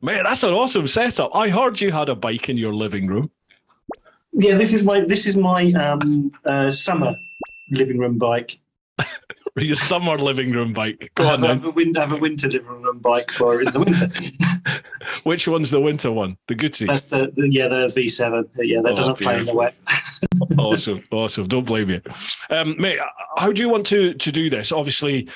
Mate, that's an awesome setup. I heard you had a bike in your living room. Yeah, this is my summer living room bike. Your summer living room bike. Go on I then. have a winter living room bike for in the winter. Which one's the winter one? The Gucci? That's the V7. Yeah, that doesn't play in the wet. Awesome. Don't blame you. Mate, how do you want to do this? Obviously,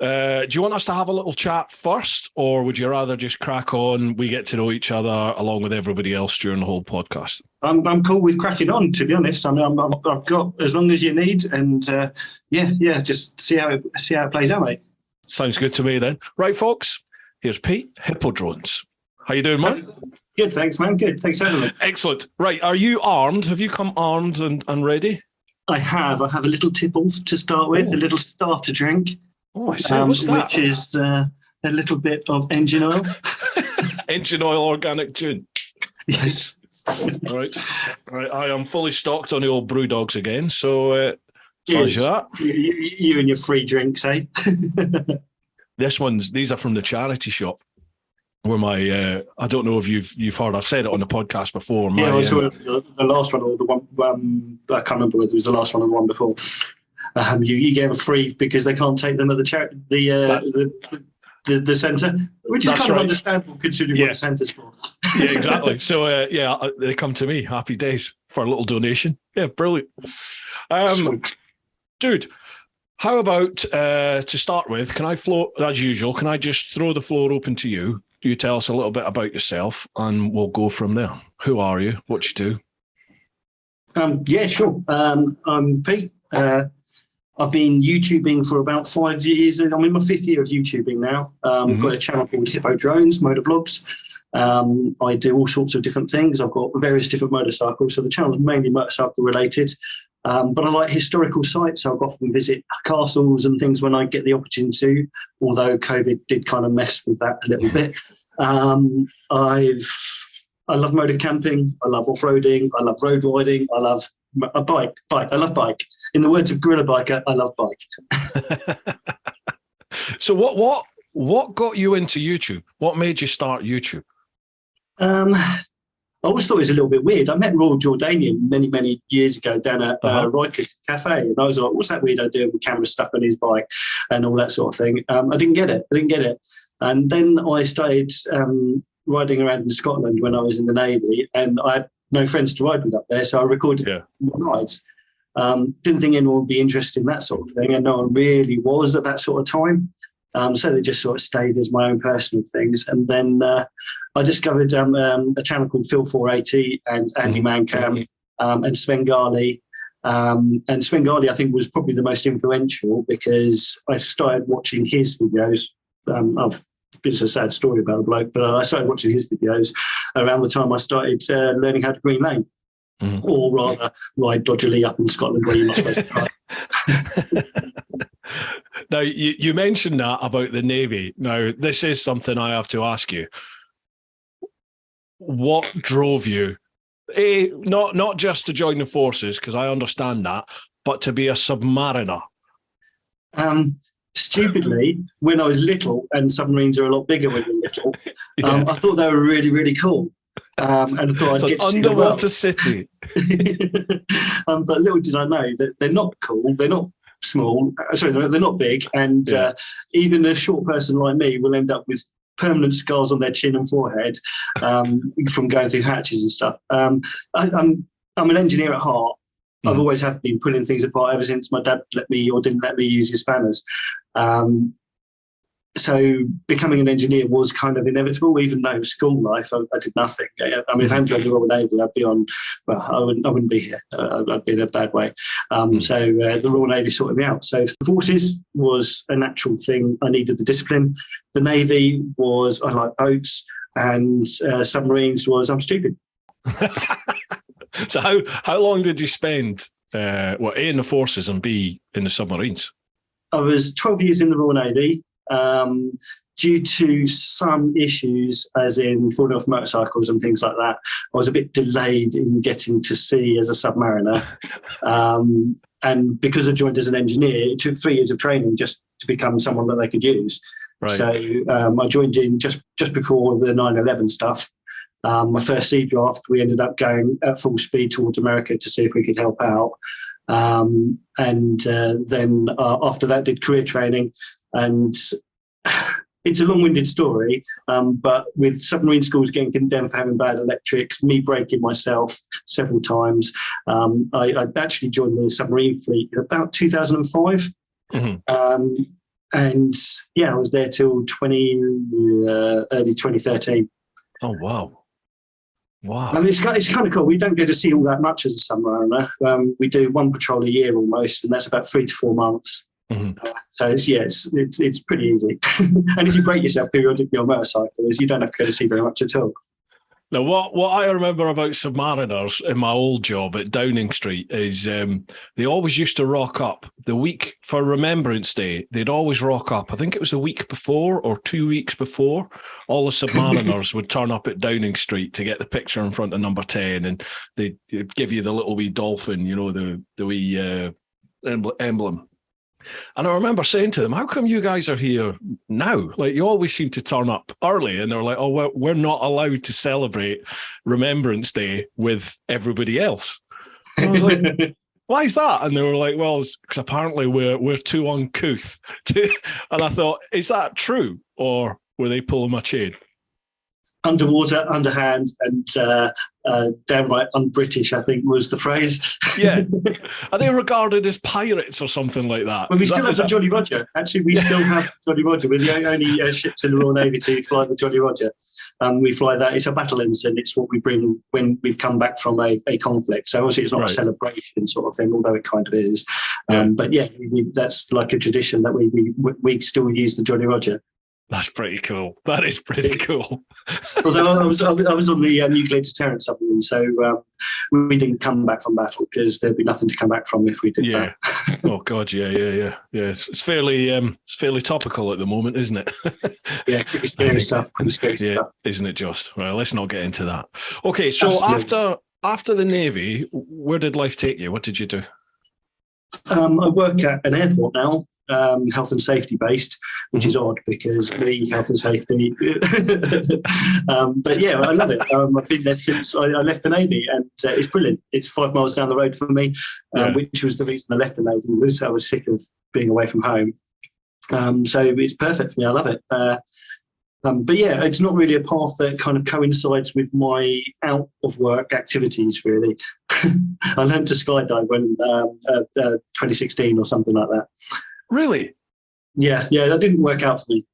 do you want us to have a little chat first, or would you rather just crack on, we get to know each other along with everybody else during the whole podcast? I'm cool with cracking on, to be honest. I mean, I've got as long as you need, and just see how it plays out, mate. Sounds good to me then. Right, folks, here's Pete, hippo-drones. How you doing, man? Good, thanks, man. Good, thanks for having me. Excellent. Right, are you armed? Have you come armed and ready? I have a little tipple to start with, a little starter drink. Oh, I see. What's that? Which is a little bit of engine oil. Engine oil organic gin. Yes. Right. I am fully stocked on the old brew dogs again. So, that. You and your free drinks, eh? These are from the charity shop. Where my, I don't know if you've heard, I've said it on the podcast before. The last one or the one, I can't remember whether it was the last one or the one before. You gave a free because they can't take them at the centre, which is kind of understandable considering what the centre's for. Yeah, exactly. So they come to me. Happy days for a little donation. Yeah, brilliant. Dude, how about to start with? Can I as usual? Can I just throw the floor open to you? You tell us a little bit about yourself, and we'll go from there. Who are you? What you do? Yeah, sure. I'm Pete. I've been YouTubing for about 5 years, and I'm in my 5th year of YouTubing now. I've got a channel called hippo-drones, motovlogs. I do all sorts of different things. I've got various different motorcycles, so the channel is mainly motorcycle related. But I like historical sites, so I often visit castles and things when I get the opportunity to, although COVID did kind of mess with that a little bit. I love motor camping. I love off-roading. I love road riding. I love a bike. I love bike. In the words of Gorilla Biker, I love bike. So what got you into YouTube? What made you start YouTube? I always thought it was a little bit weird. I met Royal Jordanian many years ago down at Rikers Cafe, and I was like, what's that weirdo doing with cameras stuck on his bike and all that sort of thing? I didn't get it. And then I started riding around in Scotland when I was in the Navy, and I had no friends to ride with up there, so I recorded rides. Didn't think anyone would be interested in that sort of thing, and no one really was at that sort of time. So they just sort of stayed as my own personal things. And then I discovered a channel called Phil480 and Andy Mancam and Sven Garley. And Sven Garley, I think, was probably the most influential because I started watching his videos. It's a sad story about a bloke, but I started watching his videos around the time I started learning how to green lane, or rather ride dodgily up in Scotland where you're not supposed to ride. Now, you mentioned that about the Navy. Now, this is something I have to ask you. What drove you, not just to join the forces, because I understand that, but to be a submariner? Stupidly, when I was little, and submarines are a lot bigger when you're little, I thought they were really, really cool. And I thought I'd get to see the underwater city. But little did I know that they're not cool. They're not small. Sorry, they're not big. And even a short person like me will end up with permanent scars on their chin and forehead from going through hatches and stuff. I'm an engineer at heart. I've always have been pulling things apart ever since my dad didn't let me use his spanners. So becoming an engineer was kind of inevitable, even though school life, I did nothing. I mean, if I hadn't joined the Royal Navy, I'd be on, well, I wouldn't be here. I'd be in a bad way. So the Royal Navy sorted me out. So the forces was a natural thing. I needed the discipline. The Navy was, I like boats, and submarines was, I'm stupid. So how long did you spend, A, in the forces and B, in the submarines? I was 12 years in the Royal Navy. Due to some issues, as in falling off motorcycles and things like that, I was a bit delayed in getting to sea as a submariner. And because I joined as an engineer, it took 3 years of training just to become someone that they could use. Right. So I joined in just before the 9/11 stuff. My first sea draft, we ended up going at full speed towards America to see if we could help out. And then after that, did career training. And it's a long-winded story, but with submarine schools getting condemned for having bad electrics, me breaking myself several times, I actually joined the submarine fleet in about 2005. Mm-hmm. And yeah, I was there till early 2013. Oh, wow. Wow. I mean, it's kind of cool. We don't get to see all that much as a submariner. We do 1 patrol a year almost, and that's about 3 to 4 months. Mm-hmm. So it's pretty easy. And if you break yourself periodically on motorcycles, you don't have to go to sea very much at all. Now, what I remember about submariners in my old job at Downing Street is they always used to rock up the week for Remembrance Day. They'd always rock up. I think it was the week before or 2 weeks before. All the submariners would turn up at Downing Street to get the picture in front of number 10, and they'd give you the little wee dolphin, the wee emblem. And I remember saying to them, how come you guys are here now? Like, you always seem to turn up early. And they're like, oh, we're not allowed to celebrate Remembrance Day with everybody else. And I was like, why is that? And they were like, well, because apparently we're too uncouth. And I thought, is that true? Or were they pulling my chain? Underwater, underhand, and downright un-British, I think was the phrase. Yeah. Are they regarded as pirates or something like that? Well, we still have the Jolly Roger. Actually, we still have Jolly Roger. We're the only ships in the Royal Navy to fly the Jolly Roger. We fly that. It's a battle ensign. It's what we bring when we've come back from a conflict. So obviously it's not a celebration sort of thing, although it kind of is. But yeah, that's like a tradition that we still use the Jolly Roger. That's pretty cool. That is pretty cool. Although I was on the nuclear deterrent submarine, so we didn't come back from battle because there'd be nothing to come back from if we did that. Oh God, yeah. It's fairly topical at the moment, isn't it? Yeah, pretty scary stuff. Isn't it just? Well, let's not get into that. Okay, so after the Navy, where did life take you? What did you do? I work at an airport now, health and safety based, which is odd because the health and safety. But yeah, I love it. I've been there since I left the Navy, and it's brilliant. It's 5 miles down the road from me, which was the reason I left the Navy. Was I was sick of being away from home. So it's perfect for me. I love it. But yeah, it's not really a path that kind of coincides with my out of work activities, really. I learned to skydive when 2016 or something like that. Really? Yeah, that didn't work out for me.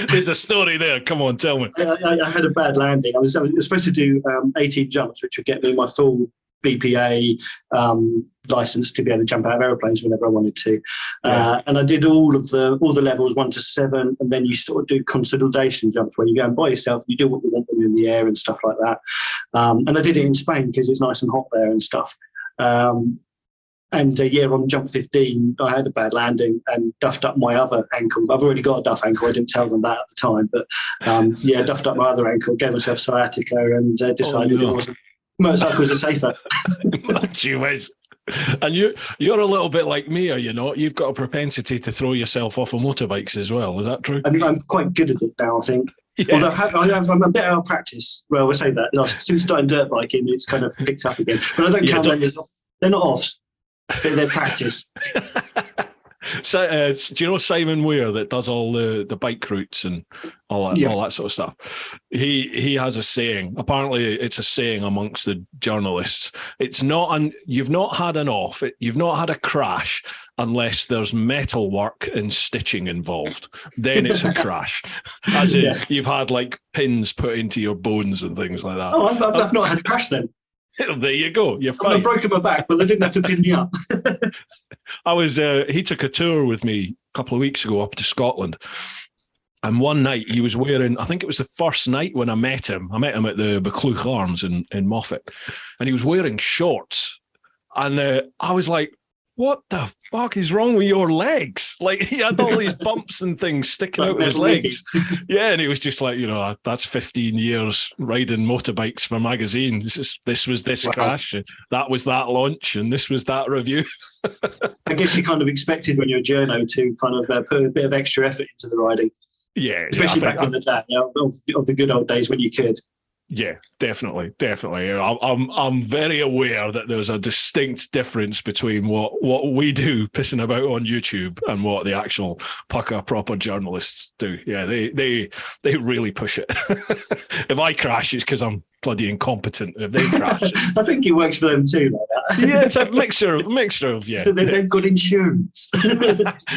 There's a story there. Come on, tell me. I had a bad landing. I was supposed to do 18 jumps, which would get me my full BPA license to be able to jump out of aeroplanes whenever I wanted to, and I did all the levels 1 to 7, and then you sort of do consolidation jumps where you go and by yourself, you do what you want when you're in the air and stuff like that. And I did it in Spain because it's nice and hot there and stuff. And on jump 15, I had a bad landing and duffed up my other ankle. I've already got a duff ankle. I didn't tell them that at the time, but duffed up my other ankle, gave myself sciatica, and decided it wasn't. Motorcycles are safer. Gee whiz. And you're a little bit like me, are you not? You've got a propensity to throw yourself off of motorbikes as well. Is that true? I mean, I'm quite good at it now, I think. Yeah. Although I'm a bit out of practice. Well, we'll say that. Since starting dirt biking, it's kind of picked up again. But I don't count them as off. They're not offs. They're practice. So, do you know Simon Weir that does all the bike routes and all that sort of stuff? He has a saying. Apparently, it's a saying amongst the journalists. It's not you've not had an off. You've not had a crash unless there's metal work and stitching involved. Then it's a crash. As in, you've had like pins put into your bones and things like that. Oh, I've not had a crash then. There you go. You're fine. I've broken my back, but they didn't have to pin me up. He took a tour with me a couple of weeks ago up to Scotland. And one night he was wearing, I think it was the first night when I met him. I met him at the Buccleuch Arms in Moffat. And he was wearing shorts. And I was like, what the fuck is wrong with your legs? Like, he had all these bumps and things sticking out of his legs. Yeah, and he was just like, that's 15 years riding motorbikes for magazine. This was this crash, and that was that launch, and this was that review. I guess you kind of expected when you're a journo to kind of put a bit of extra effort into the riding. Yeah, especially back in the day, of the good old days when you could. Yeah, definitely. I'm very aware that there's a distinct difference between what we do pissing about on YouTube and what the actual pucker proper journalists do. Yeah, they really push it. If I crash, it's because I'm bloody incompetent. If they crash, I think it works for them too, like that. Yeah, it's a mixture of yeah. So they've got insurance.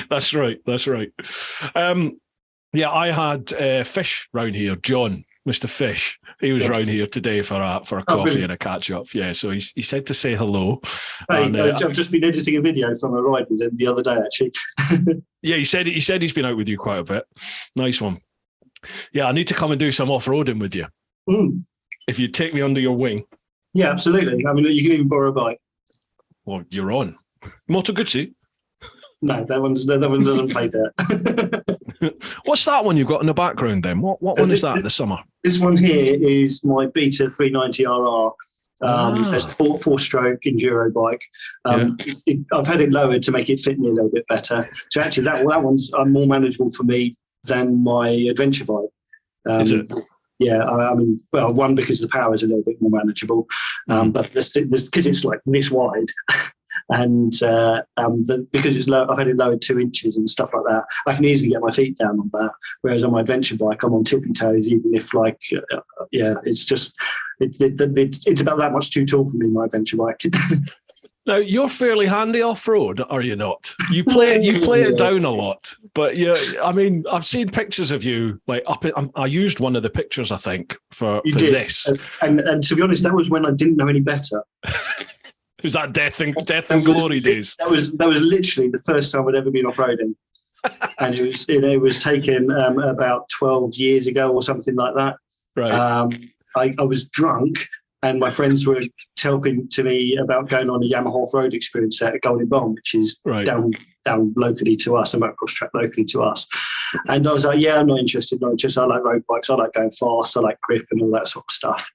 That's right. Yeah, I had Fish round here, John, Mr. Fish. He was round here today for a coffee and a catch up. Yeah, so he said to say hello. Hey, and, I've just been editing a video from a ride with him the other day, actually. Yeah, he said he's been out with you quite a bit. Nice one. Yeah, I need to come and do some off roading with you. Mm. If you take me under your wing. Yeah, absolutely. I mean, you can even borrow a bike. Well, you're on. Moto Guzzi? No, that one doesn't play that. What's that one you've got in the background then? What one is that this summer? This one here is my Beta 390RR. It's a four-stroke enduro bike. I've had it lowered to make it fit me a little bit better. So actually, that one's more manageable for me than my adventure bike. Is it? Yeah, I mean, well, one, because the power is a little bit more manageable, but because it's like this wide, and because it's low, I've had it lowered 2 inches and stuff like that. I can easily get my feet down on that. Whereas on my adventure bike, I'm on tippy toes, even if it's just it's about that much too tall for me, my adventure bike. Now, you're fairly handy off-road, are you not? You play it down a lot, but I mean, I've seen pictures of you like up. I used one of the pictures, I think, for this. And to be honest, that was when I didn't know any better. Was that death and glory days? That was literally the first time I'd ever been off-roading, and it was taken about 12 years ago or something like that. Right. I was drunk. And my friends were talking to me about going on a Yamaha off-road experience at Golden Bomb, which is down locally to us, a motocross track locally to us. And I was like, yeah, I'm not interested. I like road bikes. I like going fast. I like grip and all that sort of stuff.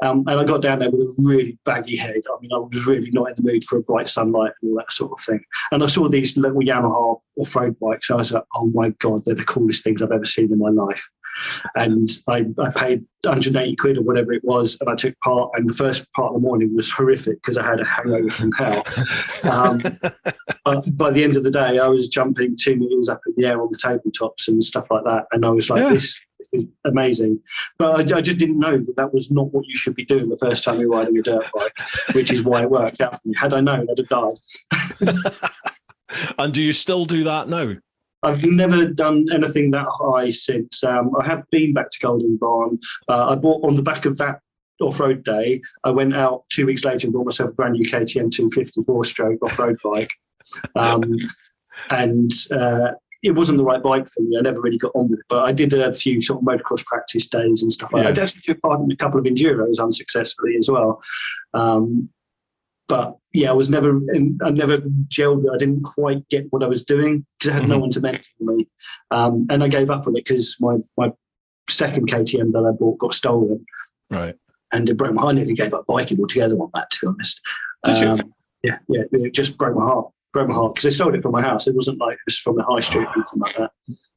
And I got down there with a really baggy head. I mean, I was really not in the mood for a bright sunlight and all that sort of thing. And I saw these little Yamaha off-road bikes. And I was like, oh my God, they're the coolest things I've ever seen in my life. And I paid 180 quid or whatever it was, and I took part. And the first part of the morning was horrific because I had a hangover from hell. But by the end of the day, I was jumping 2 meters up in the air on the tabletops and stuff like that. And I was like, This is amazing. But I just didn't know that was not what you should be doing the first time you're riding a dirt bike, which is why it worked out for me. Had I known, I'd have died. And do you still do that now? I've never done anything that high since. I have been back to Golden Barn. I bought on the back of that off-road day. I went out 2 weeks later and bought myself a brand new KTM 250 4-stroke off-road bike. And it wasn't the right bike for me. I never really got on with it, but I did a few sort of motocross practice days and stuff like that. I actually took part in a couple of enduros unsuccessfully as well. But yeah, I never gelled it. I didn't quite get what I was doing because I had no one to mentor me. And I gave up on it because my second KTM that I bought got stolen. Right. And it broke my heart. I nearly gave up biking altogether on that, to be honest. Did you? Yeah, it just broke my heart. Because they sold it from my house. It wasn't like it was from the high street or anything like that.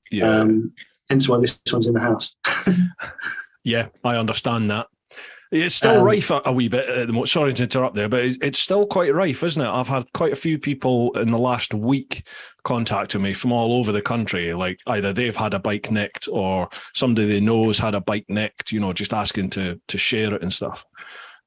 Yeah. Hence why this one's in the house. Yeah, I understand that. It's still rife a wee bit at the moment. Sorry to interrupt there, but it's still quite rife, isn't it? I've had quite a few people in the last week contacting me from all over the country. Like either they've had a bike nicked or somebody they know has had a bike nicked, just asking to share it and stuff.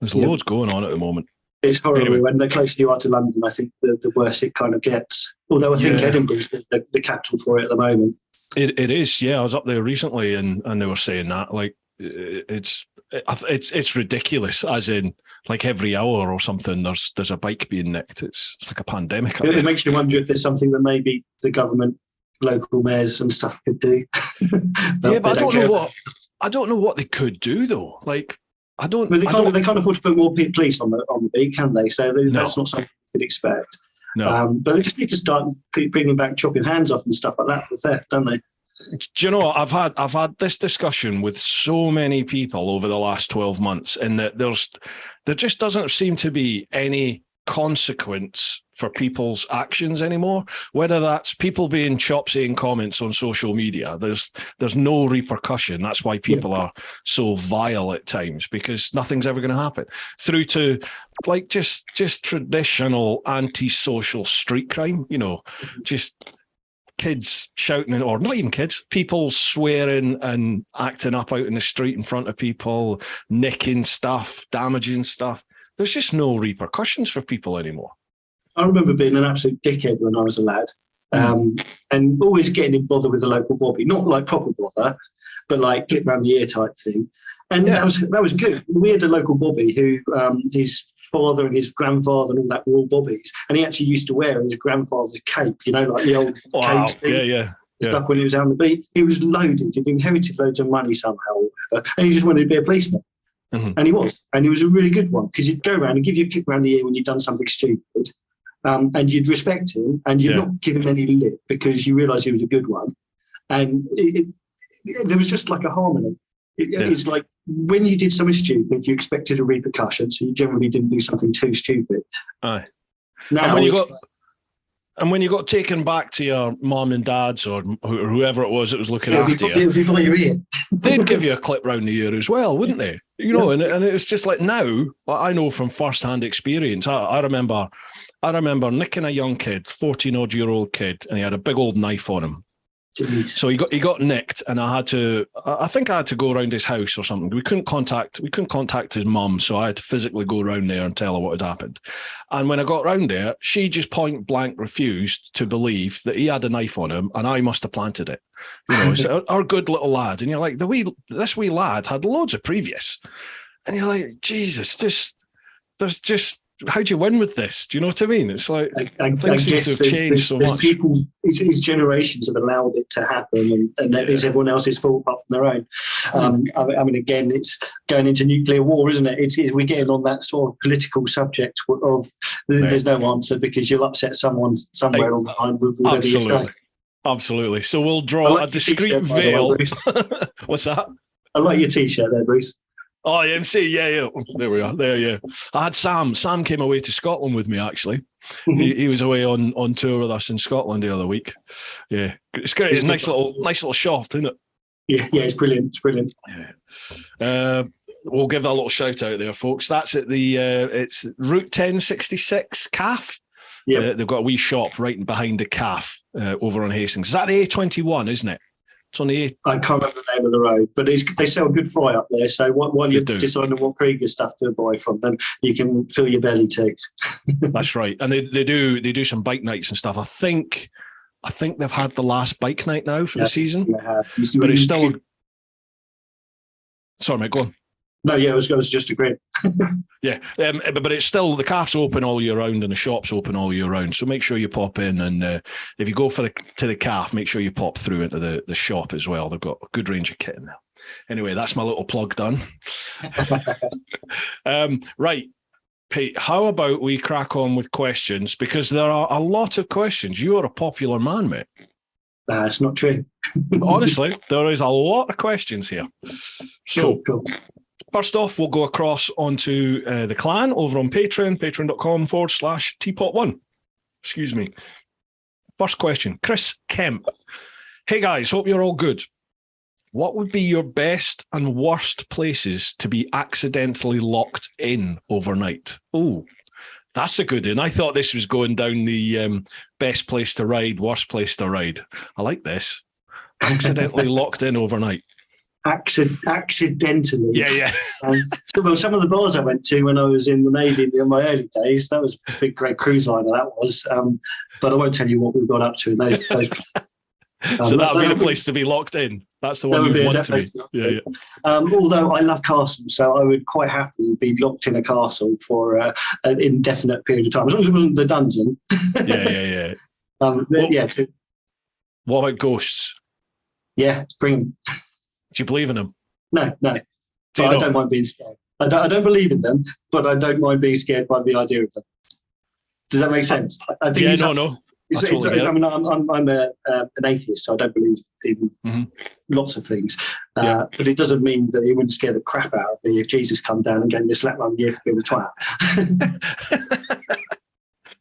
There's loads going on at the moment. It's horrible. Anyway. When the closer you are to London, I think the worse it kind of gets. Although I think Edinburgh's the capital for it at the moment. It is, yeah. I was up there recently and they were saying that. Like, it's ridiculous, as in like every hour or something there's a bike being nicked. It's like a pandemic. It makes you wonder if there's something that maybe the government, local mayors and stuff could do. Yeah, but I don't know what they could do though. Like I don't. But they can't afford to put more police on the beat, can they? So that's not something you could expect. No. But they just need to start bringing back chopping hands off and stuff like that for theft, don't they? Do you know what? I've had this discussion with so many people over the last 12 months, and that there just doesn't seem to be any consequence for people's actions anymore. Whether that's people being chopsy in comments on social media, there's no repercussion. That's why people are so vile at times, because nothing's ever going to happen. Through to like just traditional antisocial street crime, just kids shouting, or not even kids, people swearing and acting up out in the street in front of people, nicking stuff, damaging stuff. There's just no repercussions for people anymore. I remember being an absolute dickhead when I was a lad, and always getting in bother with the local bobby, not like proper bother, but like clip round the ear type thing. And that was good. We had a local bobby who his father and his grandfather and all that were all bobbies, and he actually used to wear his grandfather's cape, like the old cape thing. Stuff when he was out on the beat. He was loaded. He'd inherited loads of money somehow or whatever, and he just wanted to be a policeman. And he was a really good one, because he'd go around and give you a kick around the ear when you'd done something stupid, and you'd respect him, and you'd not give him any lip because you realise he was a good one. And there was just like a harmony. It's like when you did something stupid, you expected a repercussion, so you generally didn't do something too stupid. Aye. Now, and when you got taken back to your mum and dad's or whoever it was that was looking after you, be by your ear. They'd give you a clip round the ear as well, wouldn't they? And it's just like now, I know from first-hand experience. I remember nicking a young kid, 14-odd-year-old kid, and he had a big old knife on him. Jeez. So he got nicked, and I think I had to go around his house or something. We couldn't contact his mum, so I had to physically go around there and tell her what had happened. And when I got round there, she just point blank refused to believe that he had a knife on him, and I must have planted it. It's our good little lad, and you're like, this wee lad had loads of previous, and you're like, Jesus, there's just. How do you win with this? Do you know what I mean? It's like I guess there's so much. People, it's generations have allowed it to happen, and that is everyone else's fault apart from their own. I mean, again, it's going into nuclear war, isn't it? We're getting on that sort of political subject of there's no answer because you'll upset someone somewhere on the line with whatever you say. Absolutely. So we'll draw a discreet veil. What's that? I like your T-shirt there, Bruce. Oh, MC, yeah. There we are. There, yeah. I had Sam. Sam came away to Scotland with me, actually. He was away on tour with us in Scotland the other week. Yeah. It's great. It's a nice little shaft, isn't it? Yeah, it's brilliant. It's brilliant. Yeah. We'll give that a little shout out there, folks. That's at it's Route 1066 CAF. Yeah. They've got a wee shop right behind the CAF over on Hastings. Is that the A21, isn't it? It's on the I can't remember the name of the road, but they sell good fry up there. So while you're deciding what previous stuff to buy from them, you can fill your belly too. That's right, and they do some bike nights and stuff. I think they've had the last bike night now for the season, but it's still. Sorry, mate, go on. No, yeah, I was just agreeing. Yeah, but it's still, the CAF's open all year round and the shop's open all year round. So make sure you pop in, and if you go to the CAF, make sure you pop through into the shop as well. They've got a good range of kit in there. Anyway, that's my little plug done. Right, Pete, how about we crack on with questions, because there are a lot of questions. You are a popular man, mate. It's not true. Honestly, there is a lot of questions here. So. Cool. First off, we'll go across onto the clan over on Patreon, patreon.com/TeapotOne. Excuse me. First question, Chris Kemp. Hey guys, hope you're all good. What would be your best and worst places to be accidentally locked in overnight? Oh, that's a good one. I thought this was going down the best place to ride, worst place to ride. I like this. Accidentally locked in overnight. Accidentally. Yeah. Some of the bars I went to when I was in the Navy in my early days, that was a big, great cruise liner, that was. But I won't tell you what we got up to in those. So that would be the place to be locked in. That's the one you want to be. Yeah. Although I love castles, so I would quite happily be locked in a castle for an indefinite period of time, as long as it wasn't the dungeon. Yeah. What about ghosts? Yeah, bring them. Do you believe in them? No. I don't mind being scared. I don't believe in them, but I don't mind being scared by the idea of them. Does that make sense? I think no. I mean, I'm an atheist, so I don't believe in lots of things. But it doesn't mean that it wouldn't scare the crap out of me if Jesus come down and gave me a slap on the ear for being a twat.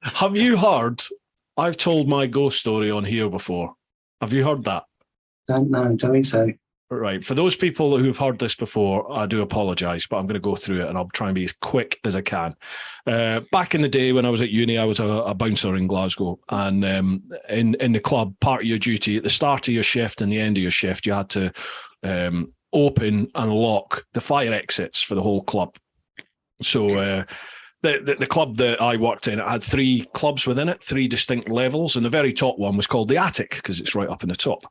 Have you heard? I've told my ghost story on here before. Have you heard that? Don't think so. Right. For those people who've heard this before, I do apologise, but I'm going to go through it and I'll try and be as quick as I can. Back in the day when I was at uni, I was a bouncer in Glasgow, and in the club, part of your duty at the start of your shift and the end of your shift, you had to open and lock the fire exits for the whole club. So the club that I worked in, it had 3 clubs within it, 3 distinct levels, and the very top one was called the attic because it's right up in the top.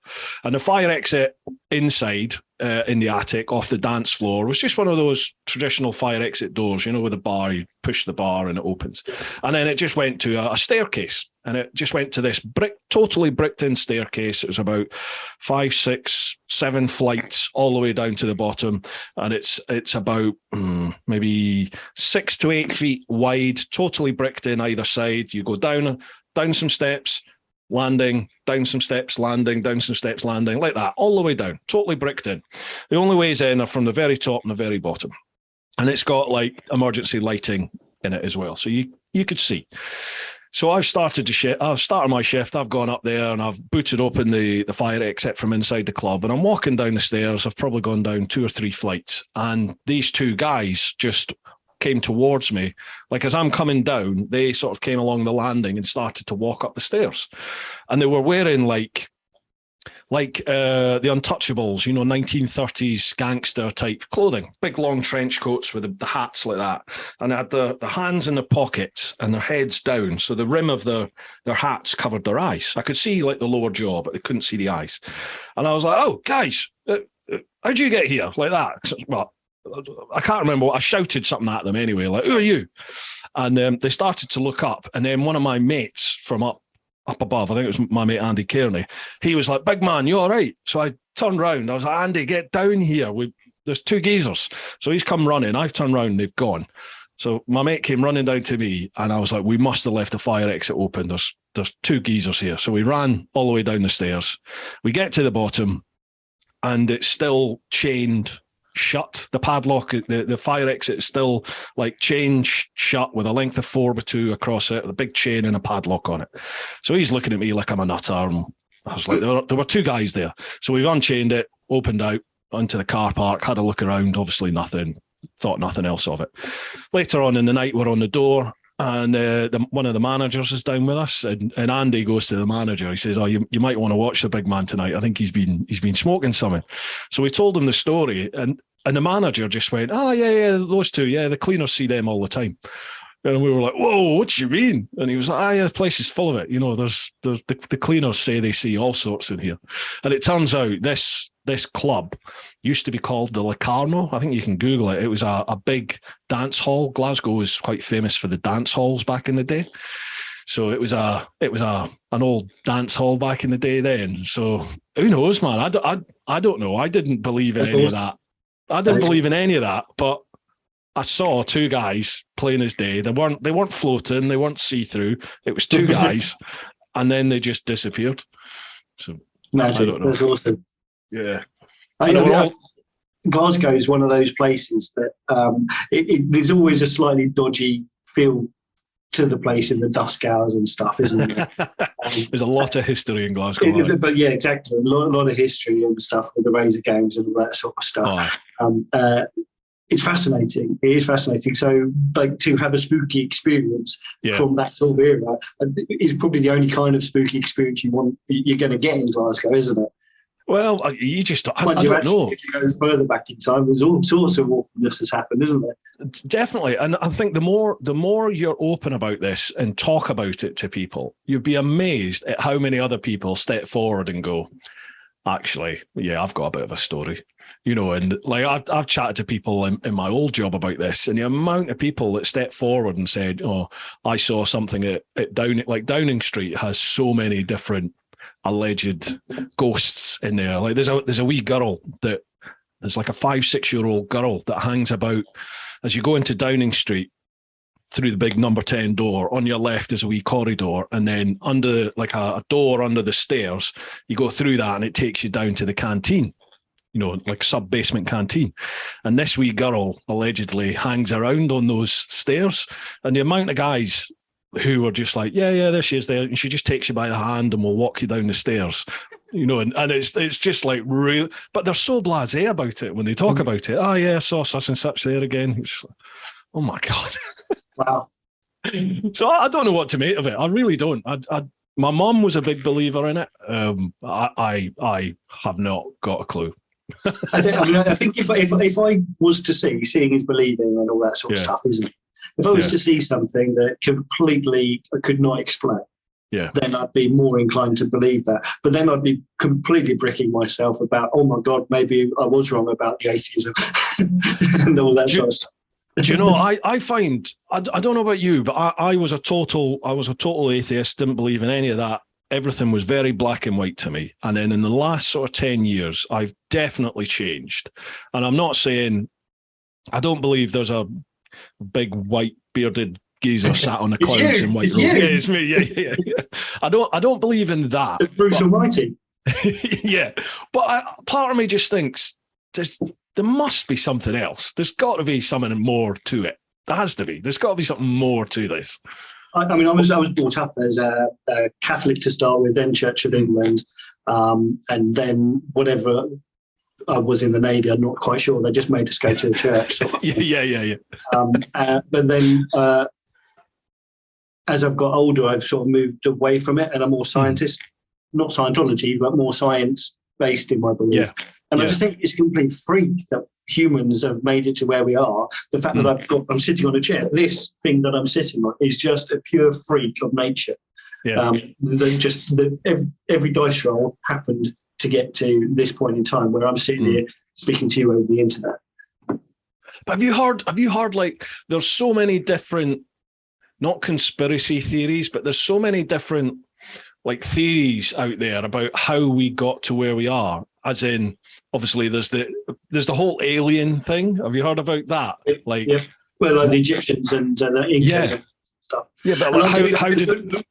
And the fire exit inside in the attic off the dance floor was just one of those traditional fire exit doors, with a bar. You push the bar and it opens. And then it just went to a staircase, and it just went to this totally bricked in staircase. It was about 5, 6, 7 flights all the way down to the bottom. And it's about maybe 6 to 8 feet wide, totally bricked in either side. You go down some steps, landing, down some steps, landing, down some steps, landing, like that, all the way down, totally bricked in. The only ways in are from the very top and the very bottom. And it's got like emergency lighting in it as well. So you could see. So I've started my shift. I've gone up there and I've booted open the fire exit from inside the club, and I'm walking down the stairs. I've probably gone down 2 or 3 flights, and these 2 guys just came towards me. Like as I'm coming down, they sort of came along the landing and started to walk up the stairs. And they were wearing like the Untouchables, 1930s gangster type clothing, big long trench coats with the hats like that. And they had the hands in their pockets and their heads down. So the rim of their hats covered their eyes. I could see like the lower jaw, but they couldn't see the eyes. And I was like, oh, guys, how'd you get here? Like that. Well, I can't remember. I shouted something at them anyway, like, who are you? And they started to look up. And then one of my mates from up above, I think it was my mate Andy Kearney, he was like, big man, you all right? So I turned round. I was like, Andy, get down here. There's 2 geezers. So he's come running. I've turned round. They've gone. So my mate came running down to me, and I was like, we must have left the fire exit open. There's 2 geezers here. So we ran all the way down the stairs. We get to the bottom, and it's still chained shut. The padlock, the fire exit is still like chained shut with a length of 4x2 across it, with a big chain and a padlock on it. So he's looking at me like I'm a nutter, and I was like, there were 2 guys there. So we've unchained it, opened out onto the car park, had a look around, obviously nothing, thought nothing else of it. Later on in the night, we're on the door, and one of the managers is down with us, and Andy goes to the manager. He says, oh, you might want to watch the big man tonight. I think he's been smoking something. So we told him the story, and the manager just went, oh, yeah, those 2, yeah, the cleaners see them all the time. And we were like, whoa, what do you mean? And he was like, yeah, the place is full of it. There's the cleaners say they see all sorts in here. And it turns out this club used to be called the Locarno. I think you can Google it. It was a big dance hall. Glasgow was quite famous for the dance halls back in the day. So it was an old dance hall back in the day then. So who knows, man? I don't know. I didn't believe in any of that. I didn't believe in any of that, but I saw 2 guys plain as day. They weren't floating. They weren't see-through. It was 2 guys, and then they just disappeared. So magic. I don't know. That's awesome. Yeah. Glasgow is one of those places that there's always a slightly dodgy feel to the place in the dusk hours and stuff, isn't there? There's a lot of history in Glasgow. But yeah, exactly. A lot of history and stuff with the Razor gangs and all that sort of stuff. It's fascinating. It is fascinating. So, like, to have a spooky experience from that sort of era is probably the only kind of spooky experience you're going to get in Glasgow, isn't it? Well, you just, I don't know. If you go further back in time, there's all sorts of awfulness has happened, isn't there? Definitely. And I think the more you're open about this and talk about it to people, you'd be amazed at how many other people step forward and go, actually, yeah, I've got a bit of a story. And like I've chatted to people in my old job about this, and the amount of people that stepped forward and said, oh, I saw something at Downing Street has so many different alleged ghosts in there. Like there's a wee girl there's like a 5-6 year old girl that hangs about as you go into Downing Street. through the big number 10 door. On your left is a wee corridor, and then under like a door under the stairs, you go through that and it takes you down to the canteen, you know, like sub-basement canteen. And this wee girl allegedly hangs around on those stairs, and the amount of guys who are just like, yeah, there she is there, and she just takes you by the hand and will walk you down the stairs, you know, and it's just like real, but they're so blasé about it when they talk about it. Oh yeah, I saw such and such there again. It's like, oh my God. Wow. So I don't know what to make of it. I really don't. My mum was a big believer in it. I have not got a clue. I think if I was to seeing is believing and all that sort of stuff, isn't it? If I was to see something that completely I could not explain, then I'd be more inclined to believe that. But then I'd be completely bricking myself about, oh my God, maybe I was wrong about the atheism and all that sort of stuff. Do you know, I find, I don't know about you, but I was a total atheist, didn't believe in any of that. Everything was very black and white to me. And then in the last sort of 10 years, I've definitely changed. And I'm not saying, I don't believe there's a big white bearded geezer sat on the clouds in white robe. Yeah, it's me. Yeah. I don't believe in that. Bruce Almighty. Yeah. But part of me just thinks, there must be something else. There's got to be something more to it. There has to be. There's got to be something more to this. I mean, I was brought up as a Catholic to start with, then Church of England, and then whatever. I was in the Navy. I'm not quite sure. They just made us go to the church. Sort of yeah. But then, as I've got older, I've sort of moved away from it, and I'm more scientist, not Scientology, but more science based in my belief. Yeah. And I just think it's a complete freak that humans have made it to where we are. The fact that I'm sitting on a chair, this thing that I'm sitting on is just a pure freak of nature. Yeah. Every dice roll happened to get to this point in time where I'm sitting here speaking to you over the internet. But have you heard like there's so many different, not conspiracy theories, but there's so many different like theories out there about how we got to where we are, as in, obviously, there's the whole alien thing. Have you heard about that? Like, well, like the Egyptians and the Incas and stuff. Yeah, but like how did?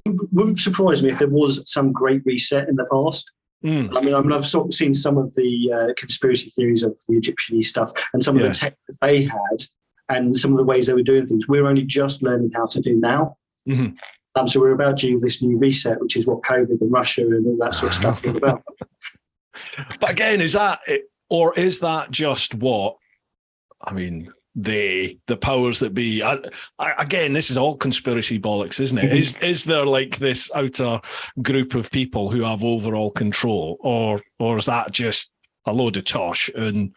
Wouldn't surprise me if there was some great reset in the past. I mean, I've sort of seen some of the conspiracy theories of the Egyptian stuff and some of the tech that they had and some of the ways they were doing things. We're only just learning how to do now. Mm-hmm. So we're about to do this new reset, which is what COVID and Russia and all that sort of stuff is about. But again, is that it, or is that just what? I mean, the powers that be. Again, this is all conspiracy bollocks, isn't it? Is there like this outer group of people who have overall control, or is that just a load of tosh and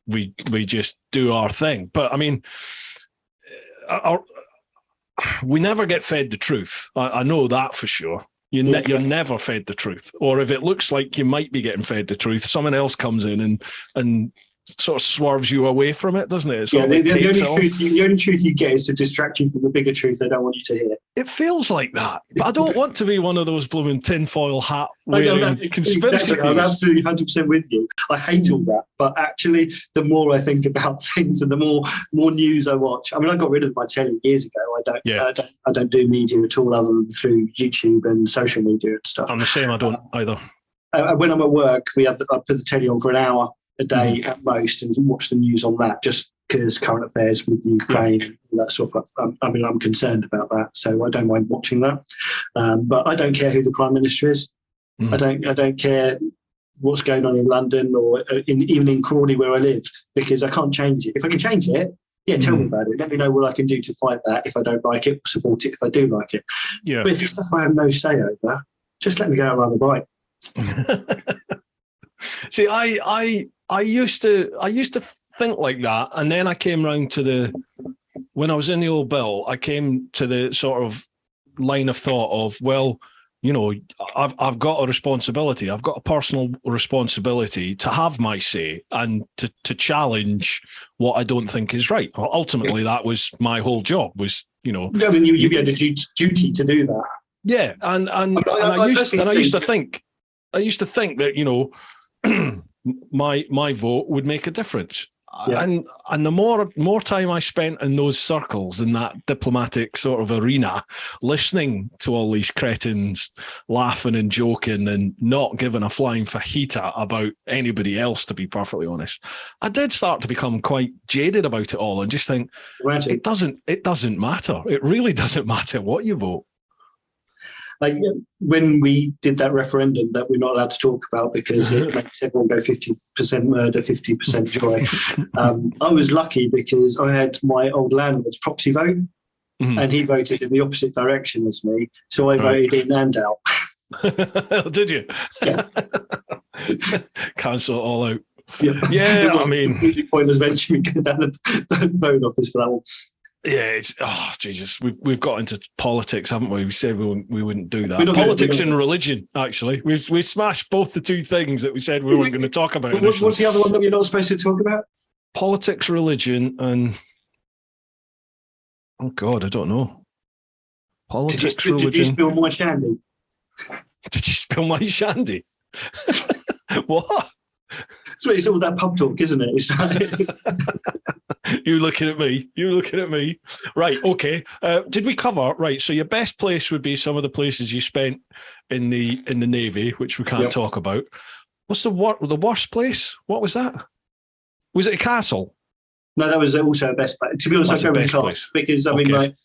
we just do our thing? But I mean, we never get fed the truth. I know that for sure. You're never fed the truth. Or if it looks like you might be getting fed the truth, someone else comes in and sort of swerves you away from it, doesn't it? The only truth you get is to distract you from the bigger truth they don't want you to hear. It feels like that. But I don't want to be one of those blooming tinfoil hat wearing conspiracy exactly. I'm absolutely 100% with you. I hate all that. But actually, the more I think about things and the more news I watch. I mean, I got rid of my telly years ago. I don't do media at all other than through YouTube and social media and stuff. I'm the same. I don't either. When I'm at work, I put the telly on for an hour a day at most and watch the news on that, just because current affairs with Ukraine and all that sort of. I mean, I'm concerned about that, so I don't mind watching that. But I don't care who the Prime Minister is. I don't care what's going on in London or even in Crawley where I live, because I can't change it. If I can change it, tell me about it. Let me know what I can do to fight that. If I don't like it, support it if I do like it. Yeah. But if it's stuff I have no say over, just let me go and ride a bike. See, I used to think like that, and then I came round to when I was in the old bill, I came to the sort of line of thought of, well, you know, I've got a responsibility. I've got a personal responsibility to have my say and to challenge what I don't think is right. Well, ultimately, that was my whole job. Was, you know, I mean, you had a duty to do that. Yeah, and I used to think that, you know, my vote would make a difference. And the more time I spent in those circles, in that diplomatic sort of arena, listening to all these cretins laughing and joking and not giving a flying fajita about anybody else, to be perfectly honest, I did start to become quite jaded about it all and just think, it doesn't matter. It really doesn't matter what you vote. Like when we did that referendum that we're not allowed to talk about because it makes everyone go 50% murder, 50% joy. I was lucky because I had my old landlord's proxy vote, and he voted in the opposite direction as me. So I voted in and out. Did you? Yeah. Cancel it all out. Yeah, I mean, completely pointless venturing going down the vote office for that one. Yeah, Jesus, we've got into politics, haven't we? We said we wouldn't do that. Politics and religion, actually, we've smashed both the two things that we said we weren't going to talk about. What's the other one that you're not supposed to talk about? Politics, religion, and oh God, I don't know. Politics, religion. Did you spill my shandy? Did you spill my shandy? What? It's all that pub talk, isn't it? It's You looking at me. Right, okay. Did we cover, right, so your best place would be some of the places you spent in the Navy, which we can't talk about. What's the worst place? What was that? Was it a castle? No, that was also a best place. To be honest, I'd go with castle because, I mean, like,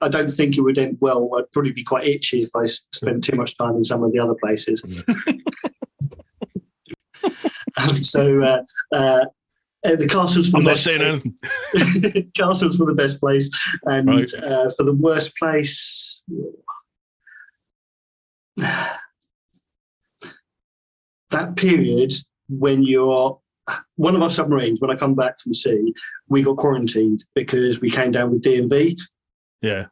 I don't think it would end well. I'd probably be quite itchy if I spent too much time in some of the other places. The castles for the best place. Castles for the best place, and for the worst place, that period when you're one of our submarines. When I come back from sea, we got quarantined because we came down with DMV. Yeah.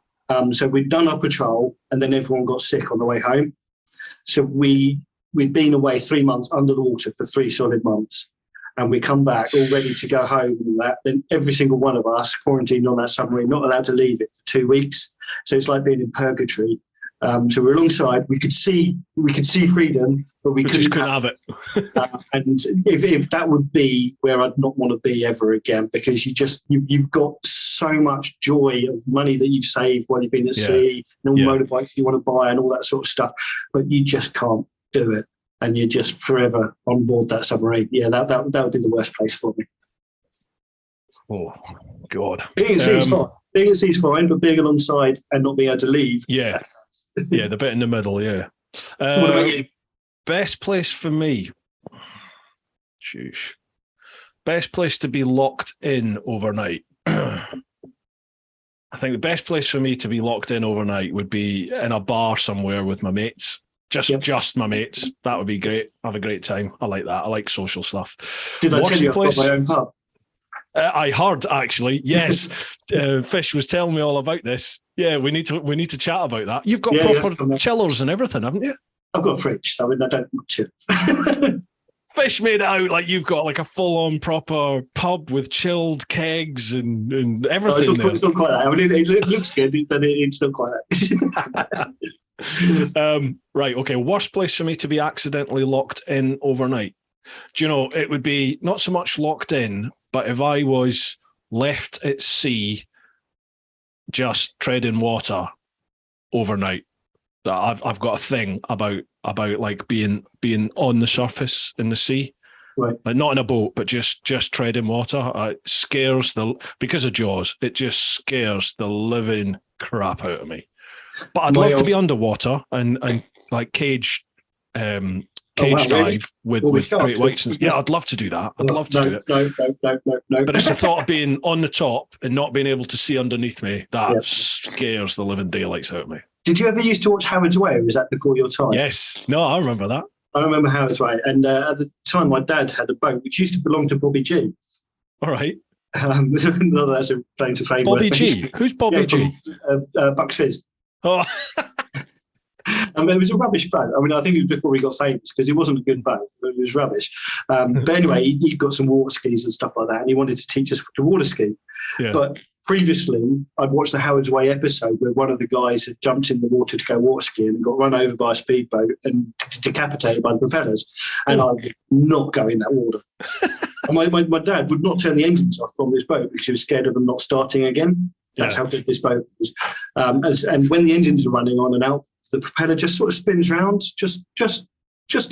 So we'd done our patrol, and then everyone got sick on the way home. So we'd been away 3 months under the water for 3 solid months. And we come back all ready to go home and that. Then every single one of us quarantined on that submarine, not allowed to leave it for 2 weeks. So it's like being in purgatory. So we're alongside. We could see freedom, but we couldn't have it. And if that would be where I'd not want to be ever again, because you've got so much joy of money that you've saved while you've been at sea, and all motorbikes you want to buy and all that sort of stuff, but you just can't do it. And you're just forever on board that submarine. Yeah, that would be the worst place for me. Oh, God. Being at sea is fine. Being at sea is fine, but being alongside and not being able to leave. Yeah. Yeah, the bit in the middle, yeah. What about you? Best place for me? Sheesh. Best place to be locked in overnight. I think the best place for me to be locked in overnight would be in a bar somewhere with my mates. Just my mates. That would be great. Have a great time. I like that. I like social stuff. Did I tell you I've got my own pub? I heard, actually. Yes. Fish was telling me all about this. Yeah, we need to chat about that. You've got proper chillers and everything, haven't you? I've got a fridge. I mean, I don't chill. Fish made it out like you've got like a full-on proper pub with chilled kegs and everything. No, it's not quite that. I mean, it looks good, but it's not quite that. Right, okay. Worst place for me to be accidentally locked in overnight. Do you know, it would be not so much locked in, but if I was left at sea just treading water overnight. I've got a thing about like being on the surface in the sea. Right. Like not in a boat, but just treading water. It scares because of Jaws, it just scares the living crap out of me. But I'd love to be underwater and like cage dive with great whites. Yeah, I'd love to do that. I'd love to do it. No. But it's the thought of being on the top and not being able to see underneath me that scares the living daylights out of me. Did you ever used to watch Howard's Way, or was that before your time? Yes. No, I remember that. I remember Howard's Way. And at the time, my dad had a boat which used to belong to Bobby G. All right. Not that that's a claim to fame. Bobby G? Who's Bobby G? Bucks Fizz. Oh. It was a rubbish boat. I mean, I think it was before he got famous because it wasn't a good boat. It was rubbish. But anyway, he got some water skis and stuff like that, and he wanted to teach us to water ski. Yeah. But previously, I'd watched the Howard's Way episode where one of the guys had jumped in the water to go water skiing and got run over by a speedboat and decapitated by the propellers. And I would not go in that water. And my dad would not turn the engines off from this boat because he was scared of them not starting again. That's how good this boat was. And when the engines are running on and out, the propeller just sort of spins round. Just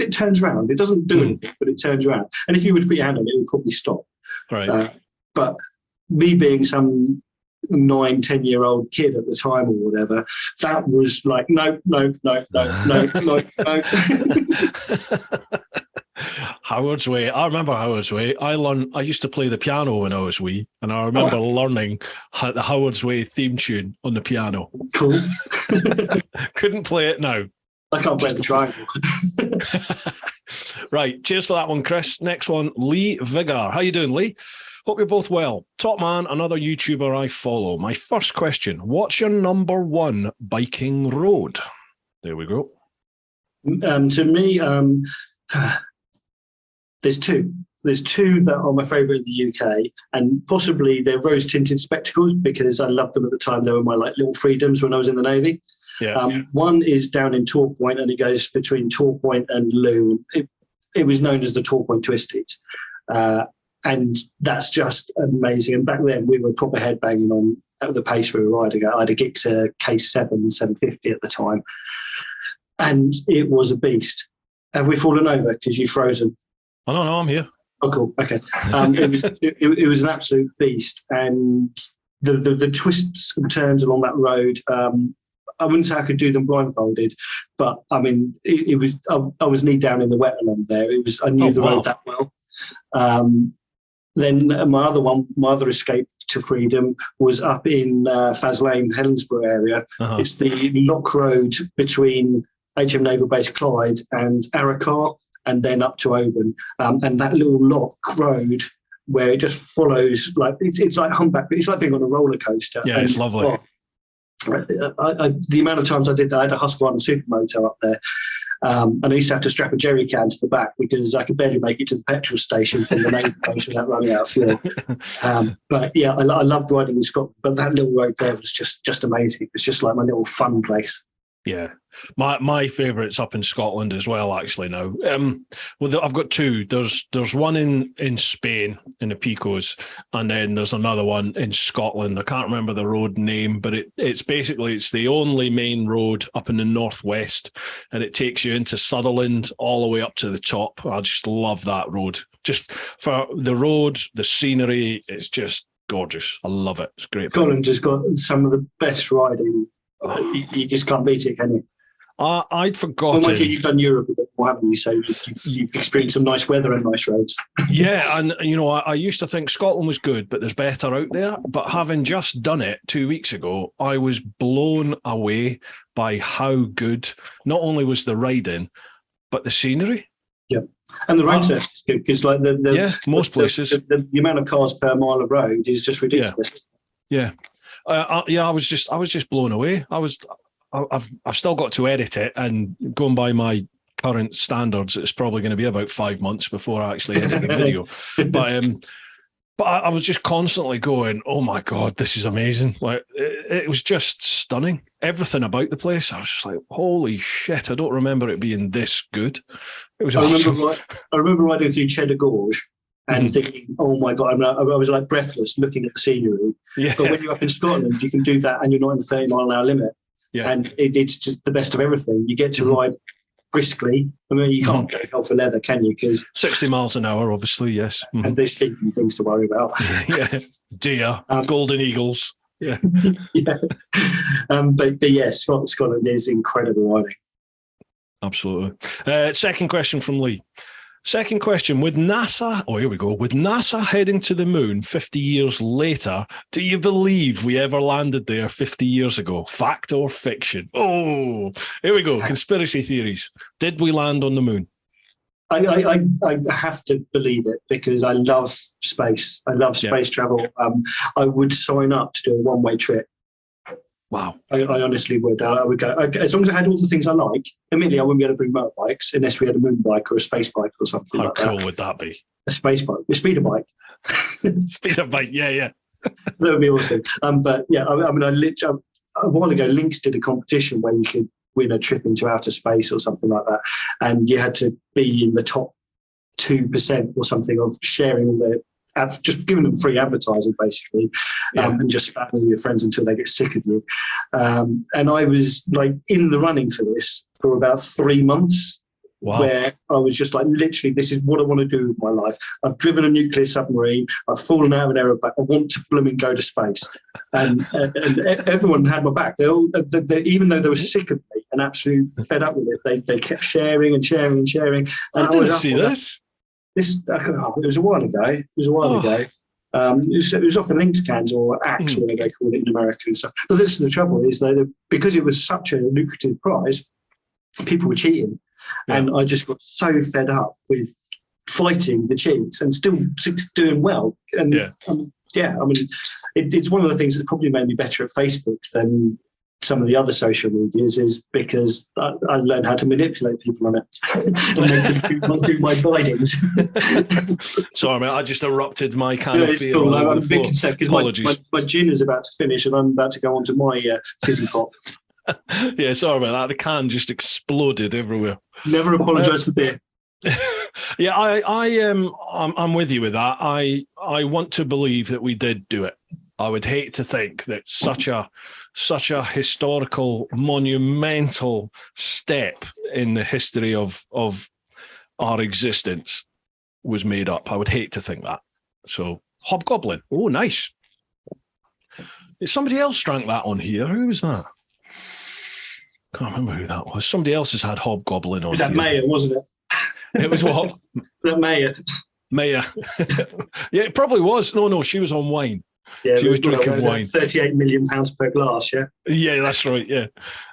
it turns round. It doesn't do anything, but it turns round. And if you were to put your hand on it, it would probably stop. Right. But me being some 9-10-year-old kid at the time or whatever, that was like no. Howard's Way. I remember Howard's Way. I used to play the piano when I was wee, and I remember learning the Howard's Way theme tune on the piano. Cool. Couldn't play it now. I can't play the triangle. Right. Cheers for that one, Chris. Next one, Lee Vigar. How you doing, Lee? Hope you're both well. Top Man, another YouTuber I follow. My first question, what's your number one biking road? There we go. To me, there's two. There's two that are my favourite in the UK, and possibly they're rose-tinted spectacles because I loved them at the time. They were my like little freedoms when I was in the Navy. Yeah. One is down in Torpoint, and it goes between Torpoint and Loo. It was known as the Torpoint Twisted. And that's just amazing. And back then, we were proper headbanging on at the pace we were riding at. I had a Gixxer Case 7 750 at the time. And it was a beast. Have we fallen over because you've frozen? Oh, no, I'm here. Oh, cool. Okay. It was an absolute beast. And the twists and turns along that road, I wouldn't say I could do them blindfolded, but I mean, it was. I was knee down in the wet along there. I knew the road that well. Then my other escape to freedom was up in Faz Lane, Helensburgh area. It's the lock road between HM Naval Base Clyde and Arrochar, and then up to Oban. And that little lock road where it just follows, like it's like humpback, but it's like being on a roller coaster. Yeah, it's lovely. The amount of times I did that, I had a Husqvarna supermoto up there. And I used to have to strap a jerry can to the back because I could barely make it to the petrol station from the main post without running out of fuel. But yeah, I loved riding in Scotland. But that little road there was just amazing. It's just like my little fun place. Yeah, my favourite's up in Scotland as well. Actually, now, well, I've got two. There's one in Spain in the Picos, and then there's another one in Scotland. I can't remember the road name, but it's basically the only main road up in the northwest, and it takes you into Sutherland all the way up to the top. I just love that road. Just for the road, the scenery, it's just gorgeous. I love it. It's great. Scotland has got some of the best riding. You just can't beat it, can you? I'd forgotten. Well, you've done Europe a bit more, haven't you? So you've experienced some nice weather and nice roads. Yeah, and I used to think Scotland was good, but there's better out there. But having just done it 2 weeks ago, I was blown away by how good not only was the riding, but the scenery. Yeah, and the road surface is good because, like most places, the amount of cars per mile of road is just ridiculous. Yeah. I was just blown away. I've still got to edit it, and going by my current standards, it's probably going to be about 5 months before I actually edit the video. But I was just constantly going, oh my God, this is amazing. Like it was just stunning. Everything about the place. I was just like, holy shit, I don't remember it being this good. It was awesome. I remember riding through Cheddar Gorge and thinking, oh my God, I was like breathless looking at the scenery. Yeah. But when you're up in Scotland, you can do that and you're not in the 30 mile an hour limit. Yeah. And it's just the best of everything. You get to ride briskly. I mean, you can't go hell for leather, can you? Because 60 miles an hour, obviously, yes. And there's sheep and things to worry about. Yeah. Deer, golden eagles. Yeah. Yeah. But yes, Scotland is incredible riding. Absolutely. Second question from Lee. Second question, with NASA heading to the moon 50 years later, do you believe we ever landed there 50 years ago? Fact or fiction? Oh, here we go. Conspiracy theories. Did we land on the moon? I have to believe it because I love space. I love space travel. I would sign up to do a one-way trip. Wow. I honestly would. I would go, okay, as long as I had all the things I like. Admittedly, I wouldn't be able to bring motorbikes unless we had a moon bike or a space bike or something like that. How cool would that be? A space bike, a speeder bike. Speeder bike, yeah. That would be awesome. But yeah, I mean, a while ago, Lynx did a competition where you could win a trip into outer space or something like that, and you had to be in the top 2% or something of sharing the. Just giving them free advertising, basically, and just spamming with your friends until they get sick of you. And I was like in the running for this for about 3 months, where I was just like, literally, this is what I want to do with my life. I've driven a nuclear submarine. I've fallen out of an aeroplane. I want to blooming go to space. And everyone had my back. They even though they were sick of me and absolutely fed up with it, they kept sharing and sharing and sharing. And I didn't see this. It was a while ago. It was off the Lynx cans or Axe, whatever they call it in America and stuff. But this is the trouble is though, because it was such a lucrative prize, people were cheating, and I just got so fed up with fighting the cheats and still doing well. And I mean, it's one of the things that probably made me better at Facebook than some of the other social medias, is because I learned how to manipulate people on it and make them do my guidings. Sorry, mate, I just erupted my can of it's beer. Cool. I'm a bit concerned because my gin is about to finish and I'm about to go on to my fizzy pop. Yeah, sorry about that. The can just exploded everywhere. Never apologise for beer. Yeah, I'm with you with that. I want to believe that we did do it. I would hate to think that such a historical, monumental step in the history of our existence was made up. I would hate to think that. So, Hobgoblin. Oh, nice. Somebody else drank that on here. Who was that? Can't remember who that was. Somebody else has had Hobgoblin on. It was that Mayer, wasn't it? It was what? That Mayer. Yeah, it probably was. No, she was on wine. Yeah, she was drinking wine. £38 million per glass, yeah? Yeah, that's right, yeah.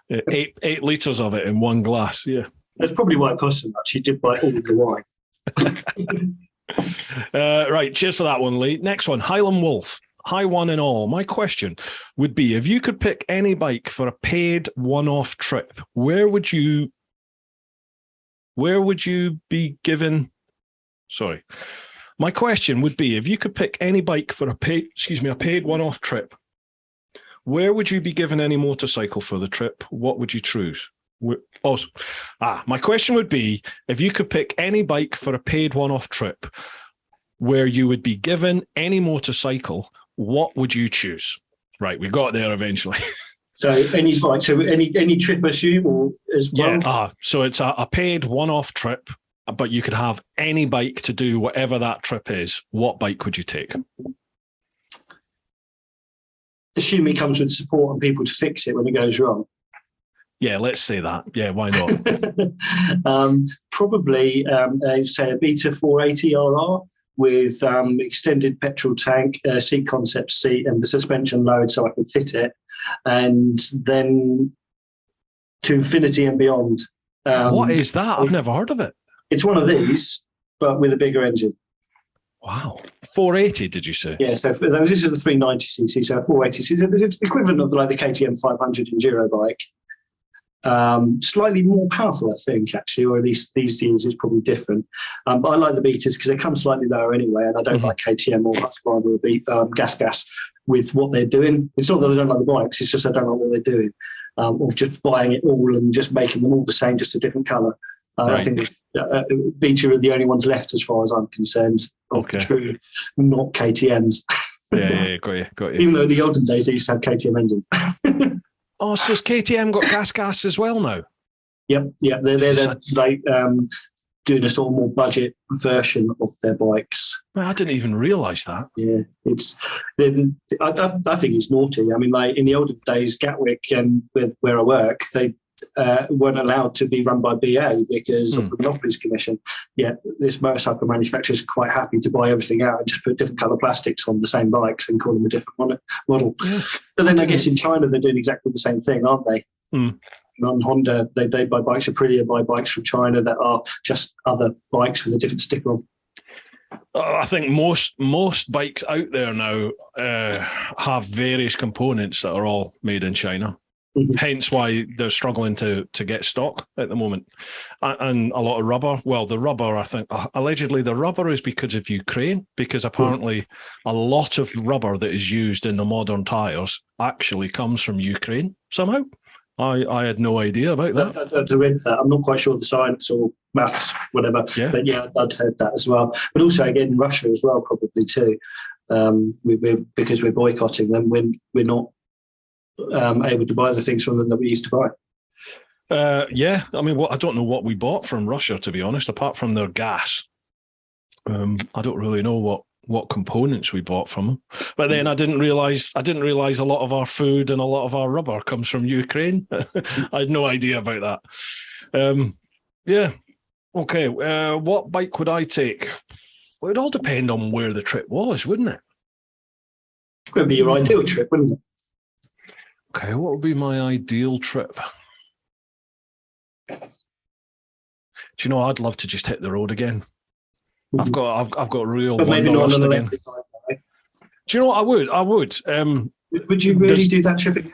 8 litres of it in one glass, yeah. That's probably why it cost so much. She did buy all of the wine. Right, cheers for that one, Lee. Next one, Highland Wolf. Hi, one and all. My question would be, if you could pick any bike for a paid one-off trip, where would you be given... Sorry. My question would be, if you could pick any bike for a paid one-off trip, where would you be given any motorcycle for the trip? What would you choose? My question would be, if you could pick any bike for a paid one-off trip, where you would be given any motorcycle, what would you choose? Right, we got there eventually. So any bike, so any trip, I assume, or as well? Yeah, so it's a paid one-off trip, but you could have any bike to do whatever that trip is. What bike would you take? Assume it comes with support and people to fix it when it goes wrong. Yeah, let's say that. Yeah, why not? Probably, say, a Beta 480 RR with extended petrol tank, seat concept seat, and the suspension load so I can fit it. And then to infinity and beyond. What is that? I've never heard of it. It's one of these, but with a bigger engine. Wow. 480, did you say? Yeah, so this is the 390cc, so 480cc. It's the equivalent of like the KTM 500 enduro bike. Slightly more powerful, I think, actually, or at least these years is probably different. But I like the Betas because they come slightly lower anyway, and I don't like KTM or Husqvarna or Gas with what they're doing. It's not that I don't like the bikes, it's just I don't like what they're doing. Of just buying it all and just making them all the same, just a different colour. Right. I think Beta are the only ones left as far as I'm concerned of the true, not KTMs. Yeah, got you. Even though in the olden days they used to have KTM engines. Oh, so has KTM got gas as well now? Yep. They're like doing a sort of more budget version of their bikes. Man, I didn't even realise that. Yeah, I think it's naughty. I mean, like in the olden days, Gatwick and where I work, they weren't allowed to be run by BA because of the Monopolies Commission. Yet this motorcycle manufacturer is quite happy to buy everything out and just put different colour plastics on the same bikes and call them a different model. Yeah. But then I guess in China they're doing exactly the same thing, aren't they? On Honda, they buy bikes are prettier, buy bikes from China that are just other bikes with a different sticker on. I think most bikes out there now have various components that are all made in China. Mm-hmm. Hence why they're struggling to get stock at the moment. And a lot of rubber. Well, the rubber, I think, allegedly the rubber is because of Ukraine, because apparently a lot of rubber that is used in the modern tyres actually comes from Ukraine somehow. I had no idea about that. I'd read that. I'm not quite sure the science or maths, whatever. Yeah. But yeah, I'd heard that as well. But also, again, Russia as well, probably too. Because we're boycotting them when we're not able to buy the things from them that we used to buy. Yeah. I mean, I don't know what we bought from Russia, to be honest, apart from their gas. I don't really know what components we bought from them. But then I didn't realize a lot of our food and a lot of our rubber comes from Ukraine. I had no idea about that. Yeah. Okay. What bike would I take? Well, it'd all depend on where the trip was, wouldn't it? It would be your ideal trip, wouldn't it? Okay. What would be my ideal trip? Do you know, I'd love to just hit the road again. I've got real. But maybe not on an electric bike. Do you know what? I would. Would you really do that trip again?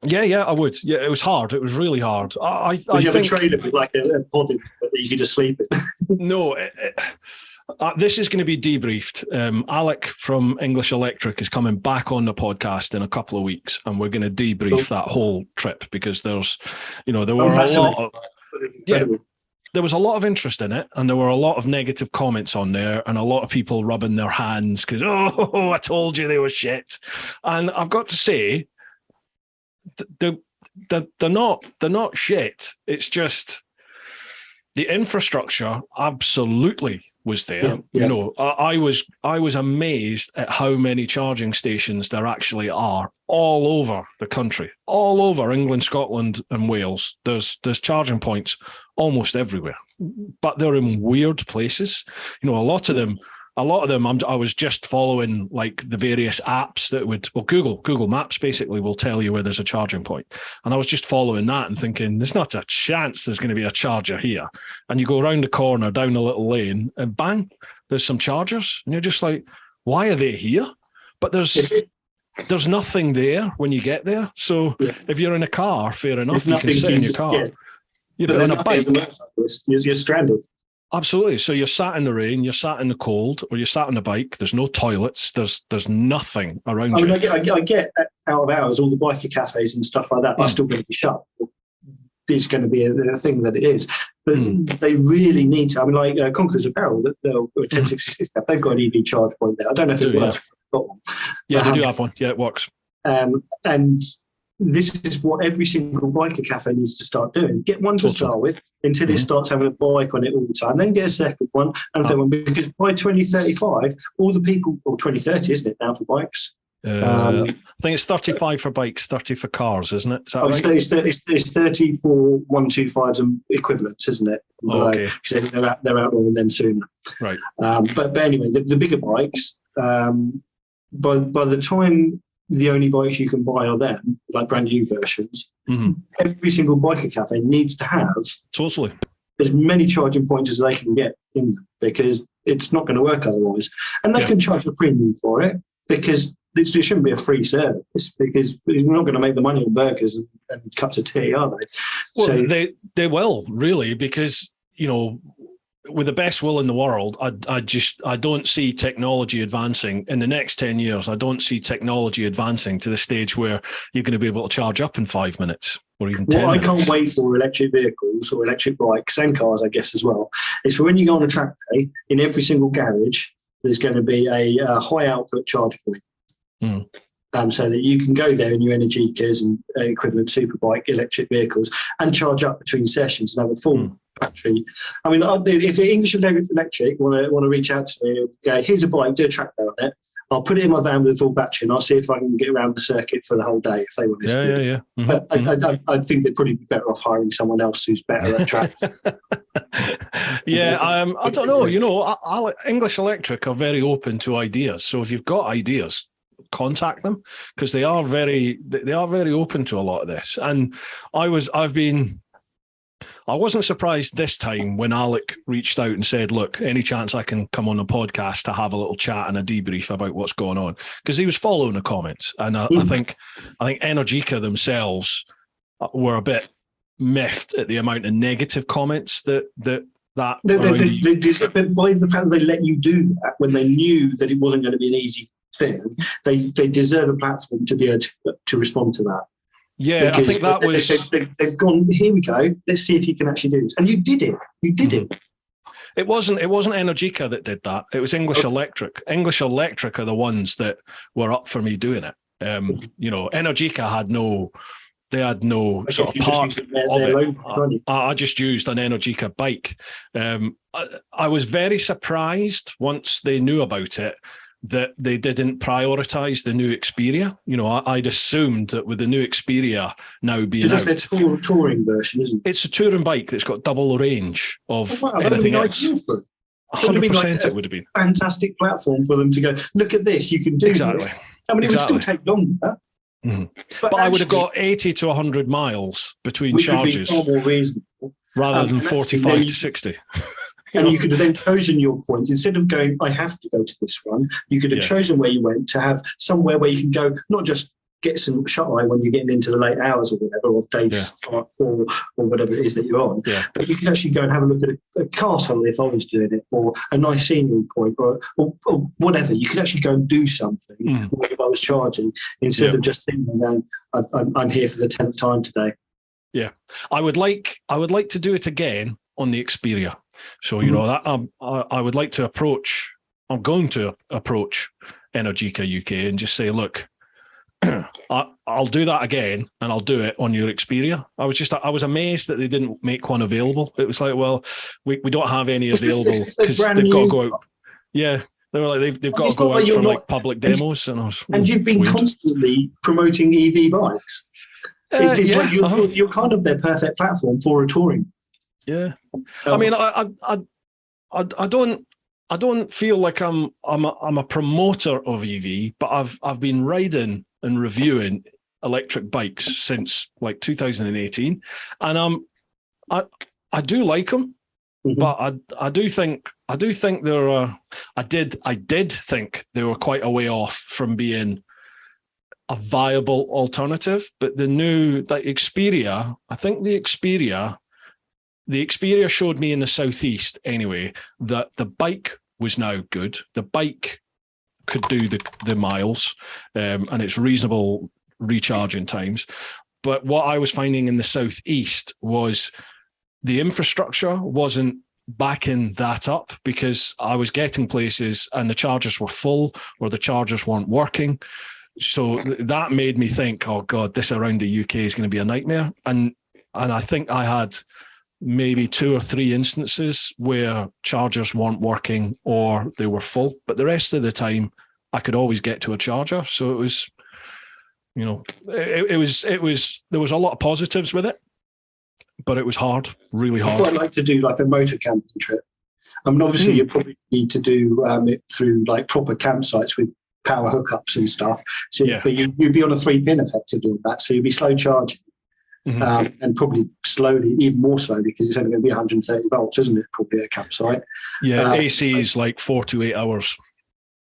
Yeah, I would. Yeah, it was hard. It was really hard. Would you have a trailer with like a pod that you could just sleep in? No. This is going to be debriefed. Alec from English Electric is coming back on the podcast in a couple of weeks, and we're going to debrief that whole trip because there were a lot of. Yeah. There was a lot of interest in it, and there were a lot of negative comments on there, and a lot of people rubbing their hands because, I told you they were shit. And I've got to say, they're not shit. It's just the infrastructure absolutely was there. Yeah. You know, I was amazed at how many charging stations there actually are all over the country, all over England, Scotland, and Wales. There's charging points almost everywhere, but they're in weird places. You know, a lot of them. I was just following like the various apps that Google Maps basically will tell you where there's a charging point. And I was just following that and thinking, there's not a chance there's going to be a charger here. And you go around the corner, down a little lane, and bang, there's some chargers. And you're just like, why are they here? But there's nothing there when you get there. So if you're in a car, fair enough, you can sit in your car. Yeah, but on a bike, you're stranded. Absolutely. So you're sat in the rain, you're sat in the cold, or you're sat on the bike. There's no toilets. There's nothing around you. I get out of hours, all the biker cafes and stuff like that are still going to be shut. It's going to be a thing that it is. But they really need to. I mean, like Conqueror's Apparel, or 1066, they've got an EV charge point there. I don't know if it works. Yeah, they do have one. Yeah, it works. And this is what every single biker cafe needs to start doing. Get one to start with until it starts having a bike on it all the time. Then get a second one and a third one. Because by 2035, all the people, or 2030, isn't it now for bikes? I think it's 35 for bikes, 30 for cars, isn't it? Is that right? It's 30 for 125s and equivalents, isn't it? Okay. They're outlawing them sooner. Right. But anyway, the bigger bikes, by the time the only bikes you can buy are them, like brand new versions. Every single biker cafe needs to have as many charging points as they can get in them, because it's not going to work otherwise. And they can charge a premium for it, because it shouldn't be a free service, because you're not going to make the money on burgers and cups of tea, are they? Well, so, they will, really, because, you know, with the best will in the world, I don't see technology advancing in the next 10 years. I don't see technology advancing to the stage where you're going to be able to charge up in 5 minutes or even 10 minutes. I can't wait for electric vehicles or electric bikes and cars, I guess, as well. It's for when you go on a track day, in every single garage, there's going to be a high output charge point. So that you can go there in your Energicas and equivalent superbike electric vehicles and charge up between sessions and have a full battery. I mean, if English Electric want to reach out to me, go, here's a bike, do a track day on it. I'll put it in my van with a full battery and I'll see if I can get around the circuit for the whole day if they want to. Yeah. I think they'd probably be better off hiring someone else who's better at tracks. I don't know. You know, English Electric are very open to ideas. So if you've got ideas, contact them, because they are very open to a lot of this. And I've been I wasn't surprised this time when Alec reached out and said, look, any chance I can come on the podcast to have a little chat and a debrief about what's going on? Because he was following the comments. And I think Energica themselves were a bit miffed at the amount of negative comments that by the fact that they let you do that when they knew that it wasn't going to be an easy thing, they deserve a platform to be able to respond to that. Yeah, because I think that was... They've gone, here we go, let's see if you can actually do this. And you did it. You did it. It wasn't Energica that did that. It was English Electric. English Electric are the ones that were up for me doing it. Energica had no sort of part of it. I just used an Energica bike. I was very surprised once they knew about it that they didn't prioritize the new Xperia. I'd assumed that with the new Xperia now being out, it's a touring version, isn't it? It's a touring bike that's got double the range of anything else. 100% it would have been fantastic platform for them to go, look at this, you can do exactly. This. I mean, it would still take longer. Mm-hmm. But I would have got 80 to 100 miles between charges, would be far more reasonable, rather than 45 to 60. And you could have then chosen your point. Instead of going, I have to go to this one, you could have chosen where you went to have somewhere where you can go, not just get some shut-eye when you're getting into the late hours or whatever, or days 4 or whatever it is that you're on. Yeah. But you can actually go and have a look at a castle if I was doing it, or a nice scenery point, or whatever. You could actually go and do something while I was charging, instead of just thinking, I'm here for the 10th time today. Yeah. I would like to do it again on the Xperia. So, that I would like to approach, I'm going to approach Energica UK and just say, look, I'll do that again, and I'll do it on your Xperia. I was amazed that they didn't make one available. It was like, well, we don't have any available because they've got to go out. Yeah, they were like they've got to go out for like public demos, and you've been constantly promoting EV bikes. It's like you're kind of their perfect platform for a touring. Yeah, I mean, I don't feel like I'm a promoter of EV, but I've been riding and reviewing electric bikes since like 2018, and I do like them, but I do think I did think they were quite a way off from being a viable alternative. But the Xperia, I think the Xperia showed me in the southeast anyway that the bike was now good. The bike could do the miles, and it's reasonable recharging times. But what I was finding in the southeast was the infrastructure wasn't backing that up, because I was getting places and the chargers were full or the chargers weren't working. So that made me think, oh God, this around the UK is going to be a nightmare. And I think I had maybe 2 or 3 instances where chargers weren't working or they were full, but the rest of the time I could always get to a charger. So it was, there was a lot of positives with it, but it was hard, really hard. I'd quite like to do like a motor camping trip. I mean, obviously you probably need to do it through like proper campsites with power hookups and stuff. So, but you'd be on a 3-pin effectively on that. So you'd be slow charging. And probably slowly, even more slowly, because it's only going to be 130 volts, isn't it? Probably at a campsite. Yeah, AC is like 4 to 8 hours.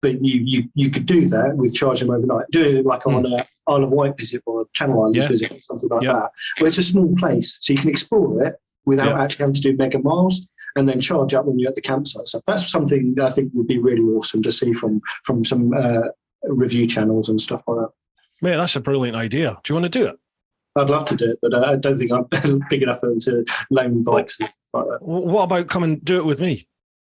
But you could do that with charging overnight. Doing it like on a Isle of Wight visit or a Channel Islands visit or something like that, where it's a small place, so you can explore it without actually having to do mega miles, and then charge up when you're at the campsite. So that's something I think would be really awesome to see from some review channels and stuff like that. Mate, that's a brilliant idea. Do you want to do it? I'd love to do it, but I don't think I'm big enough to loan bikes and stuff like that. What about come and do it with me?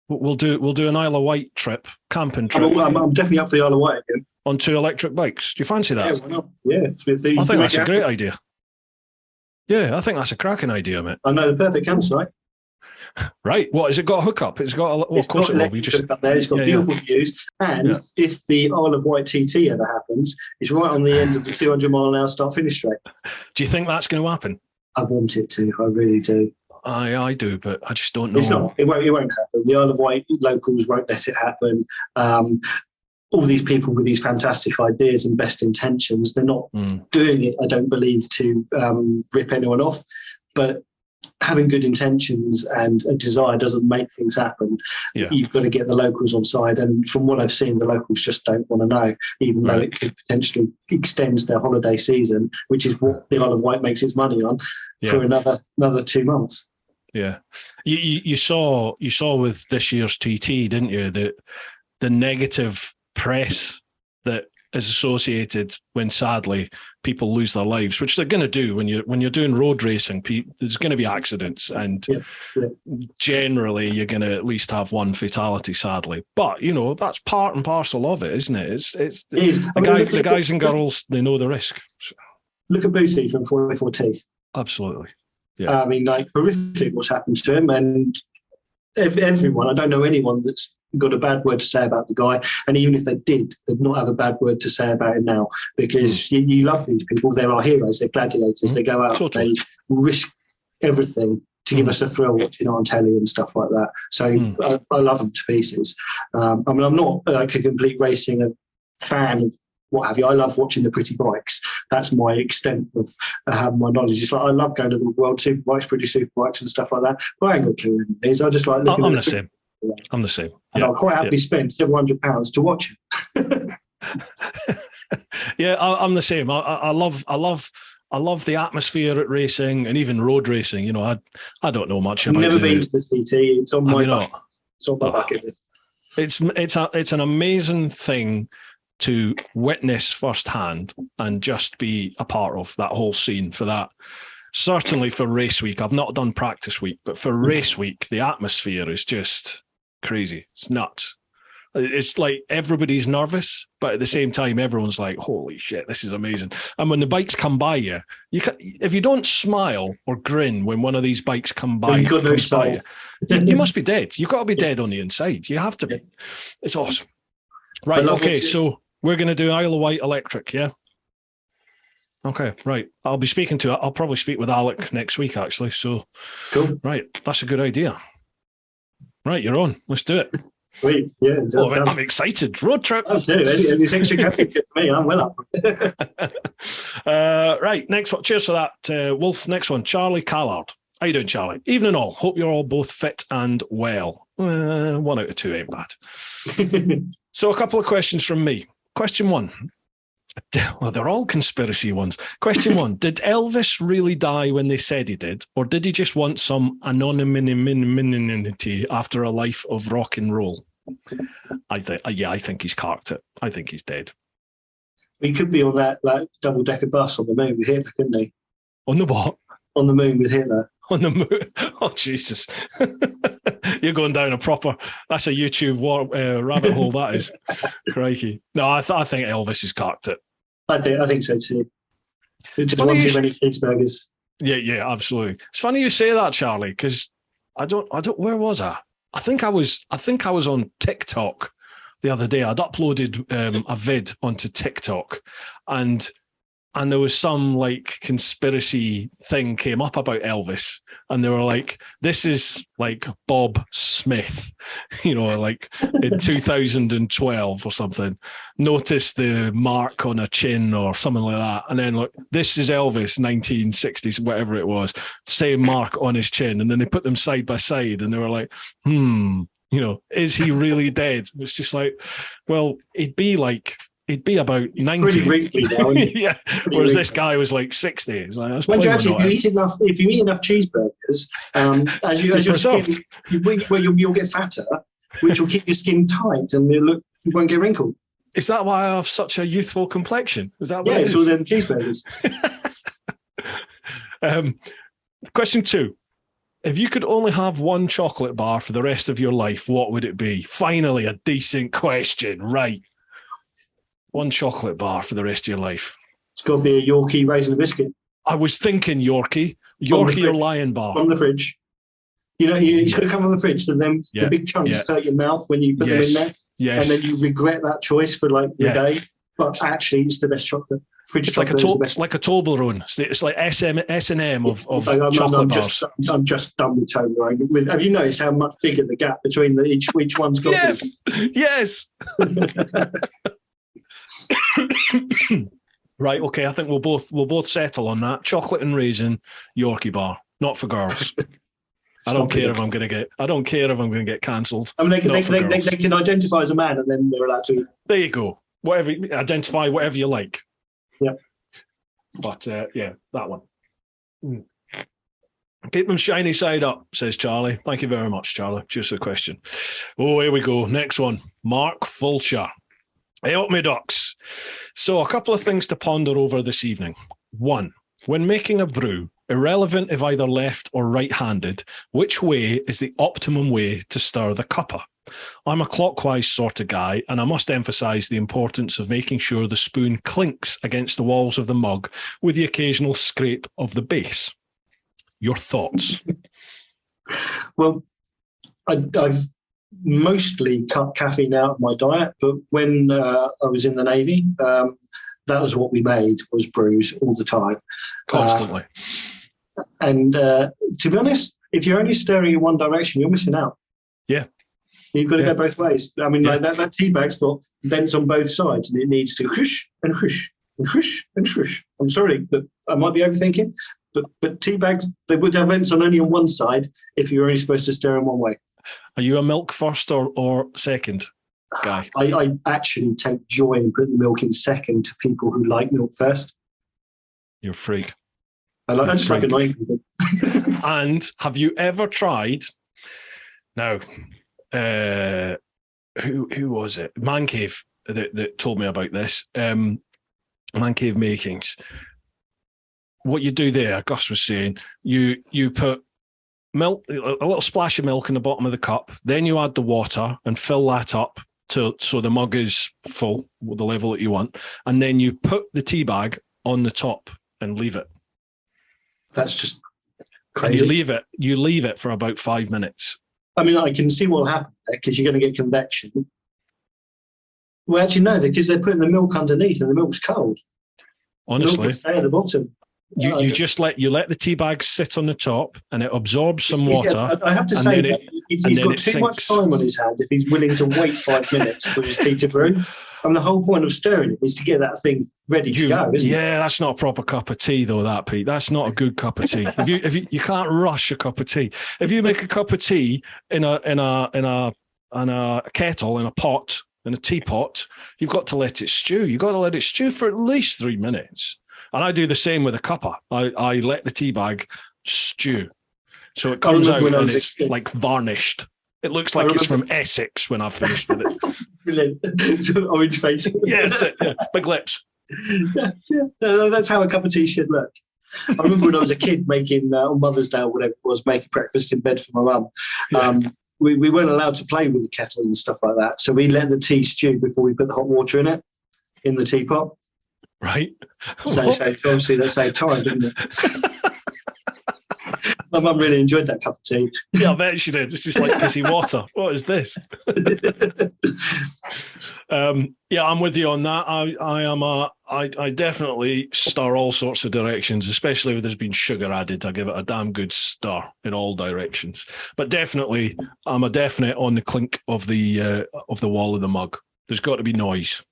We'll do an Isle of Wight trip, camping trip. I'm definitely up for the Isle of Wight again. On 2 electric bikes. Do you fancy that? Yeah, why not? Yeah. I think that's a great idea. Yeah, I think that's a cracking idea, mate. I know the perfect campsite. Right. What, has it got a hookup? It's got of course it will. It's got beautiful views. And if the Isle of Wight TT ever happens, it's right on the end of the 200-mile-an-hour start-finish straight. Do you think that's going to happen? I want it to. I really do. I do, but I just don't know. It's not. It won't happen. The Isle of Wight locals won't let it happen. All these people with these fantastic ideas and best intentions, they're not doing it, I don't believe, to rip anyone off. But having good intentions and a desire doesn't make things happen. Yeah. You've got to get the locals on side. And from what I've seen, the locals just don't want to know, even though it could potentially extend their holiday season, which is what the Isle of Wight makes its money on, for another 2 months. Yeah. You saw with this year's TT, didn't you, that the negative press that is associated when sadly people lose their lives, which they're going to do when you're doing road racing. There's going to be accidents, and generally you're going to at least have one fatality, sadly. But that's part and parcel of it, isn't it? It's the guys and girls, they know the risk. Look at Booty from 44 Teeth. Absolutely. Yeah. I mean, like, horrific what's happened to him, and everyone. I don't know anyone that's got a bad word to say about the guy, and even if they did, they'd not have a bad word to say about him now, because you love these people. They're our heroes. They're gladiators. They go out, they risk everything to give us a thrill, watching on telly and stuff like that. So I love them to pieces. I mean, I'm not like a complete racing fan of what have you. I love watching the pretty bikes. That's my extent of my knowledge. It's like I love going to the World Superbikes, pretty superbikes and stuff like that. But I ain't got a clue who it is. I just like looking at I'm the same. I'm the same. And I'll quite happily spend £700 to watch it. Yeah, I'm the same. I love the atmosphere at racing, and even road racing. I don't know much about it. I've never been to the TT. It's on my bucket list. It's an amazing thing to witness firsthand and just be a part of that whole scene for that. Certainly for race week. I've not done practice week, but for race week, the atmosphere is just crazy. It's nuts. It's like everybody's nervous, but at the same time, everyone's like, holy shit, this is amazing. And when the bikes come by you, if you don't smile or grin when one of these bikes come by, you must be dead. You've got to be dead on the inside. You have to be. It's awesome. Right, okay, so we're going to do Isle of Wight electric, yeah? Okay, right. I'll probably speak with Alec next week, actually. So, cool. Right, that's a good idea. Right, you're on. Let's do it. Sweet, yeah. I'm excited. Road trip. Absolutely. It's extra camping for me. I'm well up for it. Right, next one. Cheers for that, Wolf. Next one, Charlie Callard. How you doing, Charlie? Evening all. Hope you're all both fit and well. 1 out of 2 ain't bad. So a couple of questions from me. Question 1. Well, they're all conspiracy ones. Question 1. Did Elvis really die when they said he did? Or did he just want some anonymity after a life of rock and roll? I think he's carked it. I think he's dead. He could be on that double-decker bus on the moon with Hitler, couldn't he? On the what? On the moon with Hitler. On the moon? Oh, Jesus. You're going down that's a YouTube rabbit hole, that is. Crikey. No, I think Elvis has carked it. I think so too. Just one too many cheeseburgers. Yeah, absolutely. It's funny you say that, Charlie, because I don't. Where was I? I think I was on TikTok the other day. I'd uploaded a vid onto TikTok, and there was some like conspiracy thing came up about Elvis, and they were like, this is like Bob Smith, like in 2012 or something, noticed the mark on a chin or something like that. And then like, this is Elvis, 1960s, whatever it was, same mark on his chin. And then they put them side by side and they were like, is he really dead? It's just like, well, he'd be about 90. Pretty wrinkly now. Yeah. Whereas this guy was like 60. It's like, if you eat enough cheeseburgers, as your skin, you'll get fatter, which will keep your skin tight and you won't get wrinkled. Is that why I have such a youthful complexion? Is that what it's all them cheeseburgers. Question 2. If you could only have one chocolate bar for the rest of your life, what would it be? Finally, a decent question. Right. One chocolate bar for the rest of your life. It's got to be a Yorkie raisin biscuit. I was thinking Yorkie or Lion Bar. From the fridge. It's got to come from the fridge, and then the big chunks hurt your mouth when you put them in there. Yes. And then you regret that choice for the day. But actually, it's the best chocolate. It's like a Toblerone. It's like S&M of chocolate bars. I'm just done with Toblerone. Have you noticed how much bigger the gap between each one's got? Yes. Right, okay. I think we'll both settle on that. Chocolate and raisin Yorkie bar. not for girls. I don't care if I'm going to get cancelled. I mean, they can identify as a man, and then they're allowed to eat. There you go. Identify whatever you like. Yeah. But that one. Keep them shiny side up, says Charlie. Thank you very much, Charlie. Just a question. Oh, here we go. Next one. Mark Fulcher. Hey up, me ducks. So a couple of things to ponder over this evening. One, when making a brew, irrelevant if either left or right-handed, which way is the optimum way to stir the cuppa? I'm a clockwise sort of guy, and I must emphasise the importance of making sure the spoon clinks against the walls of the mug with the occasional scrape of the base. Your thoughts? Well, I've mostly cut caffeine out of my diet, but when I was in the Navy, that was what we made, was brews all the time. Constantly. And to be honest, if you're only stirring in one direction, you're missing out. Yeah. You've got to go both ways. I mean, like that tea bag's got vents on both sides, and it needs to whoosh and whoosh and whoosh and whoosh. I'm sorry, but I might be overthinking. But tea bags, they would have vents only on one side if you're only supposed to stir in one way. Are you a milk first or second guy? I actually take joy in putting milk in second to people who like milk first. You're a freak. I just like annoying people. And have you ever tried? Now, who was it? Man Cave that told me about this. Man Cave Makings. What you do there, Gus was saying, you put milk, a little splash of milk in the bottom of the cup, then you add the water and fill that up so the mug is full, the level that you want, and then you put the tea bag on the top and leave it. That's just crazy. And you leave it for about 5 minutes. I mean, I can see what will happen there because you're going to get convection. Well, actually, no, because they're putting the milk underneath and the milk's cold. Honestly, milk will stay at the bottom. You just let the tea bag sit on the top, and it absorbs some water. I have to say that he's got too much time on his hands if he's willing to wait 5 minutes for his tea to brew. I mean, the whole point of stirring it is to get that thing ready to go, isn't it? Yeah, that's not a proper cup of tea, though. That, Pete, that's not a good cup of tea. If you can't rush a cup of tea. If you make a cup of tea in a kettle, in a pot, in a teapot, you've got to let it stew. You've got to let it stew for at least 3 minutes. And I do the same with a cuppa. I let the tea bag stew. So it comes out and it's like varnished. It looks like it's from Essex when I've finished with it. Brilliant. Orange face. Yes, big lips. Yeah. That's how a cup of tea should look. I remember when I was a kid making, on Mother's Day or whatever it was, making breakfast in bed for my mum. We weren't allowed to play with the kettle and stuff like that. So we let the tea stew before we put the hot water in it, in the teapot. Right. So obviously that saved time, didn't it? My mum really enjoyed that cup of tea. Yeah, I bet she did. It's just like pissy water. What is this? I'm with you on that. I definitely stir all sorts of directions, especially if there's been sugar added. I give it a damn good stir in all directions. But definitely, I'm a definite on the clink of the wall of the mug. There's got to be noise.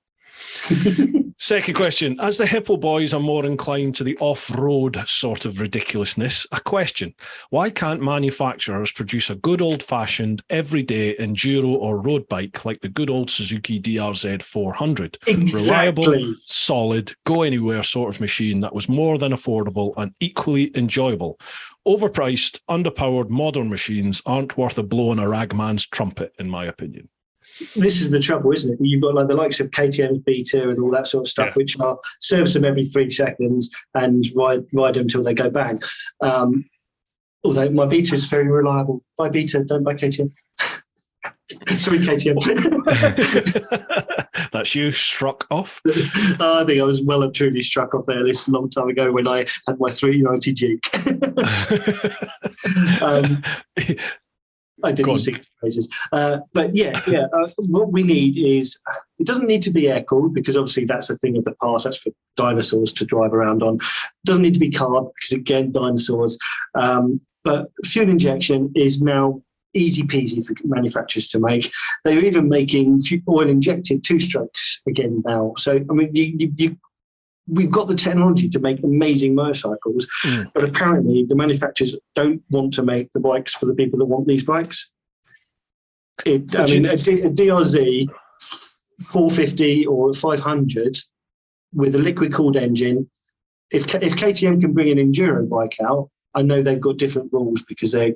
Second question. As the Hippo boys are more inclined to the off-road sort of ridiculousness, a question. Why can't manufacturers produce a good old-fashioned, everyday enduro or road bike like the good old Suzuki DRZ 400? Exactly. Reliable, solid, go-anywhere sort of machine that was more than affordable and equally enjoyable. Overpriced, underpowered modern machines aren't worth a blow on a ragman's trumpet, in my opinion. This is the trouble, isn't it? You've got like the likes of KTM's Beta and all that sort of stuff, which are service them every 3 seconds and ride them until they go bang. Although my Beta is very reliable. Buy Beta, don't buy KTM. Sorry, KTM. That's you struck off. I think I was well and truly struck off there this long time ago when I had my 390 Jeep. I didn't sing praises. But what we need is, it doesn't need to be air-cooled because obviously that's a thing of the past. That's for dinosaurs to drive around on. It doesn't need to be carb because, again, dinosaurs. But fuel injection is now easy peasy for manufacturers to make. They're even making oil-injected 2-strokes again now. So, I mean, we've got the technology to make amazing motorcycles, but apparently the manufacturers don't want to make the bikes for the people that want these bikes. A DRZ 450 or 500 with a liquid-cooled engine, if KTM can bring an enduro bike out, I know they've got different rules because they're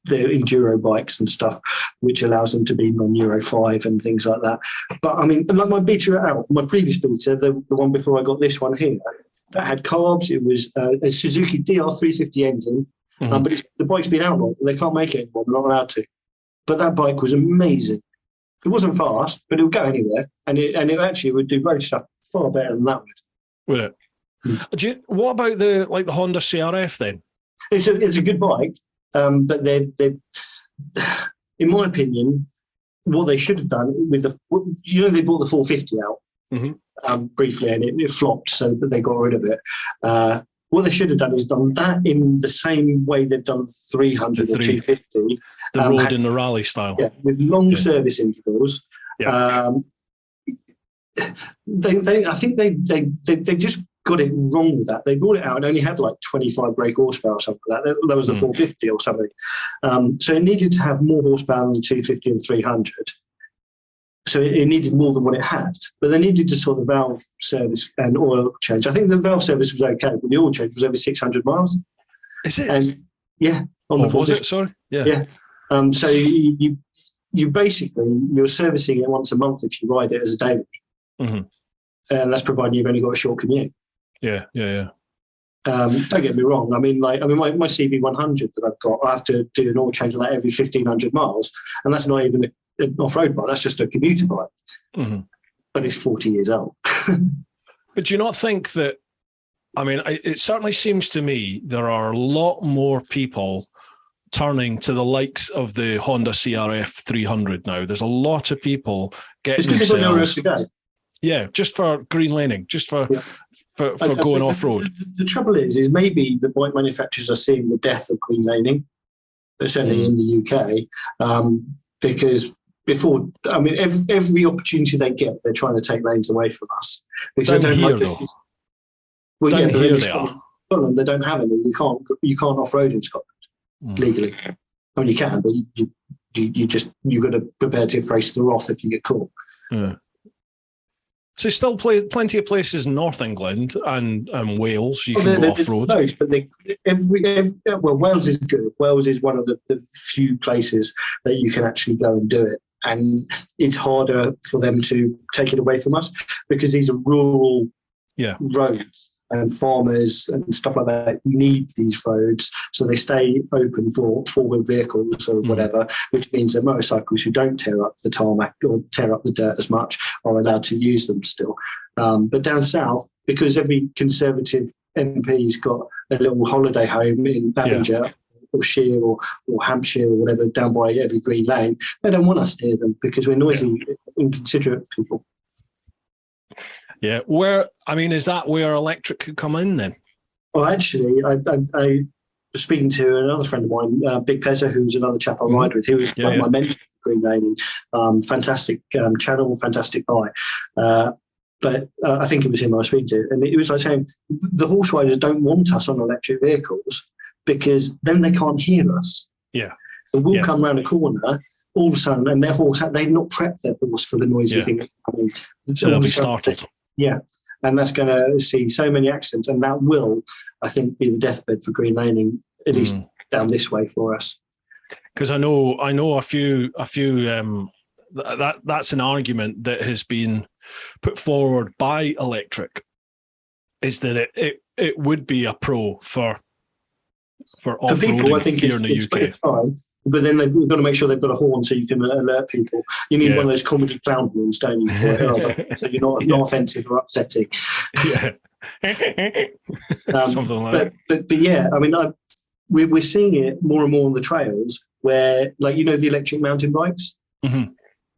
enduro bikes and stuff, which allows them to be non-Euro 5 and things like that. But I mean, like my Beta out, my previous Beta, the one before I got this one here, that had carbs. It was a Suzuki DR350 engine, but the bike's been outlawed. They can't make it anymore. They're not allowed to. But that bike was amazing. It wasn't fast, but it would go anywhere, and it actually would do road stuff far better than that would. Would it? What about the Honda CRF then? It's a good bike, but they in my opinion, what they should have done with they brought the 450 out briefly, and it flopped, so they got rid of it. What they should have done is done that in the same way they've done 300 or 250. The road in the rally style. Yeah, with long service intervals. Yeah. I think they just got it wrong with that. They brought it out and only had like 25 brake horsepower or something like that. That was the 450 or something. So it needed to have more horsepower than the 250 and 300. So it needed more than what it had. But they needed to sort of valve service and oil change. I think the valve service was okay, but the oil change was over 600 miles. Is it? And yeah. On the 450. Was it? Sorry? Yeah. Yeah. So you basically, you're servicing it once a month if you ride it as a daily. And that's providing you've only got a short commute. Yeah. Don't get me wrong. I mean, my CB100 that I've got, I have to do an oil change on that every 1,500 miles, and that's not even an off-road bike. That's just a commuter bike. But it's 40 years old. But do you not think that? I mean, it certainly seems to me there are a lot more people turning to the likes of the Honda CRF 300 now. There's a lot of people getting themselves. It's because they've got nowhere else to go. Yeah, just for green laning, just for going off-road. The trouble is maybe the bike manufacturers are seeing the death of green laning, certainly in the UK, because before, I mean, every opportunity they get, they're trying to take lanes away from us. Because down here, though. Well, down yeah, here they are. Scotland, they don't have any. You can't off-road in Scotland legally. I mean, you can, but you've got to prepare to face the wrath if you get caught. Yeah. So still plenty of places in North England and Wales you can go off-road. Close, but Wales is good. Wales is one of the few places that you can actually go and do it. And it's harder for them to take it away from us because these are rural roads, and farmers and stuff like that need these roads, so they stay open for four-wheel vehicles or whatever, which means that motorcycles who don't tear up the tarmac or tear up the dirt as much are allowed to use them still. But down south, because every Conservative MP's got a little holiday home in Avenger or Shear or Hampshire or whatever, down by every green lane, they don't want us near them because we're noisy, inconsiderate people. Yeah, is that where electric could come in then? Well, actually, I was speaking to another friend of mine, Big Pezza, who's another chap I ride with. He was my mentor for green laning. Fantastic channel, fantastic guy. But I think it was him I was speaking to. And it was like saying, the horse riders don't want us on electric vehicles because then they can't hear us. Yeah. So we'll come around a corner, all of a sudden, and their horse, they've not prepped their horse for the noisy thing that's coming. So they'll be startled. Yeah, and that's going to see so many accidents, and that will, I think, be the deathbed for green laning, at least down this way for us. Because I know a few. That's an argument that has been put forward by electric, is that it would be a pro for people. I think here in the UK. It's fine. But then they've got to make sure they've got a horn so you can alert people. You need one of those comedy clown horns, don't you, for it? So you're not offensive or upsetting. Yeah. Something like that. But yeah, I mean, we're seeing it more and more on the trails where, like, the electric mountain bikes.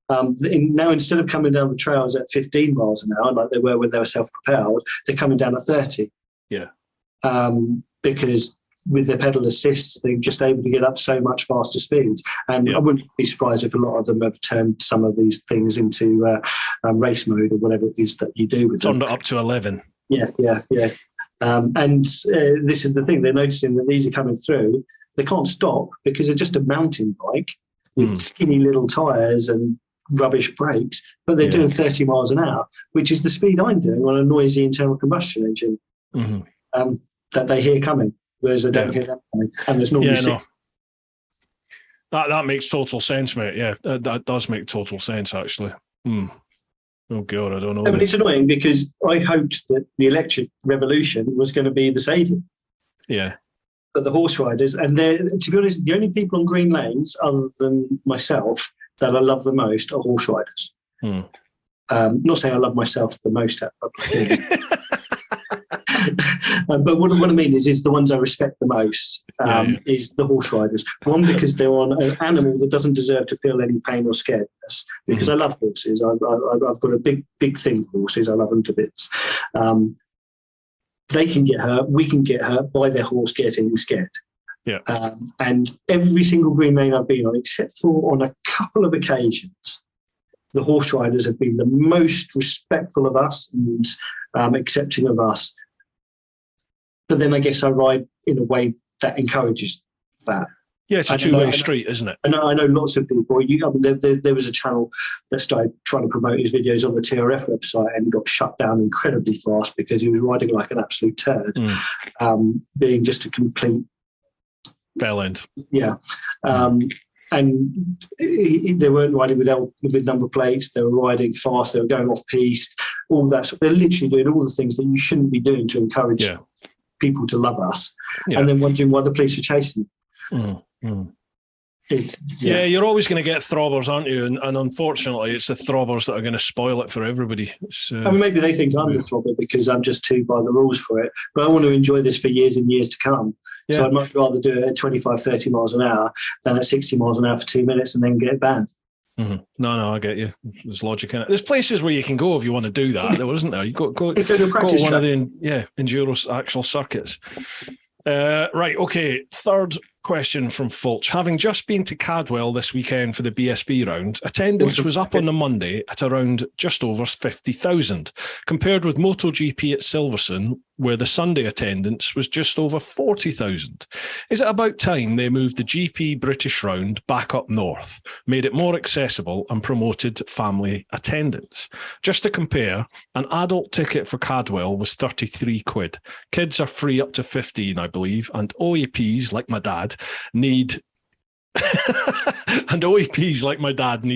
Now, instead of coming down the trails at 15 miles an hour, like they were when they were self-propelled, they're coming down at 30. Yeah. Because with their pedal assists, they're just able to get up so much faster speeds. And I wouldn't be surprised if a lot of them have turned some of these things into race mode or whatever it is that you do with them. Turned it up to 11. Yeah. This is the thing, they're noticing that these are coming through. They can't stop because they're just a mountain bike with skinny little tyres and rubbish brakes, but they're doing 30 miles an hour, which is the speed I'm doing on a noisy internal combustion engine that they hear coming, whereas they don't hear that coming. And there's normally That makes total sense, mate. Yeah, that does make total sense, actually. Oh, God, I don't know. But it's annoying because I hoped that the electric revolution was going to be the savior. Yeah. But the horse riders, and they're, to be honest, the only people on green lanes, other than myself, that I love the most are horse riders. Not saying I love myself the most, but what I mean is the ones I respect the most is the horse riders. One, because they're on an animal that doesn't deserve to feel any pain or scaredness, because I love horses. I've got a big thing for horses. I love them to bits. They can get hurt. We can get hurt by their horse getting scared. Yeah. And every single green lane I've been on, except for on a couple of occasions, the horse riders have been the most respectful of us and accepting of us. But then I guess I ride in a way that encourages that. Yeah, it's a two-way street, isn't it? I know lots of people. There was a channel that started trying to promote his videos on the TRF website and got shut down incredibly fast because he was riding like an absolute turd, being just a complete bellend. Yeah. And they weren't riding with number plates. They were riding fast. They were going off piste. All that. So they're literally doing all the things that you shouldn't be doing to encourage people to love us. Yeah. And then wondering why the police are chasing them. You're always going to get throbbers, aren't you? And unfortunately, it's the throbbers that are going to spoil it for everybody. I mean, maybe they think I'm the throbber because I'm just too by the rules for it. But I want to enjoy this for years and years to come. Yeah. So I'd much rather do it at 25, 30 miles an hour than at 60 miles an hour for 2 minutes and then get banned. No, I get you. There's logic in it. There's places where you can go if you want to do that, though, isn't there? You go to one of the enduro actual circuits. Right, okay. Third question from Fulch. Having just been to Cadwell this weekend for the BSB round, attendance was up on the Monday at around just over 50,000, compared with MotoGP at Silverstone, where the Sunday attendance was just over 40,000. Is it about time they moved the GP British round back up north, made it more accessible and promoted family attendance? Just to compare, an adult ticket for Cadwell was 33 quid. Kids are free up to 15, I believe, and OEPs, like my dad, need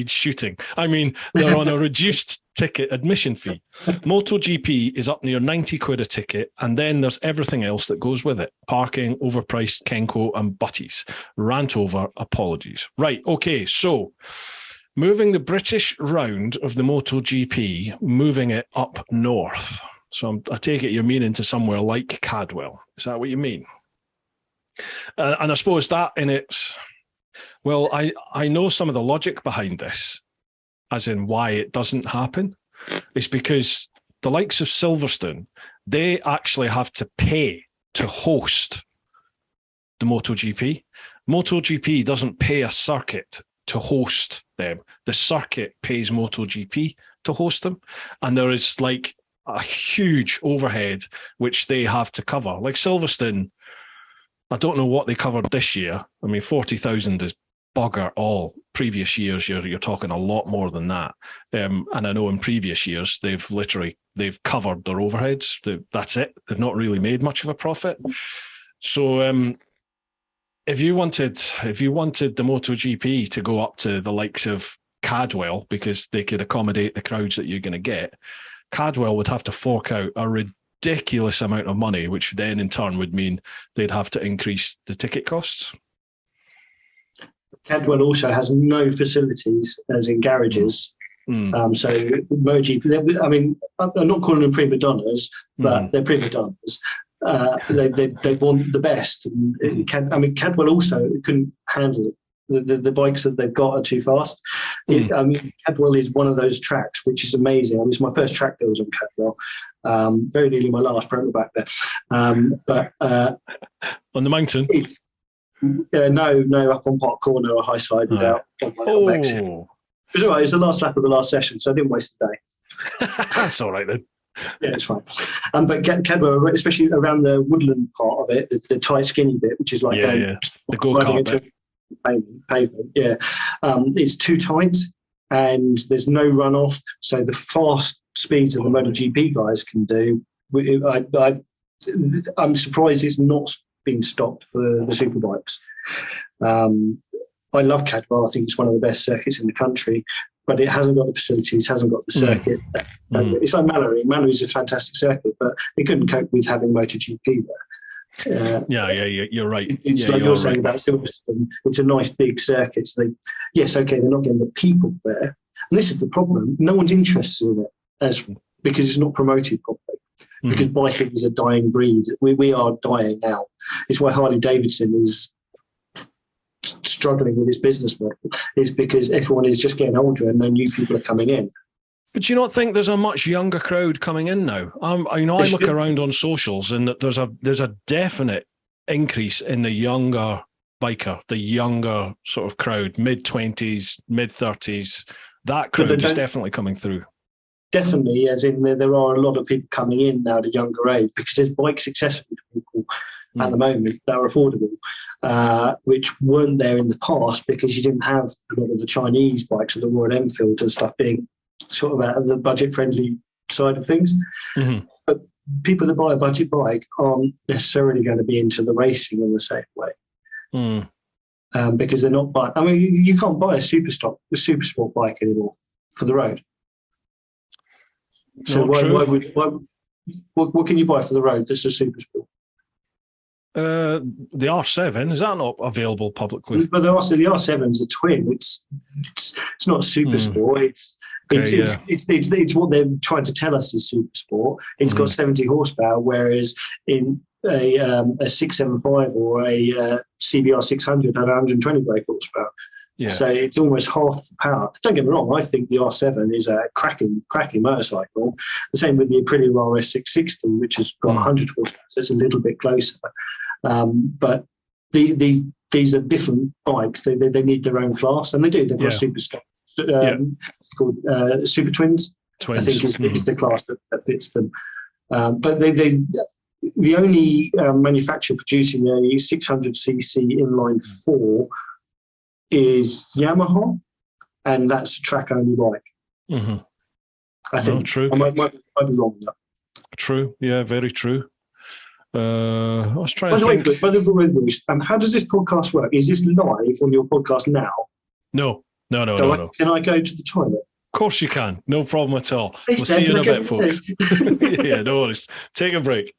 shooting. I mean, they're on a reduced ticket admission fee. MotoGP is up near 90 quid a ticket, and then there's everything else that goes with it. Parking, overpriced Kenko and butties. Rant over, apologies. Right, okay, so moving the British round of the MotoGP, moving it up north. So I take it you're meaning to somewhere like Cadwell. Is that what you mean? And I suppose that in its... Well, I know some of the logic behind this, as in why it doesn't happen. It's because the likes of Silverstone, they actually have to pay to host the MotoGP. MotoGP doesn't pay a circuit to host them. The circuit pays MotoGP to host them. And there is like a huge overhead which they have to cover. Like Silverstone, I don't know what they covered this year. I mean, 40,000 is bugger all. Previous years, you're talking a lot more than that. And I know in previous years, they've covered their overheads. That's it. They've not really made much of a profit. So if you wanted the MotoGP to go up to the likes of Cadwell because they could accommodate the crowds that you're going to get, Cadwell would have to fork out a ridiculous amount of money, which then in turn would mean they'd have to increase the ticket costs. Cadwell also has no facilities, as in garages. So MotoGP, I mean, I'm not calling them prima donnas, but they're prima donnas. They want the best. Cadwell also couldn't handle it. The bikes that they've got are too fast. Cadwell is one of those tracks which is amazing. I mean, it's my first track that was on Cadwell. Very nearly my last, broke my back there. But on the mountain? No, up on Park Corner or High Side without on my exit. It was all right. It was the last lap of the last session, so I didn't waste the day. That's all right then. Yeah, it's fine. But Cadwell, especially around the woodland part of it, the tight, skinny bit, which is like the go-kart bit. Pavement, yeah. It's too tight and there's no runoff. So the fast speeds that the MotoGP guys can do, I'm surprised it's not been stopped for the superbikes. I love Cadwell. I think it's one of the best circuits in the country, but it hasn't got the facilities, hasn't got the circuit. It's like Mallory. Mallory's a fantastic circuit, but it couldn't cope with having MotoGP there. You're right. It's like you're saying about Silverstone. It's a nice big circuit. So they're not getting the people there. And this is the problem. No one's interested in it because it's not promoted properly. Because biking is a dying breed. We are dying now. It's why Harley Davidson is struggling with his business model, is because everyone is just getting older and no new people are coming in. But you not think there's a much younger crowd coming in now? I look around on socials and there's a definite increase in the younger biker, the younger sort of crowd, mid-20s, mid-30s. That crowd is definitely coming through. Definitely, as in there are a lot of people coming in now at a younger age because there's bikes accessible to people at the moment that are affordable, which weren't there in the past because you didn't have a lot of the Chinese bikes or the Royal Enfield and stuff being sort of out of the budget-friendly side of things. But people that buy a budget bike aren't necessarily going to be into the racing in the same way because they're not buying. I mean, you can't buy a super sport bike anymore for the road. So what can you buy for the road that's a super sport? The R7, is that not available publicly? But the R7's a twin. It's not super sport. It's what they're trying to tell us is super sport. It's got 70 horsepower, whereas in a 675 or a CBR 600 had 120 brake horsepower. Yeah. So it's almost half the power. Don't get me wrong, I think the R7 is a cracking motorcycle. The same with the Aprilia RS 660, which has got 100 horsepower, so it's a little bit closer. But these are different bikes. They need their own class, and they do. They've got super called Super Twins. I think is the class that fits them. But the only manufacturer producing a 600cc inline 4 is Yamaha, and that's a track-only bike. I think. True. I might be wrong with that. True. Yeah, very true. I was trying to think. By the way, how does this podcast work? Is this live on your podcast now? No. Can I go to the toilet? Of course you can. No problem at all. We'll see you in a bit, folks. Yeah, no worries. Take a break.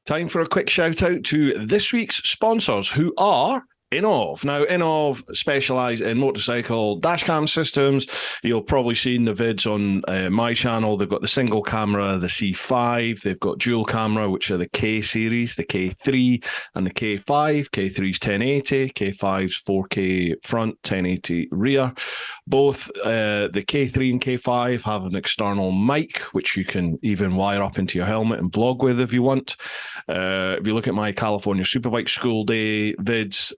Time for a quick shout out to this week's sponsors, who are Innov. Now, Innov specialise in motorcycle dashcam systems. You'll probably seen the vids on my channel. They've got the single camera, the C5. They've got dual camera, which are the K series, the K3 and the K5. K3's 1080, K5's 4K front, 1080 rear. Both the K3 and K5 have an external mic, which you can even wire up into your helmet and vlog with if you want. If you look at my California Superbike School Day vids,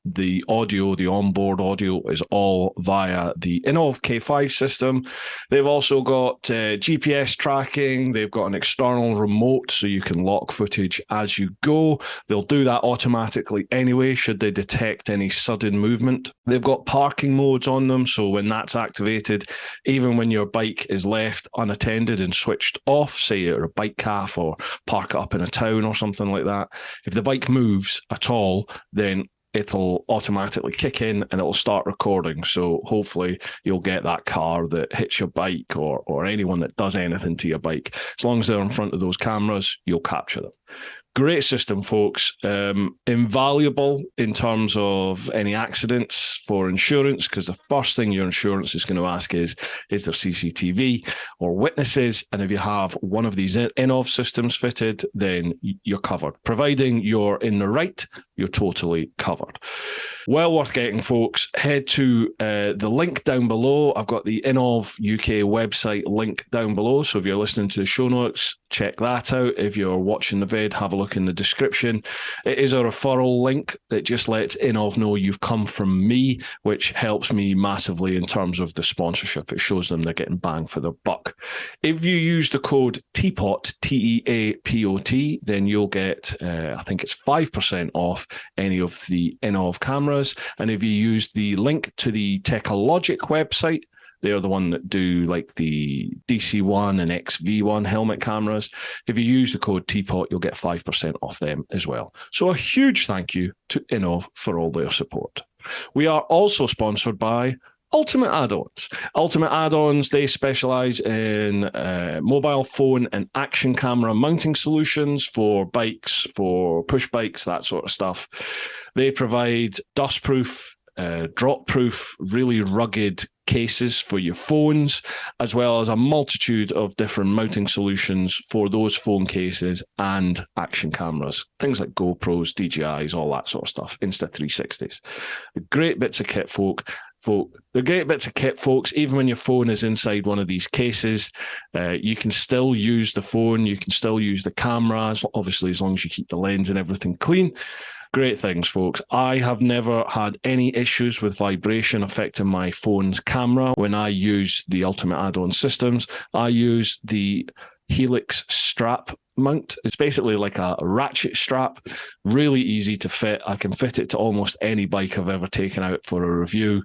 the audio, the onboard audio is all via the Innov K5 system. They've also got GPS tracking. They've got an external remote so you can lock footage as you go. They'll do that automatically anyway, should they detect any sudden movement. They've got parking modes on them, so when that's activated, even when your bike is left unattended and switched off, say you're a bike calf or park it up in a town or something like that, if the bike moves at all, then it'll automatically kick in and it'll start recording. So hopefully you'll get that car that hits your bike or anyone that does anything to your bike. As long as they're in front of those cameras, you'll capture them. Great system, folks. Invaluable in terms of any accidents for insurance, because the first thing your insurance is going to ask is there CCTV or witnesses? And if you have one of these Innov systems fitted, then you're covered. Providing you're in the right, you're totally covered. Well worth getting, folks. Head to the link down below. I've got the Innov UK website link down below. So if you're listening to the show notes, check that out. If you're watching the vid, have a look in the description. It is a referral link that just lets Inov know you've come from me, which helps me massively in terms of the sponsorship. It shows them they're getting bang for their buck. If you use the code TEAPOT, TEAPOT, then you'll get, I think it's 5% off any of the Inov cameras. And if you use the link to the Techologic website, they're the one that do like the DC1 and XV1 helmet cameras. If you use the code TEAPOT, you'll get 5% off them as well. So a huge thank you to Inov for all their support. We are also sponsored by Ultimate Add-ons. Ultimate Add-ons, they specialize in mobile phone and action camera mounting solutions for bikes, for push bikes, that sort of stuff. They provide dustproof, drop-proof, really rugged cases for your phones, as well as a multitude of different mounting solutions for those phone cases and action cameras. Things like GoPros, DJIs, all that sort of stuff, Insta360s. Great bits of kit, They're great bits of kit, folks. Even when your phone is inside one of these cases, you can still use the phone, you can still use the cameras, obviously as long as you keep the lens and everything clean. Great things, folks. I have never had any issues with vibration affecting my phone's camera when I use the Ultimate Add-on systems. I use the Helix strap mount. It's basically like a ratchet strap, really easy to fit. I can fit it to almost any bike I've ever taken out for a review.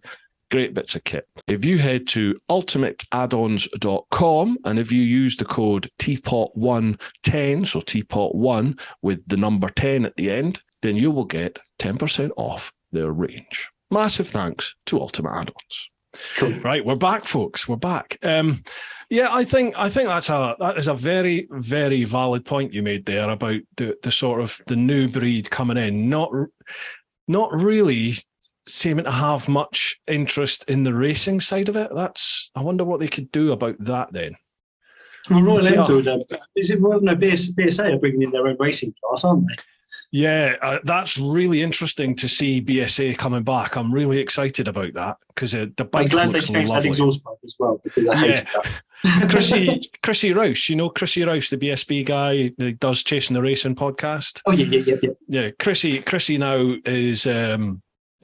Great bits of kit. If you head to ultimateaddons.com and if you use the code TeapotOne10, so TeapotOne with the number 10 at the end, then you will get 10% off their range. Massive thanks to Ultimate Add-ons. Cool. Right, we're back, folks. We're back. Yeah, I think that is a very, very valid point you made there about the sort of the new breed coming in, not really seeming to have much interest in the racing side of it. I wonder what they could do about that then. Well, Royal Enfield, is it BSA are bringing in their own racing class, aren't they? Yeah, that's really interesting to see BSA coming back. I'm really excited about that because the bike looks lovely. I'm glad they changed that exhaust pipe as well because I hated that. Chrissy Rouse, you know Chrissy Rouse, the BSB guy that does Chasing the Racing podcast. Oh yeah. Yeah, Chrissy now is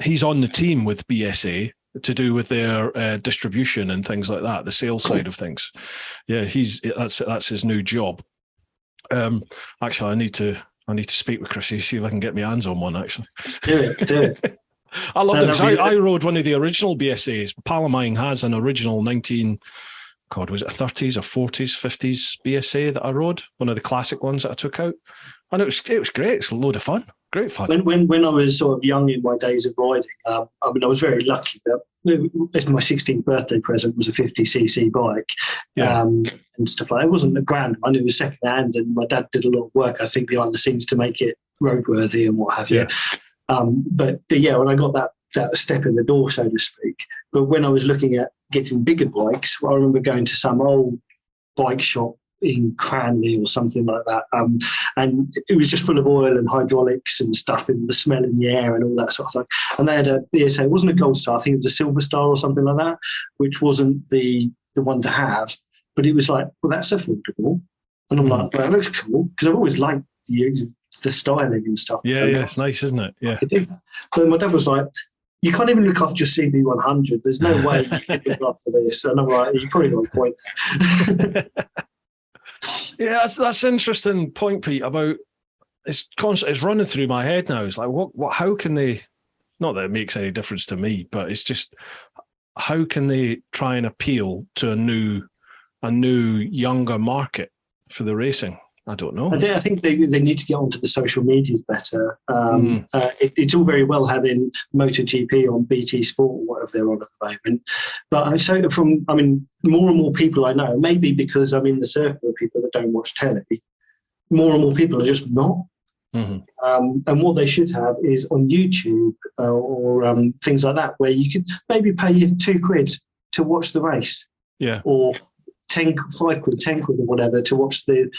he's on the team with BSA to do with their distribution and things like that, the sales side of things. Yeah, that's his new job. Actually, I need to speak with Chrissy, see if I can get my hands on one, actually. Do it. I loved it. I rode one of the original BSAs. A pal of mine has an original was it a 30s or 40s, 50s BSA that I rode, one of the classic ones that I took out. And it was great. It's a load of fun. Great fun. When I was sort of young in my days of riding, I was very lucky that my 16th birthday present was a 50cc bike, and stuff like that. It wasn't a grand one; it was second hand, and my dad did a lot of work, I think, behind the scenes to make it roadworthy and what have you. But when I got that step in the door, so to speak. But when I was looking at getting bigger bikes, I remember going to some old bike shop in Cranley or something like that, and it was just full of oil and hydraulics and stuff and the smell in the air and all that sort of thing. And they had a BSA, it wasn't a Gold Star, I think it was a Silver Star or something like that, which wasn't the one to have, but it was like, well, that's affordable. And I'm like, well, it looks cool because I've always liked the styling and stuff. Yeah, it's nice, isn't it? Yeah. But my dad was like, you can't even look after your CB100. There's no way you can look after this. And I'm like, you probably got a point there. Yeah, that's an interesting point, Pete, about it's running through my head now. It's like, how can they, not that it makes any difference to me, but it's just, how can they try and appeal to a new younger market for the racing? I don't know. I think they need to get onto the social medias better. It's all very well having MotoGP on BT Sport or whatever they're on at the moment. But more and more people I know, maybe because I'm in the circle of people that don't watch telly, more and more people are just not. Mm-hmm. And what they should have is on YouTube or things like that, where you could maybe pay you £2 to watch the race. Yeah. Or 5 quid, 10 quid or whatever to watch the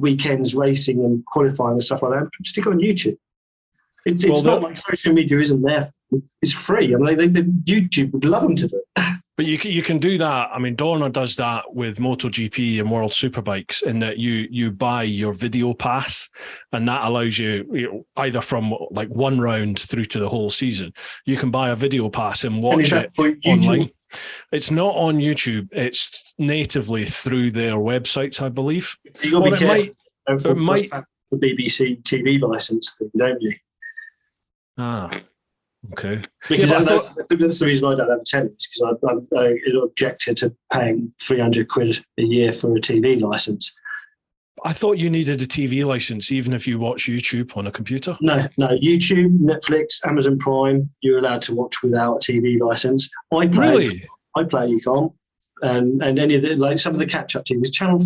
weekends racing and qualifying and stuff like that. Stick it on YouTube. It's not like social media isn't there. It's free. I mean, YouTube would love them to do it. But you can do that. I mean, Dorna does that with MotoGP and World Superbikes in that you buy your video pass, and that allows you, either from like one round through to the whole season. You can buy a video pass and watch it online. It's not on YouTube. It's natively through their websites, I believe. You got to be careful. It might the BBC TV license thing, don't you? Ah. Okay. Because that's the reason I don't have a telly, because I objected to paying 300 quid a year for a TV license. I thought you needed a TV license even if you watch YouTube on a computer. No. YouTube, Netflix, Amazon Prime, you're allowed to watch without a TV license. iPlayer, you can't. And any of the, like some of the catch-up TVs, Channel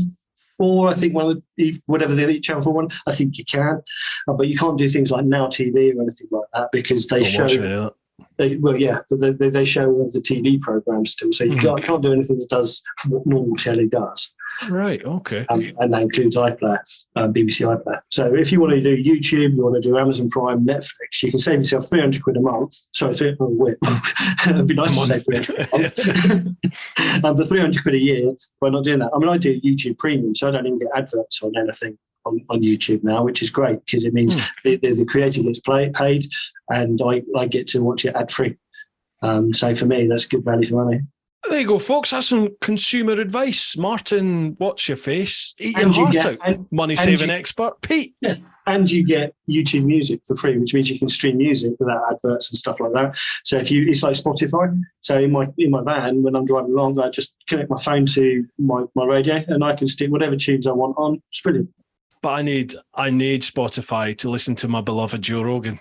4, I think whatever the Channel 4 one, I think you can, but you can't do things like Now TV or anything like that because they show. They show all the TV programs still, so you can't do anything that does what normal telly does. Right. Okay. And that includes iPlayer, BBC iPlayer. So if you want to do YouTube, you want to do Amazon Prime, Netflix, you can save yourself 300 quid a month. Sorry, it'd be nice to say 300 quid a month. The 300 quid a year by not doing that. I mean, I do YouTube Premium, so I don't even get adverts on anything on YouTube now, which is great because it means the creator gets paid, and I get to watch it ad free. So for me, that's good value for money. There you go, folks. That's some consumer advice. Martin, what's your face? Eat your heart out. Money-saving expert, Pete. Yeah. And you get YouTube Music for free, which means you can stream music without adverts and stuff like that. So it's like Spotify. So in my van, when I'm driving along, I just connect my phone to my radio, and I can stick whatever tunes I want on. It's brilliant. But I need Spotify to listen to my beloved Joe Rogan.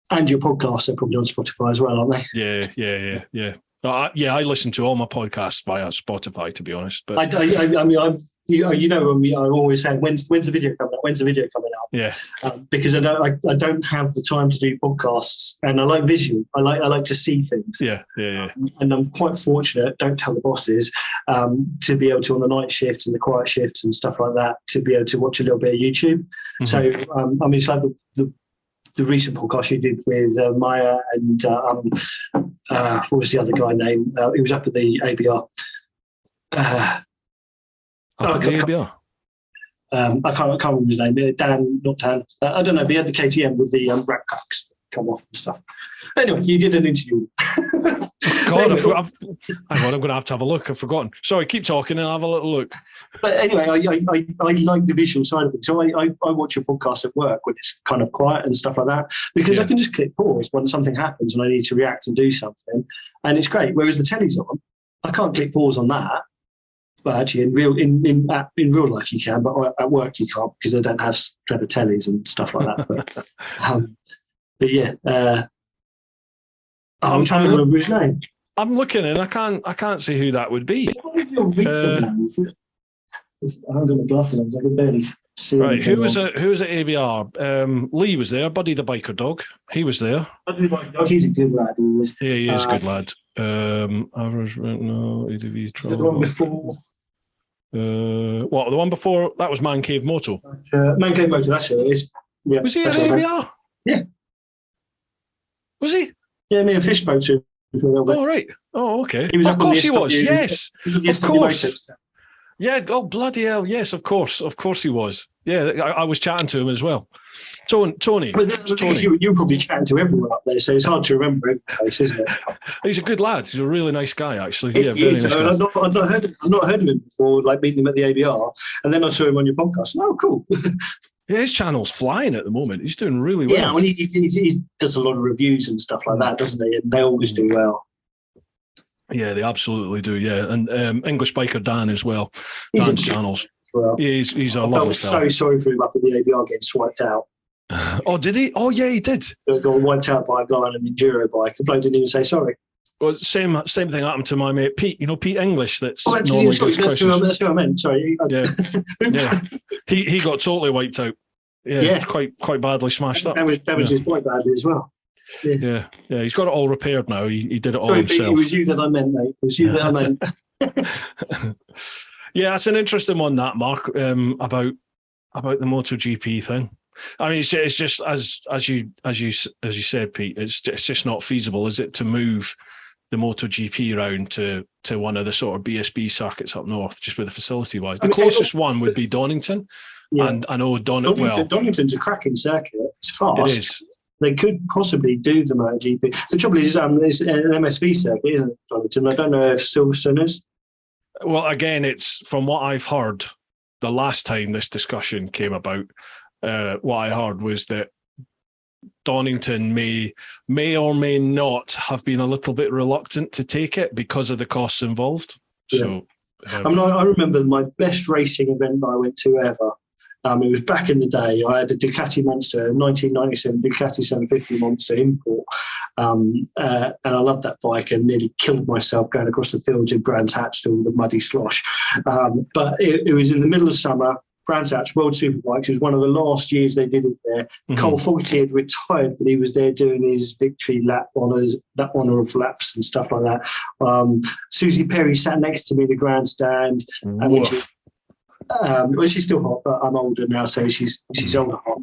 And your podcasts are probably on Spotify as well, aren't they? Yeah. I listen to all my podcasts via Spotify, to be honest. But I mean, I'm always saying, when's the video coming out? When's the video coming out? Yeah. Because I don't have the time to do podcasts, and I like visual. I like to see things. Yeah. And I'm quite fortunate. Don't tell the bosses, to be able to, on the night shifts and the quiet shifts and stuff like that, to be able to watch a little bit of YouTube. Mm-hmm. So I mean, it's like the recent podcast you did with Maya and what was the other guy name? He was up at the ABR. ABR? I can't remember his name. Dan, not Dan. I don't know. But he had the KTM with the rack packs that come off and stuff. Anyway, you did an interview. God, I'm going to have a look. I've forgotten. Sorry, keep talking and I'll have a little look. But anyway, I like the visual side of things. So I watch your podcast at work when it's kind of quiet and stuff like that, because I can just click pause when something happens and I need to react and do something, and it's great. Whereas the telly's on, I can't click pause on that. But actually, in real life you can, but at work you can't because they don't have clever tellies and stuff like that. But yeah, I'm trying to remember his name. I'm looking and I can't see who that would be. I haven't got my glasses on, I can barely see. Right, who was at ABR? Lee was there. Buddy the biker dog. He was there. Buddy the biker dog. He's a good lad. Yeah, he is a good lad. Average no ADV trouble. The one before. What, the one before? That was Man Cave Moto. Man Cave Moto. That's who it is. Yeah. Was he at ABR? Yeah. Was he? Yeah, me and Fish spoke to him. Oh, right. Oh, okay. Of course he was. Yes. Of course. Yeah. Oh, bloody hell. Yes, of course. Of course he was. Yeah, I was chatting to him as well. Tony. You're probably chatting to everyone up there, so it's hard to remember every face, isn't it? He's a good lad. He's a really nice guy, actually. Yeah, very nice guy. I've not heard of him before, like meeting him at the ABR, and then I saw him on your podcast. Oh, cool. Yeah, his channel's flying at the moment. He's doing really well. Yeah, I mean, he does a lot of reviews and stuff like that, doesn't he? And they always do well. Yeah, they absolutely do. Yeah, and English Biker Dan as well. Dan's channels. Well, he's a lovely fella. I was so sorry for him up at the ABR getting swiped out. Oh, did he? Oh, yeah, he did. He got wiped out by a guy on an enduro bike. The bloke didn't even say sorry. Well, same thing happened to my mate Pete. You know Pete English. That's actually, that's who I meant. Sorry. Yeah. He got totally wiped out. Yeah. Quite badly smashed up. That was just quite badly as well. Yeah. He's got it all repaired now. He did it all himself. Pete, it was you that I meant, mate. It was you that I meant. Yeah, it's an interesting one, that Mark, about the MotoGP thing. I mean, it's just as you said, Pete. It's just not feasible, is it, to move the MotoGP round to one of the sort of BSB circuits up north, just with the facility wise. The closest one would be Donington. Yeah. And I know Donington's a cracking circuit. It's fast. It is. They could possibly do the MotoGP. The trouble is, it's an MSV circuit, isn't it, Donington? I don't know if Silverstone is. Well, again, it's from what I've heard, the last time this discussion came about, what I heard was that Donington may or may not have been a little bit reluctant to take it because of the costs involved. Yeah. So, I remember my best racing event that I went to ever. It was back in the day. I had a Ducati Monster, a 1997 Ducati 750 Monster import. And I loved that bike and nearly killed myself going across the fields in Brands Hatch to all the muddy slosh. But it was in the middle of summer. Brands Hatch World Superbikes. It was one of the last years they did it there. Mm-hmm. Cole Fogarty had retired, but he was there doing his victory lap honours, that honour of laps and stuff like that. Susie Perry sat next to me in the grandstand. And well, she's still hot, but I'm older now, so she's older hot.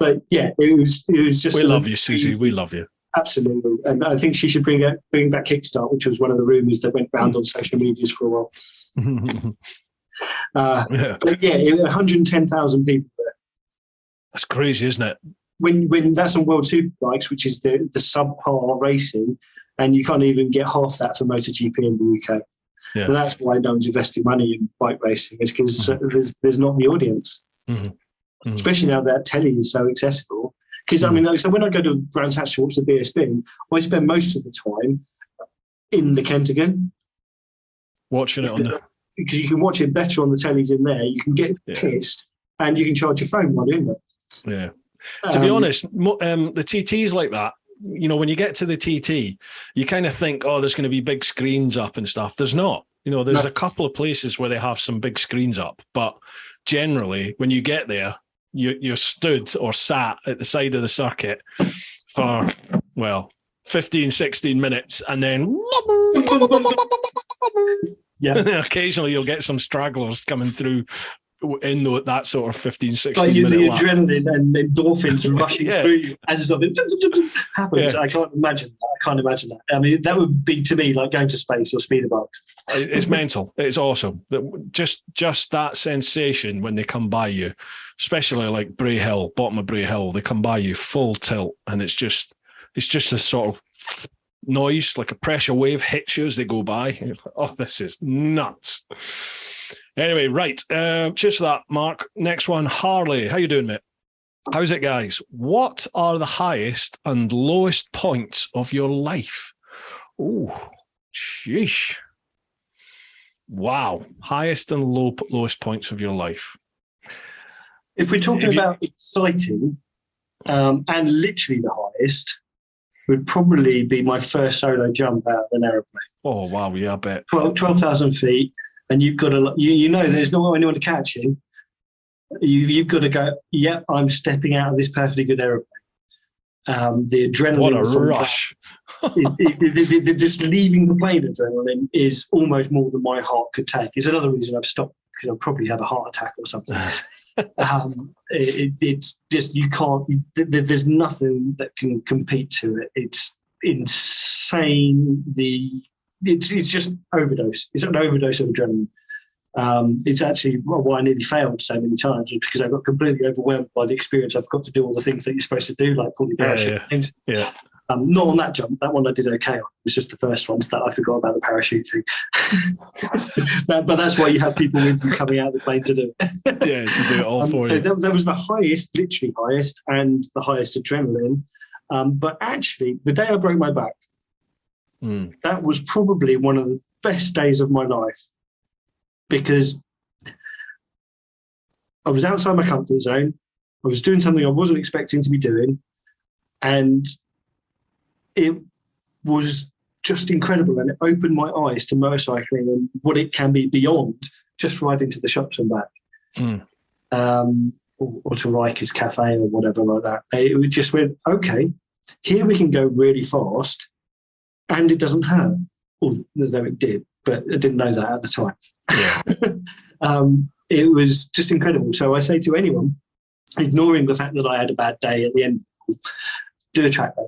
But yeah, it was just. We love you, Susie. We love you. Absolutely, and I think she should bring back Kickstart, which was one of the rumours that went round on social medias for a while. But yeah, 110,000 people there. That's crazy, isn't it? When that's on World Superbikes, which is the subpar racing, and you can't even get half that for MotoGP in the UK. Yeah. And that's why no one's investing money in bike racing, is because there's not the audience. Mm-hmm. Mm-hmm. Especially now that telly is so accessible. Because, I mean, so when I go to Brands Hatch to watch the BSB, I spend most of the time in the Kentagon. Watching it on the... Because you can watch it better on the tellies in there. You can get pissed and you can charge your phone while doing it. Yeah. To be honest, the TT's like that. You know, when you get to the TT, you kind of think, oh, there's going to be big screens up and stuff. There's not. You know, there's a couple of places where they have some big screens up. But generally, when you get there, you're stood or sat at the side of the circuit for, 15, 16 minutes. And then... Yeah. Occasionally you'll get some stragglers coming through in that sort of 15, 16 minute lap. The adrenaline and endorphins rushing through you as something happens. Yeah. I can't imagine that. I mean, that would be to me like going to space or speeder bikes. It's mental. It's awesome. Just that sensation when they come by you, especially like Bray Hill, bottom of Bray Hill, they come by you full tilt, and it's just a sort of noise, like a pressure wave hits you as they go by. And you're like, oh, this is nuts. Anyway, right. Cheers for that, Mark. Next one, Harley. How you doing, mate? How's it, guys? What are the highest and lowest points of your life? Oh, sheesh. Wow. Highest and lowest points of your life. If we're talking about exciting and literally the highest, would probably be my first solo jump out of an aeroplane. Oh, wow. Yeah, I bet. 12,000 feet. And you've got to, you know, there's not anyone to catch you. You've got to go, yep, I'm stepping out of this perfectly good aeroplane. The adrenaline. What a rush. Just leaving the plane adrenaline is almost more than my heart could take. It's another reason I've stopped, because I'll probably have a heart attack or something. It's just, you can't, there's nothing that can compete to it. It's insane. It's just overdose. It's an overdose of adrenaline. It's actually why I nearly failed so many times, because I got completely overwhelmed by the experience. I've got to do all the things that you're supposed to do, like pull your parachute things. Yeah. Not on that jump. That one I did okay on. It was just the first ones that I forgot about the parachuting. But that's why you have people with you coming out of the plane to do it. Yeah, to do it all for you. That was the highest, literally highest, and the highest adrenaline. But actually, the day I broke my back, that was probably one of the best days of my life, because I was outside my comfort zone. I was doing something I wasn't expecting to be doing, and it was just incredible, and it opened my eyes to motorcycling and what it can be beyond just riding to the shops and back, or to Riker's Cafe or whatever like that. It just went, okay, here we can go really fast, and it doesn't hurt, although it did, but I didn't know that at the time. Yeah. It was just incredible. So I say to anyone, ignoring the fact that I had a bad day at the end, do a track day.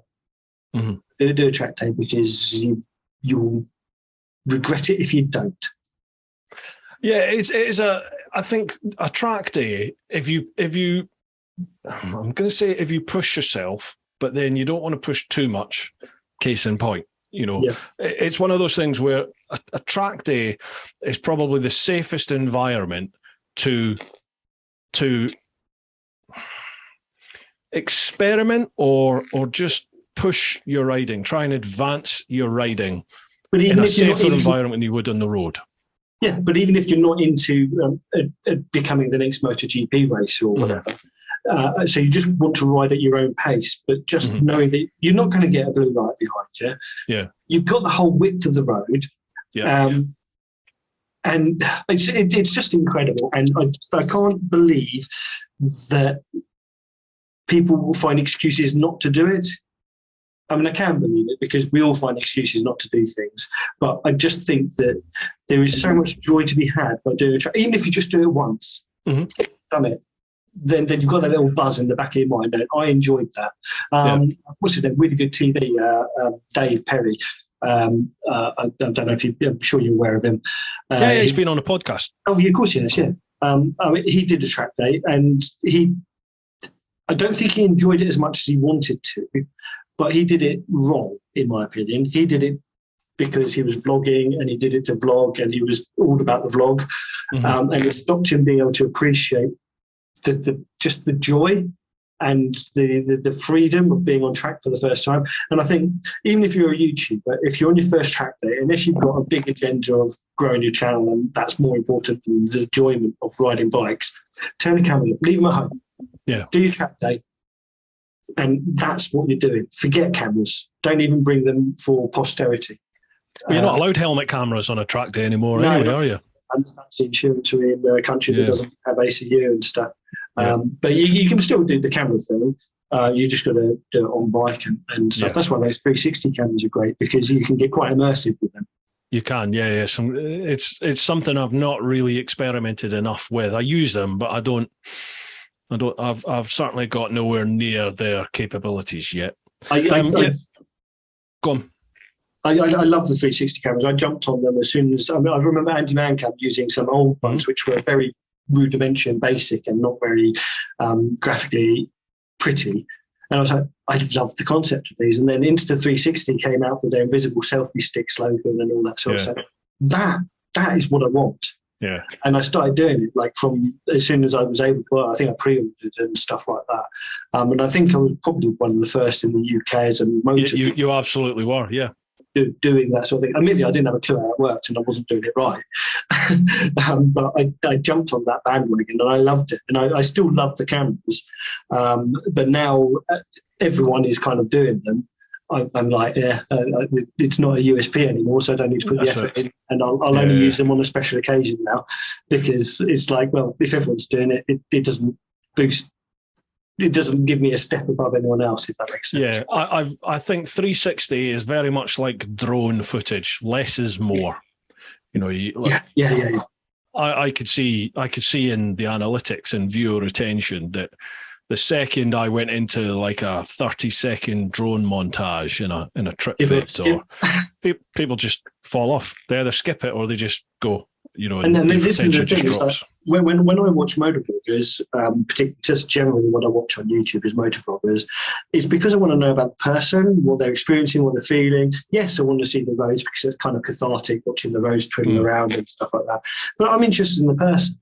Do a track day, because you'll regret it if you don't. Yeah, I think a track day, if you I'm going to say if you push yourself, but then you don't want to push too much, case in point, it's one of those things where a track day is probably the safest environment to experiment or just push your riding, try and advance your riding in a safer environment than you would on the road. Yeah, but even if you're not into becoming the next MotoGP racer or whatever, so you just want to ride at your own pace, but just knowing that you're not going to get a blue light behind you. Yeah, you've got the whole width of the road. And it's just incredible. And I can't believe that people will find excuses not to do it. I mean, I can believe it, because we all find excuses not to do things. But I just think that there is so much joy to be had by doing a track. Even if you just do it once, done it, then you've got that little buzz in the back of your mind. And I enjoyed that. What's his name? Really good TV, Dave Perry. I don't know if I'm sure you're aware of him. He's been on a podcast. Oh, yeah, of course he has, yeah. I mean, he did a track day, and I don't think he enjoyed it as much as he wanted to, but he did it wrong, in my opinion. He did it because he was vlogging, and he did it to vlog, and he was all about the vlog. And it stopped him being able to appreciate just the joy and the freedom of being on track for the first time. And I think even if you're a YouTuber, if you're on your first track day, unless you've got a big agenda of growing your channel, and that's more important than the enjoyment of riding bikes, turn the cameras up, leave them at home. Yeah. Do your track day. And that's what you're doing. Forget cameras. Don't even bring them for posterity. Well, you're not allowed helmet cameras on a track day anymore, anyway, are you? And that's the insurance in a country that doesn't have ACU and stuff. But you can still do the camera thing. You just got to do it on bike and stuff. That's why those 360 cameras are great, because you can get quite immersive with them. You can, yeah. It's something I've not really experimented enough with. I use them, but I've certainly got nowhere near their capabilities yet. Go on. I love the 360 cameras. I jumped on them as soon as I remember Andy Mancamp using some old ones, which were very rudimentary and basic and not very graphically pretty. And I was like, I love the concept of these. And then Insta360 came out with their invisible selfie stick slogan and all that sort of stuff. That is what I want. Yeah. And I started doing it like from as soon as I was able to. I think I pre-ordered and stuff like that. And I think I was probably one of the first in the UK as a motor. You absolutely were, yeah. Doing that sort of thing. Admittedly, I didn't have a clue how it worked, and I wasn't doing it right. But I jumped on that bandwagon, and I loved it. And I still love the cameras. But now everyone is kind of doing them. I'm like, it's not a USP anymore, so I don't need to put the effort in. And I'll only use them on a special occasion now, because it's like, well, if everyone's doing it, it doesn't boost. It doesn't give me a step above anyone else, if that makes sense. Yeah, I think 360 is very much like drone footage. Less is more. I could see in the analytics and viewer retention that the second I went into like a 30-second drone montage in a trip fit, people just fall off. They either skip it or they just go. And then this is the thing: is like when I watch motovloggers, particularly just generally what I watch on YouTube is motovloggers, is because I want to know about the person, what they're experiencing, what they're feeling. Yes, I want to see the roads because it's kind of cathartic watching the roads twiddling around and stuff like that. But I'm interested in the person,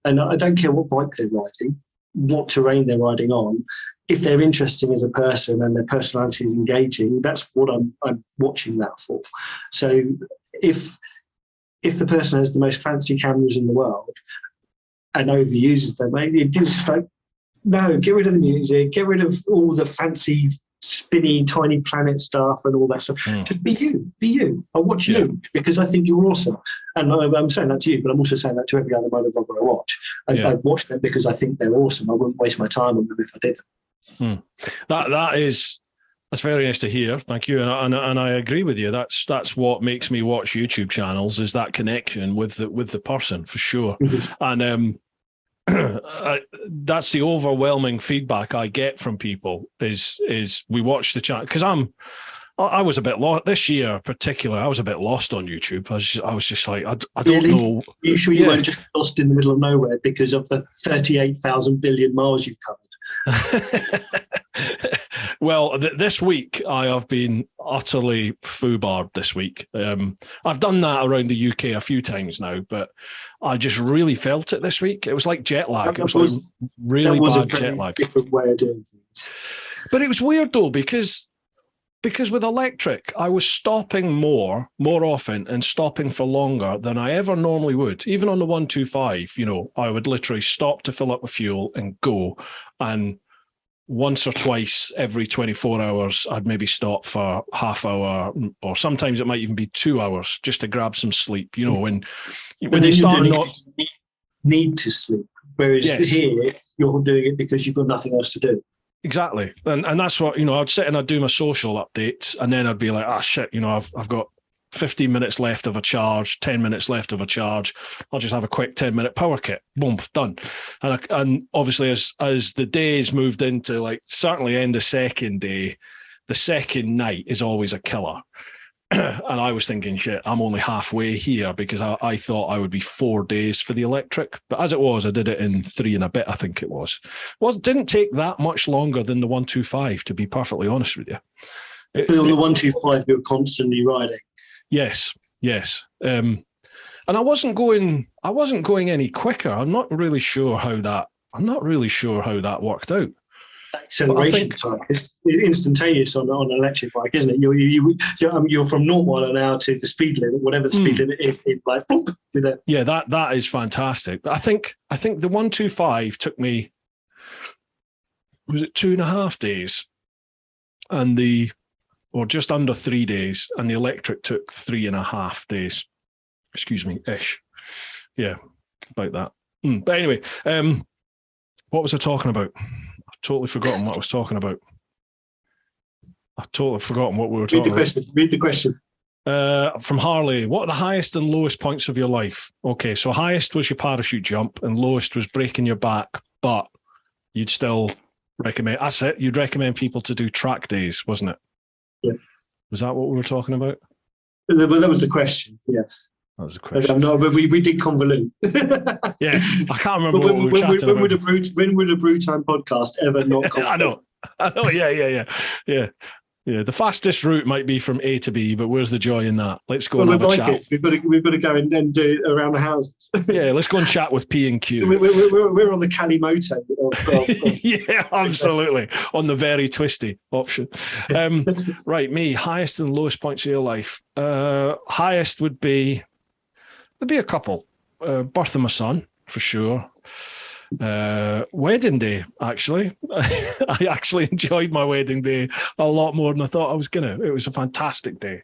and I don't care what bike they're riding, what terrain they're riding on. If they're interesting as a person and their personality is engaging, that's what I'm watching that for. So if the person has the most fancy cameras in the world and overuses them, it's just like, no, get rid of the music, get rid of all the fancy, spinny, tiny planet stuff and all that stuff. Just be you. I watch you because I think you're awesome. And I'm saying that to you, but I'm also saying that to every other motovlogger I watch. I watch them because I think they're awesome. I wouldn't waste my time on them if I didn't. That's very nice to hear. Thank you, and I agree with you. That's what makes me watch YouTube channels, is that connection with the person, for sure. And that's the overwhelming feedback I get from people is we watch the chat, because I was a bit lost this year, particularly. I was a bit lost on YouTube. I was just like, I don't know. Are you sure you weren't just lost in the middle of nowhere because of the 38,000 billion miles you've covered? Well, this week I have been utterly foobarred this week. I've done that around the UK a few times now, but I just really felt it this week. It was like jet lag. It was like really bad jet lag. Different way of doing things. But it was weird though, because with electric, I was stopping more often and stopping for longer than I ever normally would. Even on the 125, I would literally stop to fill up with fuel and go. And once or twice every 24 hours, I'd maybe stop for half hour, or sometimes it might even be 2 hours just to grab some sleep. When they start need to sleep, whereas here you're doing it because you've got nothing else to do. Exactly, and that's what I'd sit and I'd do my social updates, and then I'd be like, shit, I've got 15 minutes left of a charge, 10 minutes left of a charge. I'll just have a quick 10-minute power kit. Boom, done. And obviously, as the days moved into, like, certainly end of second day, the second night is always a killer. And I was thinking, shit, I'm only halfway here, because I thought I would be 4 days for the electric. But as it was, I did it in 3 and a bit, I think it was. Well, it didn't take that much longer than the 125, to be perfectly honest with you. But on the 125, you're constantly riding. Yes. And I wasn't going any quicker. I'm not really sure how that worked out. Acceleration time is instantaneous on an electric bike, isn't it? You're from 0 mile an hour to the speed limit, whatever the speed limit is, like, yeah, that is fantastic. I think the 125 took me, was it 2.5 days, or just under 3 days, and the electric took 3.5 days. Excuse me, ish. Yeah, about that. But anyway, what was I talking about? I've totally forgotten what I was talking about. I've totally forgotten what we were talking about. Read the question. From Harley, what are the highest and lowest points of your life? Okay, so highest was your parachute jump, and lowest was breaking your back, but you'd still recommend, that's it, you'd recommend people to do track days, wasn't it? Yeah. Was that what we were talking about? Well, that was the question, yes. That was the question. No, but we did convolute. Yeah, I can't remember what we were chatting about. When would a Brew Time podcast ever not convolute? I know, yeah. The fastest route might be from A to B, but where's the joy in that? Let's go and have a chat. We've got to go and do it around the houses. Yeah, let's go and chat with P&Q. We're on the Kalimoto. Yeah, absolutely. On the very twisty option. Right, me, highest and lowest points of your life. Highest would be, there'd be a couple. Birth of my son, for sure. Wedding day, actually. I actually enjoyed my wedding day a lot more than I thought I was gonna. It was a fantastic day.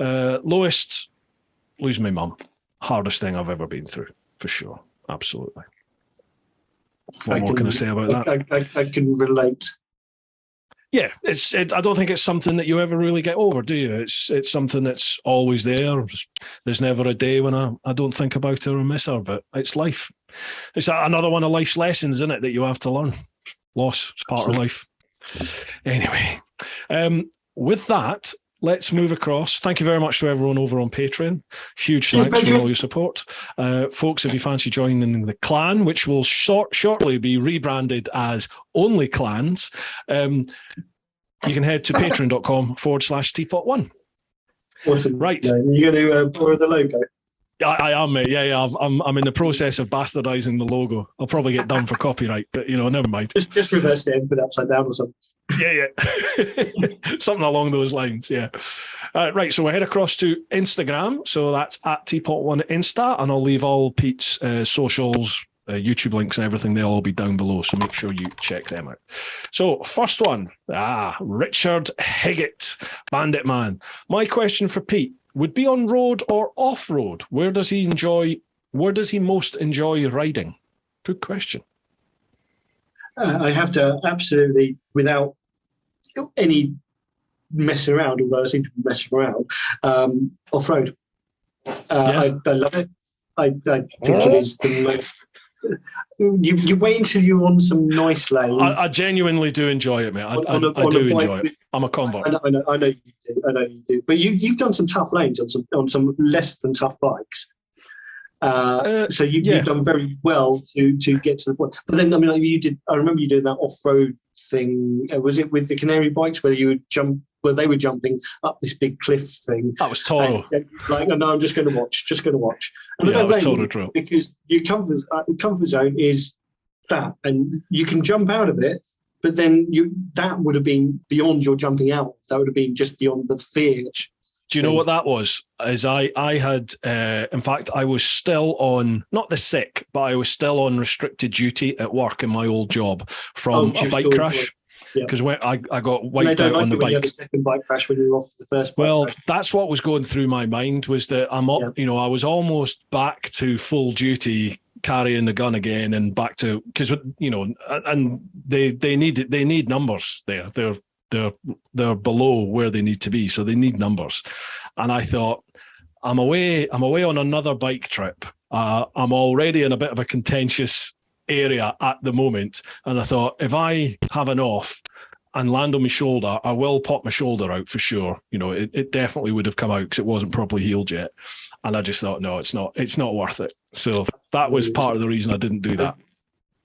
Lowest, losing my mum. Hardest thing I've ever been through, for sure. Absolutely. What more can I say about that? I can relate. Yeah, I don't think it's something that you ever really get over, do you? It's something that's always there. There's never a day when I don't think about her or miss her, but it's life. It's another one of life's lessons, isn't it, that you have to learn. Loss is part of life. Anyway, with that, let's move across. Thank you very much to everyone over on Patreon. Huge thanks for all your support. Folks, if you fancy joining the clan, which will shortly be rebranded as Only Clans, you can head to patreon.com/TeapotOne. Awesome. Right. You're going to borrow the logo? I am, mate. Yeah. I'm in the process of bastardizing the logo. I'll probably get done for copyright, but never mind. Just reverse it and put it upside down or something. Yeah. Something along those lines, yeah. Right, so we'll head across to Instagram. So that's at TeapotOne Insta, and I'll leave all Pete's socials, YouTube links and everything. They'll all be down below, so make sure you check them out. So first one, Richard Higgett, Bandit Man. My question for Pete would be on road or off-road. Where does he most enjoy riding? Good question. I have to absolutely, without any mess around, although I seem to be messing around, off-road. I love it. I think it is the most You wait until you're on some nice lanes. I genuinely do enjoy it, mate. I do enjoy it. I'm a convert. I know you do. I know you do. But you've done some tough lanes on some less than tough bikes. So you've done very well to get to the point. But then, I mean, like you did. I remember you doing that off-road thing. Was it with the Canary bikes where you would jump? Where they were jumping up this big cliff thing? That was Toro. Like, no, I'm just going to watch. And yeah, that was Toro drill. Because your comfort zone is that, and you can jump out of it. But then that would have been beyond your jumping out. That would have been just beyond the fear. Do you know what that was? Is I had, in fact, I was still on, not the sick, but I was still on restricted duty at work in my old job from a bike crash. Because when I got wiped out on the bike. You had a second bike crash when you were off the first bike crash. That's what was going through my mind, was that I was almost back to full duty, carrying the gun again, and back to, because and they need numbers there. They're below where they need to be, so they need numbers. And I thought, I'm away on another bike trip. I'm already in a bit of a contentious area at the moment, and I thought, if I have an off and land on my shoulder, I will pop my shoulder out for sure. It definitely would have come out because it wasn't properly healed yet. And I just thought, no, it's not worth it. So that was part of the reason I didn't do that.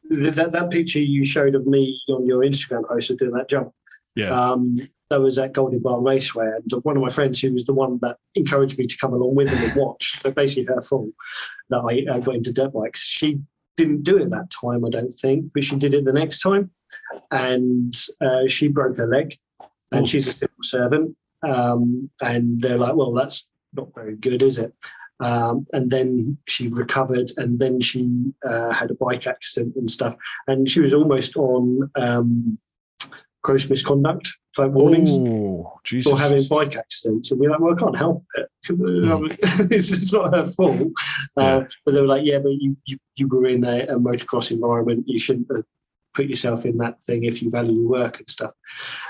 That picture you showed of me on your Instagram post of doing that jump, that was at Goldie Bar Raceway, and one of my friends, who was the one that encouraged me to come along with him and watch, so basically her fault that I got into dirt bikes. She didn't do it that time, I don't think, but she did it the next time, and she broke her leg, and she's a civil servant, and they're like, well, that's not very good, is it? And then she recovered, and then she had a bike accident and stuff, and she was almost on gross misconduct type warnings for having bike accidents, and you're like, well, I can't help it. It's not her fault. But they were like, yeah, but you were in a motocross environment. You shouldn't have put yourself in that thing if you value your work and stuff.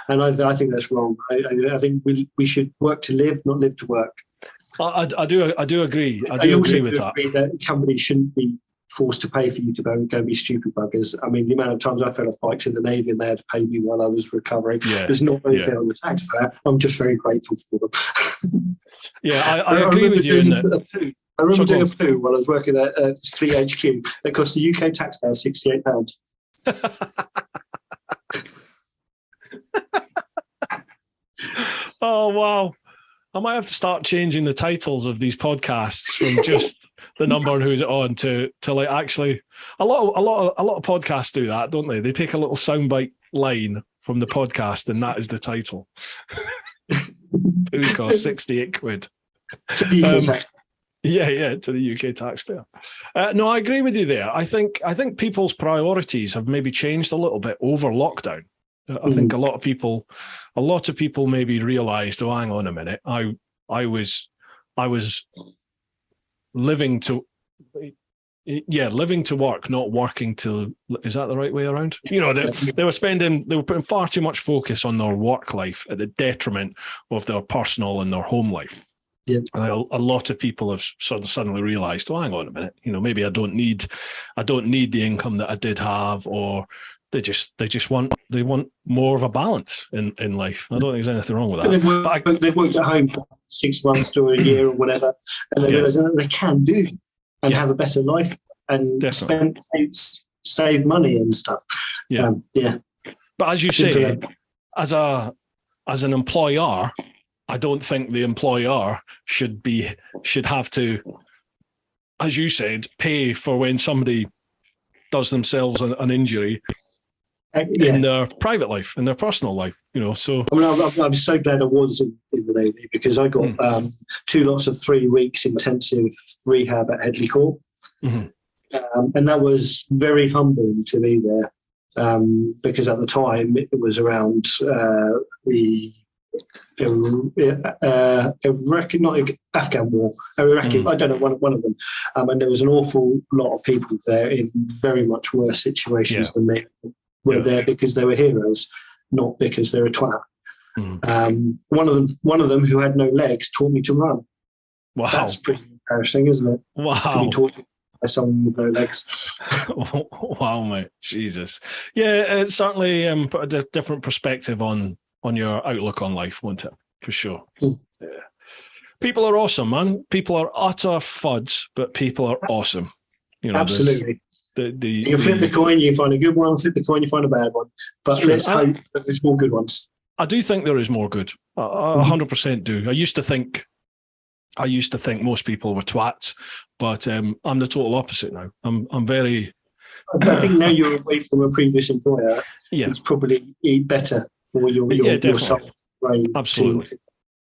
And I think that's wrong. I think we should work to live, not live to work. I do agree. I do agree with that. That companies shouldn't be forced to pay for you to go be stupid buggers. I mean, the amount of times I fell off bikes in the Navy and they had to pay me while I was recovering. It's not very fair on the taxpayer. I'm just very grateful for them. I agree with you in that. I remember doing a poo while I was working at Fleet HQ that cost the UK taxpayer £68. Oh, wow. I might have to start changing the titles of these podcasts from just the number and who's it on to like actually a lot of podcasts do that, don't they? They take a little soundbite line from the podcast and that is the title. Who costs 68 quid? To the UK taxpayer. To the UK taxpayer. No, I agree with you there. I think people's priorities have maybe changed a little bit over lockdown. I think a lot of people maybe realised, oh, hang on a minute, I was living to work, not working to. Is that the right way around? They were putting far too much focus on their work life at the detriment of their personal and their home life. Yeah. And a lot of people have sort of suddenly realised, oh, hang on a minute, maybe I don't need the income that I did have, or they want more of a balance in life. I don't think there's anything wrong with that. They've worked at home for 6 months to a year or whatever, and they realise that they can do and have a better life and save money and stuff. But as you say, as an employer, I don't think the employer should have to, as you said, pay for when somebody does themselves an injury in their private life, in their personal life, So I mean, I'm so glad I was in the Navy, because I got 2 lots of 3 weeks intensive rehab at Headley Court, and that was very humbling to be there, because at the time it was around the Iraqi, not Afghan war, Iraqi, I don't know, one of them, and there was an awful lot of people there in very much worse situations than me. Were there because they were heroes, not because they're a twat. One of them who had no legs taught me to run. Wow, that's pretty embarrassing, isn't it? Wow, to be taught by someone with no legs. Wow, mate, Jesus. Yeah, it certainly put a different perspective on your outlook on life, won't it? For sure. Yeah. People are awesome, man. People are utter fuds, but people are awesome. Absolutely. You flip the coin, you find a good one. Flip the coin, you find a bad one. But let's hope that there's more good ones. I do think there is more good. I 100% do. I used to think most people were twats, but I'm the total opposite now. I'm very. I think now you're away from a previous employer. Yeah, it's probably better for your soul, brain. Absolutely.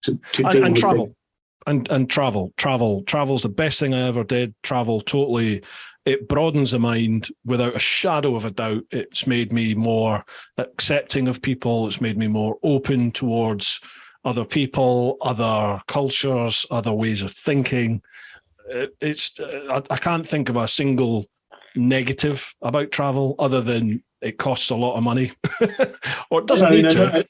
To deal with travel. And travel's the best thing I ever did. Travel totally, it broadens the mind without a shadow of a doubt. It's made me more accepting of people. It's made me more open towards other people, other cultures, other ways of thinking. I can't think of a single negative about travel other than it costs a lot of money, or it doesn't need to.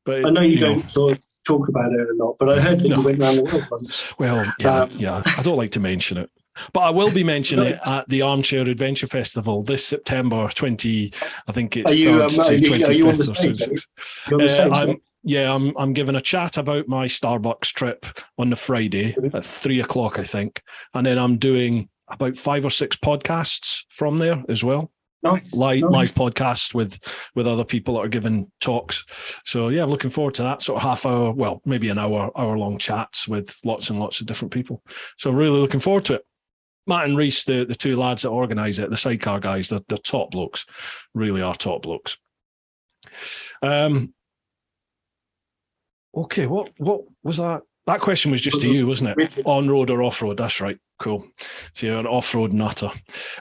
But I know you don't sort of talk about it a lot, but I heard that you went around the world once. Well, yeah, I don't like to mention it, but I will be mentioning it at the Armchair Adventure Festival this September 20. I think it's 3rd to 25th or 6th. I'm giving a chat about my Starbucks trip on the Friday at 3:00, I think, and then I'm doing about 5 or 6 podcasts from there as well. Nice. Live podcasts with other people that are giving talks. So yeah, I'm looking forward to that sort of half hour, well, maybe an hour long chats with lots and lots of different people. So really looking forward to it. Matt and Reese, the 2 lads that organise it, the sidecar guys, they're top blokes, really are top blokes. Okay, what was that? That question was just to you, wasn't it? On-road or off-road? That's right. Cool. So you're an off-road nutter.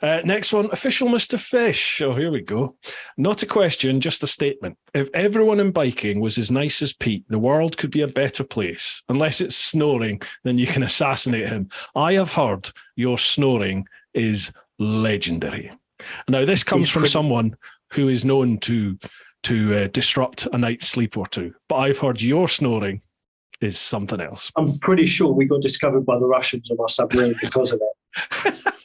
Next one, official Mr. Fish. Oh, here we go. Not a question, just a statement. If everyone in biking was as nice as Pete, the world could be a better place. Unless it's snoring, then you can assassinate him. I have heard your snoring is legendary. Now, this comes from someone who is known to disrupt a night's sleep or two. But I've heard your snoring is something else. I'm pretty sure we got discovered by the Russians on our submarine because of that.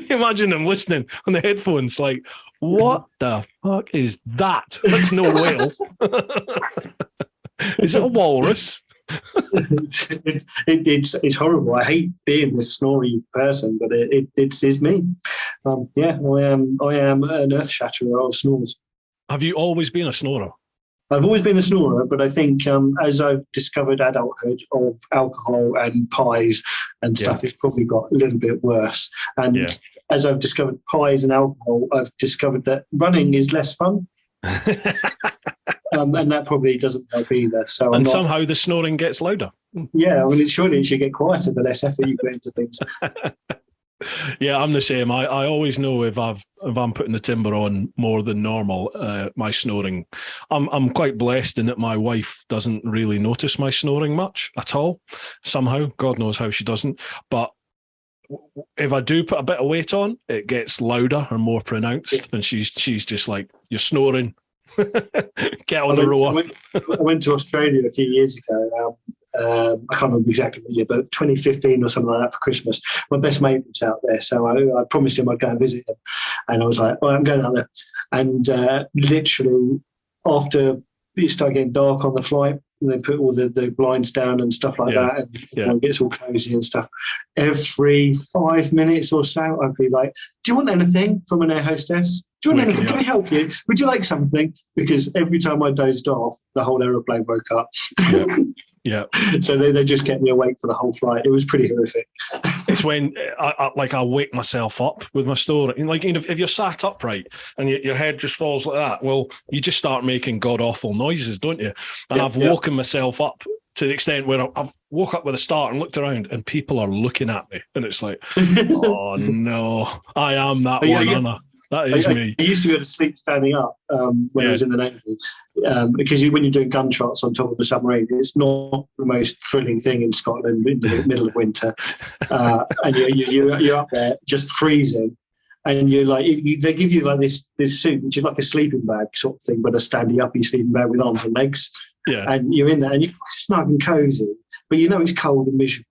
Imagine them listening on the headphones like, what the fuck is that? That's no whale. Is it a walrus? It's horrible. I hate being this snory person, but it's me. I am an earth shatterer of snores. Have you always been a snorer? I've always been a snorer, but I think as I've discovered adulthood of alcohol and pies and stuff, it's probably got a little bit worse. And as I've discovered pies and alcohol, I've discovered that running is less fun. And that probably doesn't help either. So somehow the snoring gets louder. Yeah, I mean, surely it should get quieter the less effort you put into things. Yeah, I'm the same. I always know if I'm putting the timber on more than normal, my snoring. I'm quite blessed in that my wife doesn't really notice my snoring much at all. Somehow, God knows how she doesn't. But if I do put a bit of weight on, it gets louder and more pronounced. And she's just like, "You're snoring. Get on the rower." I went to Australia a few years ago. I can't remember exactly what year, but 2015 or something like that for Christmas. My best mate was out there, so I promised him I'd go and visit him. And I was like, "Oh, I'm going out there." And literally, after it started getting dark on the flight, and they put all the blinds down and stuff like that, and it gets all cozy and stuff. Every 5 minutes or so, I'd be like, "Do you want anything from an air hostess? Do you want anything? Can I help you? Would you like something?" Because every time I dozed off, the whole aeroplane woke up. Yeah. So they just kept me awake for the whole flight. It was pretty horrific. It's when I wake myself up with my snoring. Like, if you're sat upright and your head just falls like that, well, you just start making god awful noises, don't you? And I've woken myself up to the extent where I've woke up with a start and looked around and people are looking at me. And it's like, oh no, I am that one, Anna. That is me. I used to be able to sleep standing up when I was in the Navy, because when you're doing gunshots on top of a submarine, it's not the most thrilling thing in Scotland in the middle of winter, and you're up there just freezing, and you're like, they give you like this suit which is like a sleeping bag sort of thing, but a standing up sleeping bag with arms and legs, and you're in there and you're snug and cozy, but you know it's cold and miserable.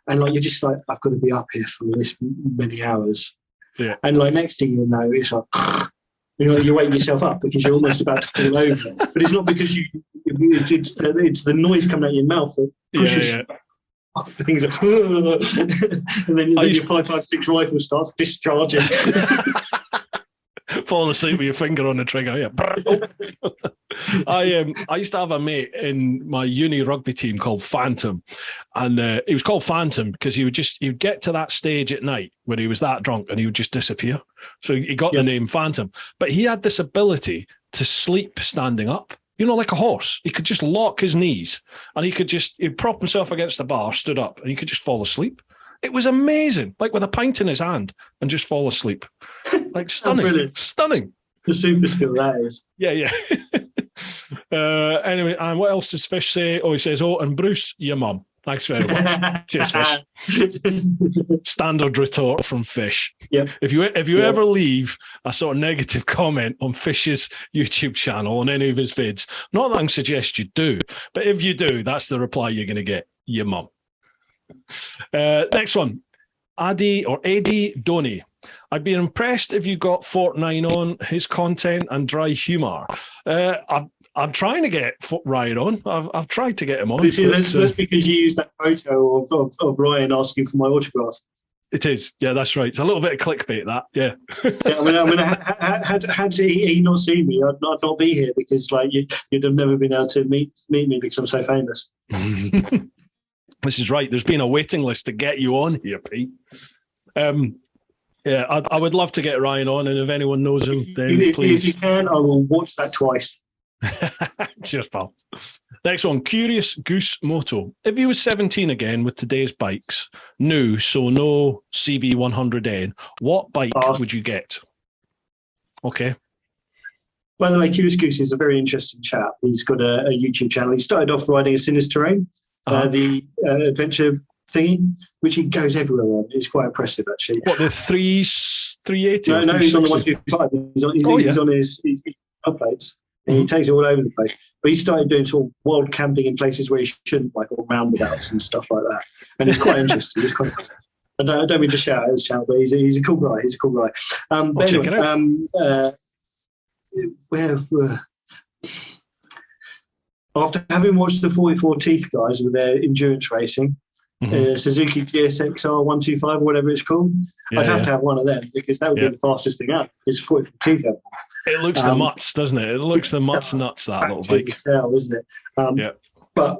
and like you're just like, I've got to be up here for this many hours. Yeah. And like next thing you know, it's like, you're waking yourself up because you're almost about to fall over. But it's not because it's the noise coming out of your mouth that pushes things. And then your 5.56 rifle starts discharging. Falling asleep with your finger on the trigger. Yeah. I used to have a mate in my uni rugby team called Phantom, and he was called Phantom because he'd get to that stage at night where he was that drunk and he would just disappear. So he got the name Phantom. But he had this ability to sleep standing up. Like a horse. He could just lock his knees and he'd prop himself against the bar, stood up, and he could just fall asleep. It was amazing, like with a pint in his hand and just fall asleep. Like stunning, stunning. The super skill that is. Yeah. Anyway, and what else does Fish say? Oh, he says, and Bruce, your mum. Thanks very much. Cheers, Fish. Standard retort from Fish. Yep. If you ever leave a sort of negative comment on Fish's YouTube channel on any of his vids, not that I can suggest you do, but if you do, that's the reply you're going to get. Your mum. Next one. Eddie Donny. I'd be impressed if you got Fortnite on, his content and dry humour. I'm trying to get Ryan on. I've tried to get him on. That's because you used that photo of Ryan asking for my autograph. It is. Yeah, that's right. It's a little bit of clickbait, that. Yeah. Had he not seen me, I'd not be here because you'd have never been able to meet me because I'm so famous. This is right. There's been a waiting list to get you on here, Pete. Yeah, I would love to get Ryan on, and if anyone knows him, then please. If you can, I will watch that twice. Cheers, pal. Next one, Curious Goose Moto. If you was 17 again with today's bikes, new, so no CB100N, what bike would you get? Okay. By the way, Curious Goose is a very interesting chap. He's got a YouTube channel. He started off riding a Sinis Terrain, the adventure thingy, which he goes everywhere on. It's quite impressive, actually. What, the 380? No, he's on the 125. He's on his plates. And he takes it all over the place. But he started doing sort of wild camping in places where he shouldn't, like all roundabouts and stuff like that. And it's quite interesting. It's quite cool. I don't mean to shout at his channel, but he's a cool guy. He's a cool guy. But anyway, after having watched the 44 Teeth guys with their endurance racing, Suzuki GSXR 125 or whatever it's called, I'd have to have one of them because that would be the fastest thing up. It's 44 Teeth. It looks the mutts, doesn't it? It looks the mutts nuts, that little bike. Hell, isn't it? But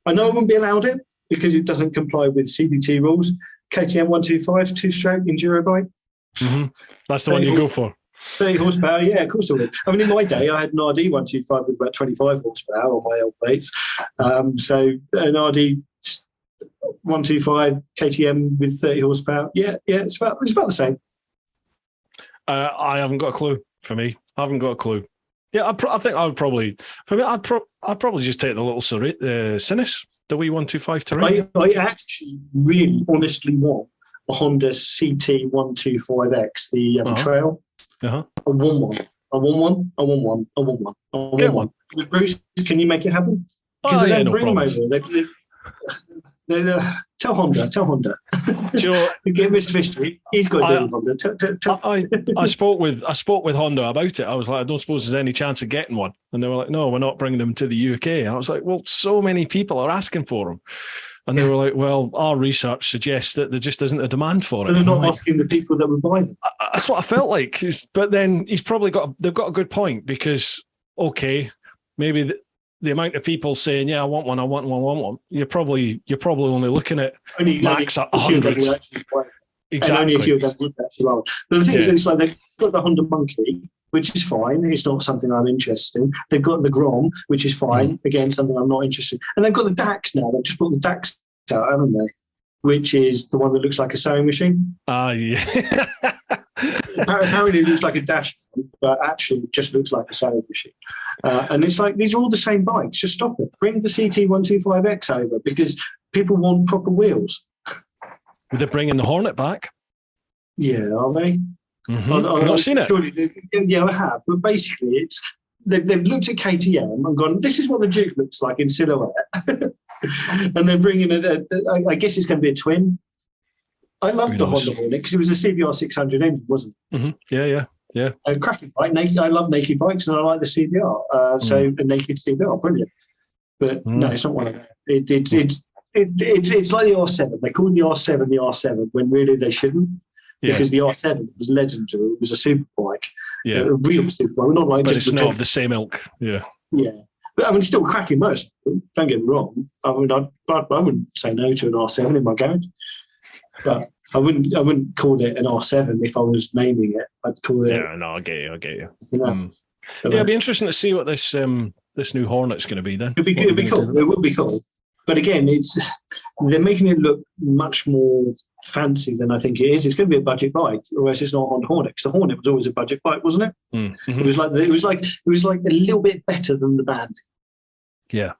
I know I wouldn't be allowed it because it doesn't comply with CBT rules. KTM 125, two-stroke enduro bike. That's the one you go for. 30 horsepower, yeah, of course I would. I mean, in my day, I had an RD 125 with about 25 horsepower on my old plates. So an RD 125 KTM with 30 horsepower, it's about the same. I haven't got a clue for me. I haven't got a clue. Yeah, I think I would probably, for me, I'd probably just take the little Sinis, the wee 125 Terrain. I actually really honestly want a Honda CT 125X, the Trail. I want one. Bruce, can you make it happen? Because they don't bring them over. Tell Honda. Do you know, get Mr. Fish. He's got to do Honda. I spoke with Honda about it. I was like, I don't suppose there's any chance of getting one, and they were like, no, we're not bringing them to the UK. And I was like, well, so many people are asking for them, and they were like, well, our research suggests that there just isn't a demand for it. But they're not asking the people that would buy them. That's what I felt like. But then they've got a good point because maybe the amount of people saying, yeah, I want one, you're probably only looking at max at 100. Exactly. And only a few of them would actually buy. But the thing is, it's like they've got the Honda Monkey, which is fine. It's not something I'm interested in. They've got the Grom, which is fine. Again, something I'm not interested in. And they've got the DAX now. They've just put the DAX out, haven't they? Which is the one that looks like a sewing machine. Yeah. Apparently it looks like a dash, but actually it just looks like a sewing machine. And it's like, these are all the same bikes. Just stop it. Bring the CT125X over because people want proper wheels. They're bringing the Hornet back. Yeah, are they? I've not seen it. Yeah, I have. But basically, they've looked at KTM and gone, this is what the Duke looks like in silhouette. And they're bringing I guess it's going to be a twin. I loved the Honda Hornet because it was a CBR 600 engine, wasn't it? Mm-hmm. Yeah. A cracking bike. I love naked bikes and I like the CBR. So a naked CBR, brilliant. But no, it's not one of them. It's like the R7. They called the R7 the R7 when really they shouldn't. Because the R7 was legendary. It was a super bike. Yeah. A real super bike. Not like but just it's not of the same ilk. Yeah. Yeah. But I mean, it's still a cracking motorcycle. Don't get me wrong. I mean, I wouldn't say no to an R7 in my garage. But I wouldn't call it an R7 if I was naming it. I'd call it. Yeah, no, I get you. Yeah, it'd be interesting to see what this new Hornet's going to be then. It'd be cool. It would be cool. But again, they're making it look much more fancy than I think it is. It's going to be a budget bike, or else it's not on Hornet. Because the Hornet was always a budget bike, wasn't it? Mm-hmm. It was like a little bit better than the Band. Yeah.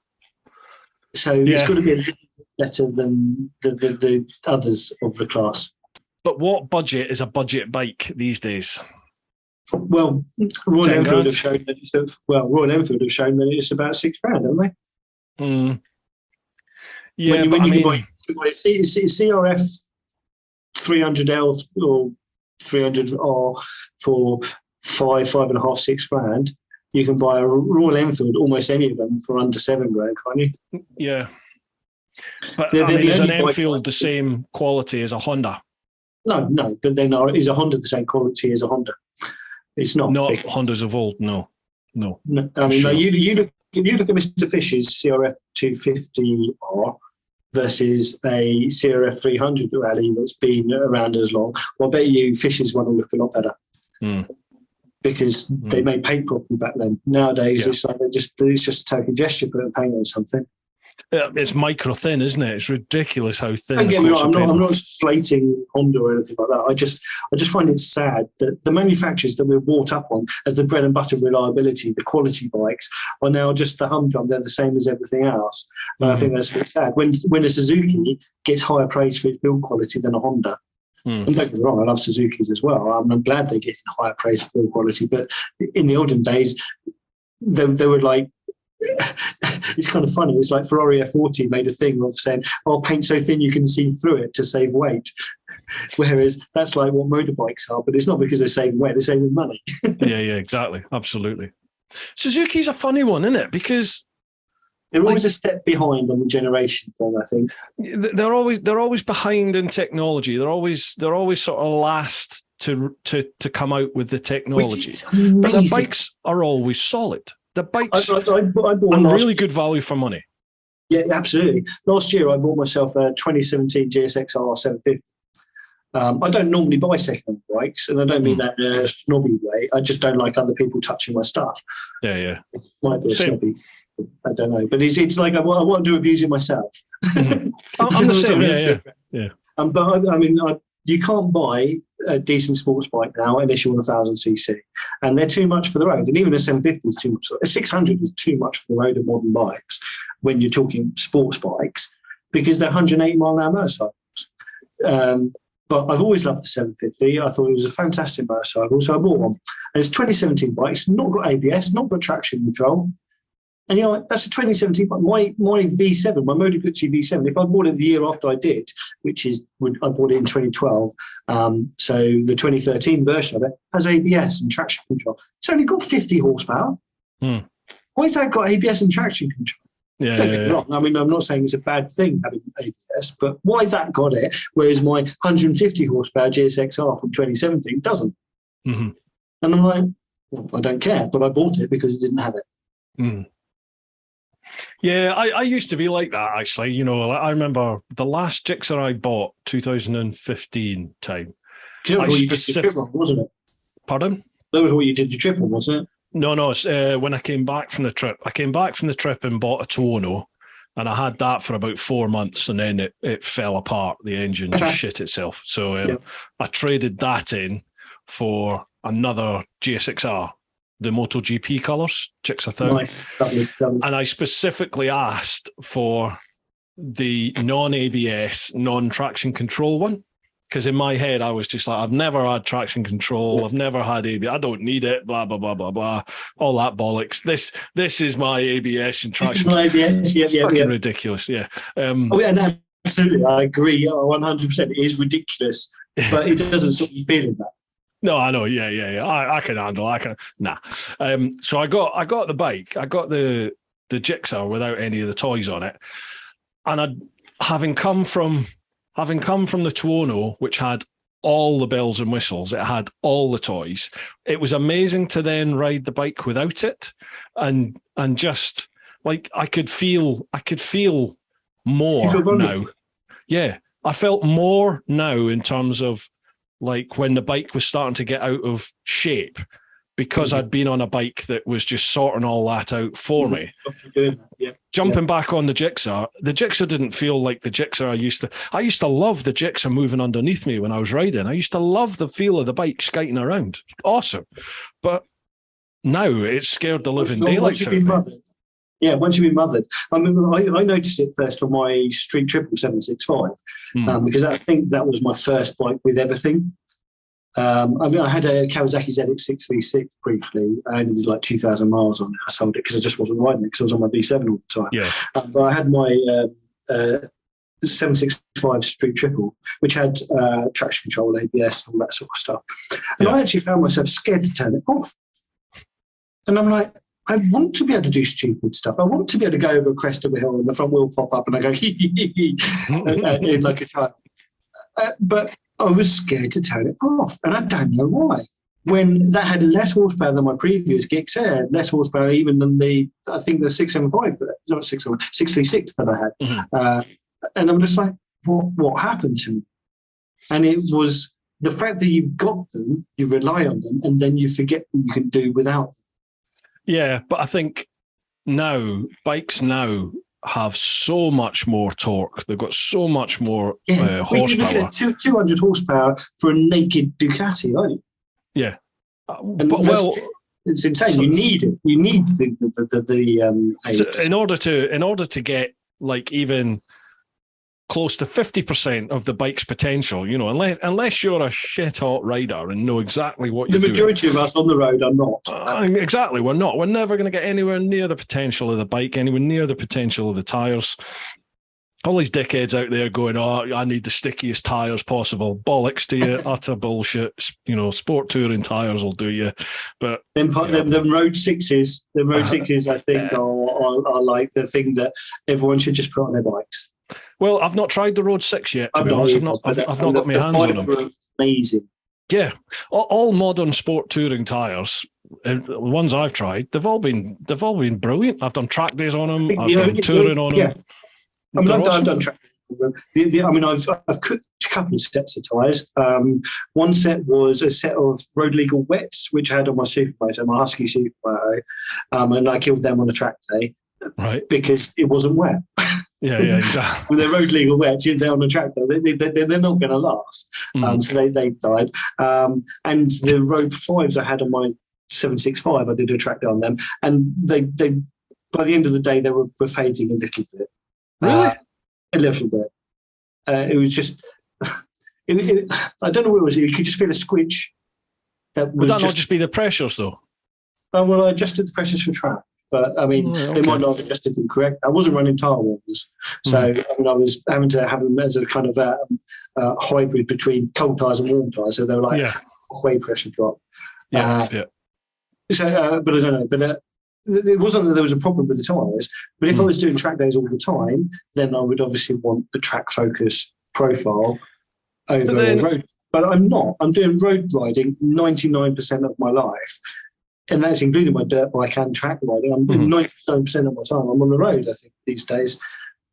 So it's going to be a little bit better than the others of the class. But what budget is a budget bike these days? Well, Royal Enfield have shown that it's about $6,000, haven't they? Mm. Yeah, when you can buy CRF 300L or 300R for $5,500, $6,000, you can buy a Royal Enfield, almost any of them, for under $7,000, can't you? Yeah. But is an Enfield the same quality as a Honda? No. But then is a Honda the same quality as a Honda? It's not. Not Hondas of old. No. I mean, sure. You look at Mr. Fish's CRF 250R versus a CRF 300 rally that's been around as long. Well, I bet you Fish's one will look a lot better because they made paint properly back then. Nowadays, it's like it's just a token gesture, putting paint on something. It's micro thin, isn't it? It's ridiculous how thin. Don't get me wrong, I'm not slating Honda or anything like that. I just find it sad that the manufacturers that we're brought up on as the bread and butter reliability, the quality bikes, are now just the humdrum. They're the same as everything else. And I think that's a bit sad. When a Suzuki gets higher praise for its build quality than a Honda, and don't get me wrong, I love Suzukis as well. I'm glad they're getting higher praise for build quality. But in the olden days, they were like, it's kind of funny. It's like Ferrari F40 made a thing of saying, "Oh, paint so thin you can see through it to save weight," whereas that's like what motorbikes are. But it's not because they're saving weight; they're saving money. yeah, exactly, absolutely. Suzuki's a funny one, isn't it? Because they're always a step behind on the generation thing. I think they're always behind in technology. They're always sort of last to come out with the technology. But the bikes are always solid. The bikes I bought really good value for money. Yeah, absolutely. Last year, I bought myself a 2017 GSX-R 750. I don't normally buy second-hand bikes, and I don't mean that in a snobby way. I just don't like other people touching my stuff. Yeah. It might be a snobby. I don't know. But it's like I want to abuse it myself. I'm the same, yeah. But I mean, you can't buy a decent sports bike now unless you want 1,000cc, and they're too much for the road. And even a 750 is too much. A 600 is too much for the road of modern bikes when you're talking sports bikes, because they're 180 mile an hour motorcycles. But I've always loved the 750. I thought it was a fantastic motorcycle, so I bought one. And it's a 2017 bike. It's not got ABS, not got traction control. And that's a 2017 bike. My V7, my Moto Guzzi V7, if I bought it the year after I did, I bought it in 2012, so the 2013 version of it has ABS and traction control. It's only got 50 horsepower. Why has that got ABS and traction control? Don't get me wrong. I mean, I'm not saying it's a bad thing having ABS, but why has that got it, whereas my 150 horsepower GSX-R from 2017 doesn't? And I'm like, well, I don't care, but I bought it because it didn't have it. Yeah, I used to be like that, actually. I remember the last Gixxer I bought, 2015 time. That was what you did the trip on, wasn't it? Pardon? That was what you did the trip on, wasn't it? No, it's when I came back from the trip. I came back from the trip and bought a Tuono, and I had that for about 4 months, and then it fell apart. The engine just shit itself. So I traded that in for another GSX-R. The MotoGP colours, Gixxer 1000. Nice. Lovely. And I specifically asked for the non-ABS, non-traction control one. Because in my head, I was just like, I've never had traction control. I've never had ABS. I don't need it. Blah blah blah blah blah. All that bollocks. This is my ABS and traction. This is my ABS. Yeah, fucking ridiculous. Yeah. And absolutely, I agree. 100%. It is ridiculous, but it doesn't sort of feel in that. No, I know. Yeah. I can handle. Nah. So I got the bike. I got the Jigsaw without any of the toys on it, and having come from the Tuono, which had all the bells and whistles, it had all the toys. It was amazing to then ride the bike without it, and just like I could feel more now. Yeah, I felt more now in terms of like when the bike was starting to get out of shape, because I'd been on a bike that was just sorting all that out for me. Jumping back on the Jigsaw didn't feel like the Jigsaw I used to love the Jigsaw moving underneath me when I was riding. I used to love the feel of the bike skating around. Awesome. But now it's scared the living daylights out of me. Yeah, once you've been mothered. I remember I noticed it first on my Street Triple 765 because I think that was my first bike with everything. I had a Kawasaki ZX 636 briefly. I only did like 2,000 miles on it. I sold it because I just wasn't riding it because I was on my B7 all the time. Yeah. But I had my 765 Street Triple, which had traction control, ABS, and all that sort of stuff. And I actually found myself scared to turn it off. And I'm like, I want to be able to do stupid stuff. I want to be able to go over a crest of a hill and the front wheel pop up and I go, like a child. But I was scared to turn it off, and I don't know why. When that had less horsepower than my previous Gixxer, less horsepower even than the 675, not 636 that I had. And I'm just like, what happened to me? And it was the fact that you've got them, you rely on them, and then you forget what you can do without them. Yeah, but I think bikes now have so much more torque. They've got so much more horsepower. You're looking at 200 horsepower for a naked Ducati, aren't you? Yeah. It's insane. You need it. You need the so in order to get like even close to 50% of the bike's potential, unless you're a shit hot rider and know exactly what you're doing. The majority of us on the road are not. Exactly, we're not. We're never going to get anywhere near the potential of the bike, anywhere near the potential of the tyres. All these dickheads out there going, I need the stickiest tyres possible. Bollocks to you, utter bullshit. Sport touring tyres will do you. But them road sixes, I think, are like the thing that everyone should just put on their bikes. Well, I've not tried the Road 6 yet, to be honest. I've not got my hands on them. Amazing. Yeah. All modern sport touring tyres, the ones I've tried, they've all been brilliant. I've done track days on them. I've done touring on them. I've done track days on them. I've cooked a couple of sets of tyres. One set was a set of road legal wets, which I had on my Supermoto, my Husky Supermoto, and I killed them on a track day. Right. Because it wasn't wet. Yeah, exactly. With their road legal wet, they're on a tractor. They're not going to last. So they died. And the road 5s I had on my 765, I did a track day on them. And they by the end of the day, they were fading a little bit. Really? A little bit. It was just... I don't know what it was. You could just feel a squidge. Would that not just be the pressures, though? Well, I adjusted the pressures for track. But, I mean, They might not have adjusted them correct. I wasn't running tyre warmers. So, I was having to have them as a kind of a hybrid between cold tyres and warm tyres. So they were like halfway pressure drop. So, but I don't know. But it wasn't that there was a problem with the tyres. But if I was doing track days all the time, then I would obviously want the track focus profile over road. But I'm not. I'm doing road riding 99% of my life. And that's including my dirt bike and track riding. I'm 99% of my time I'm on the road, I think, these days,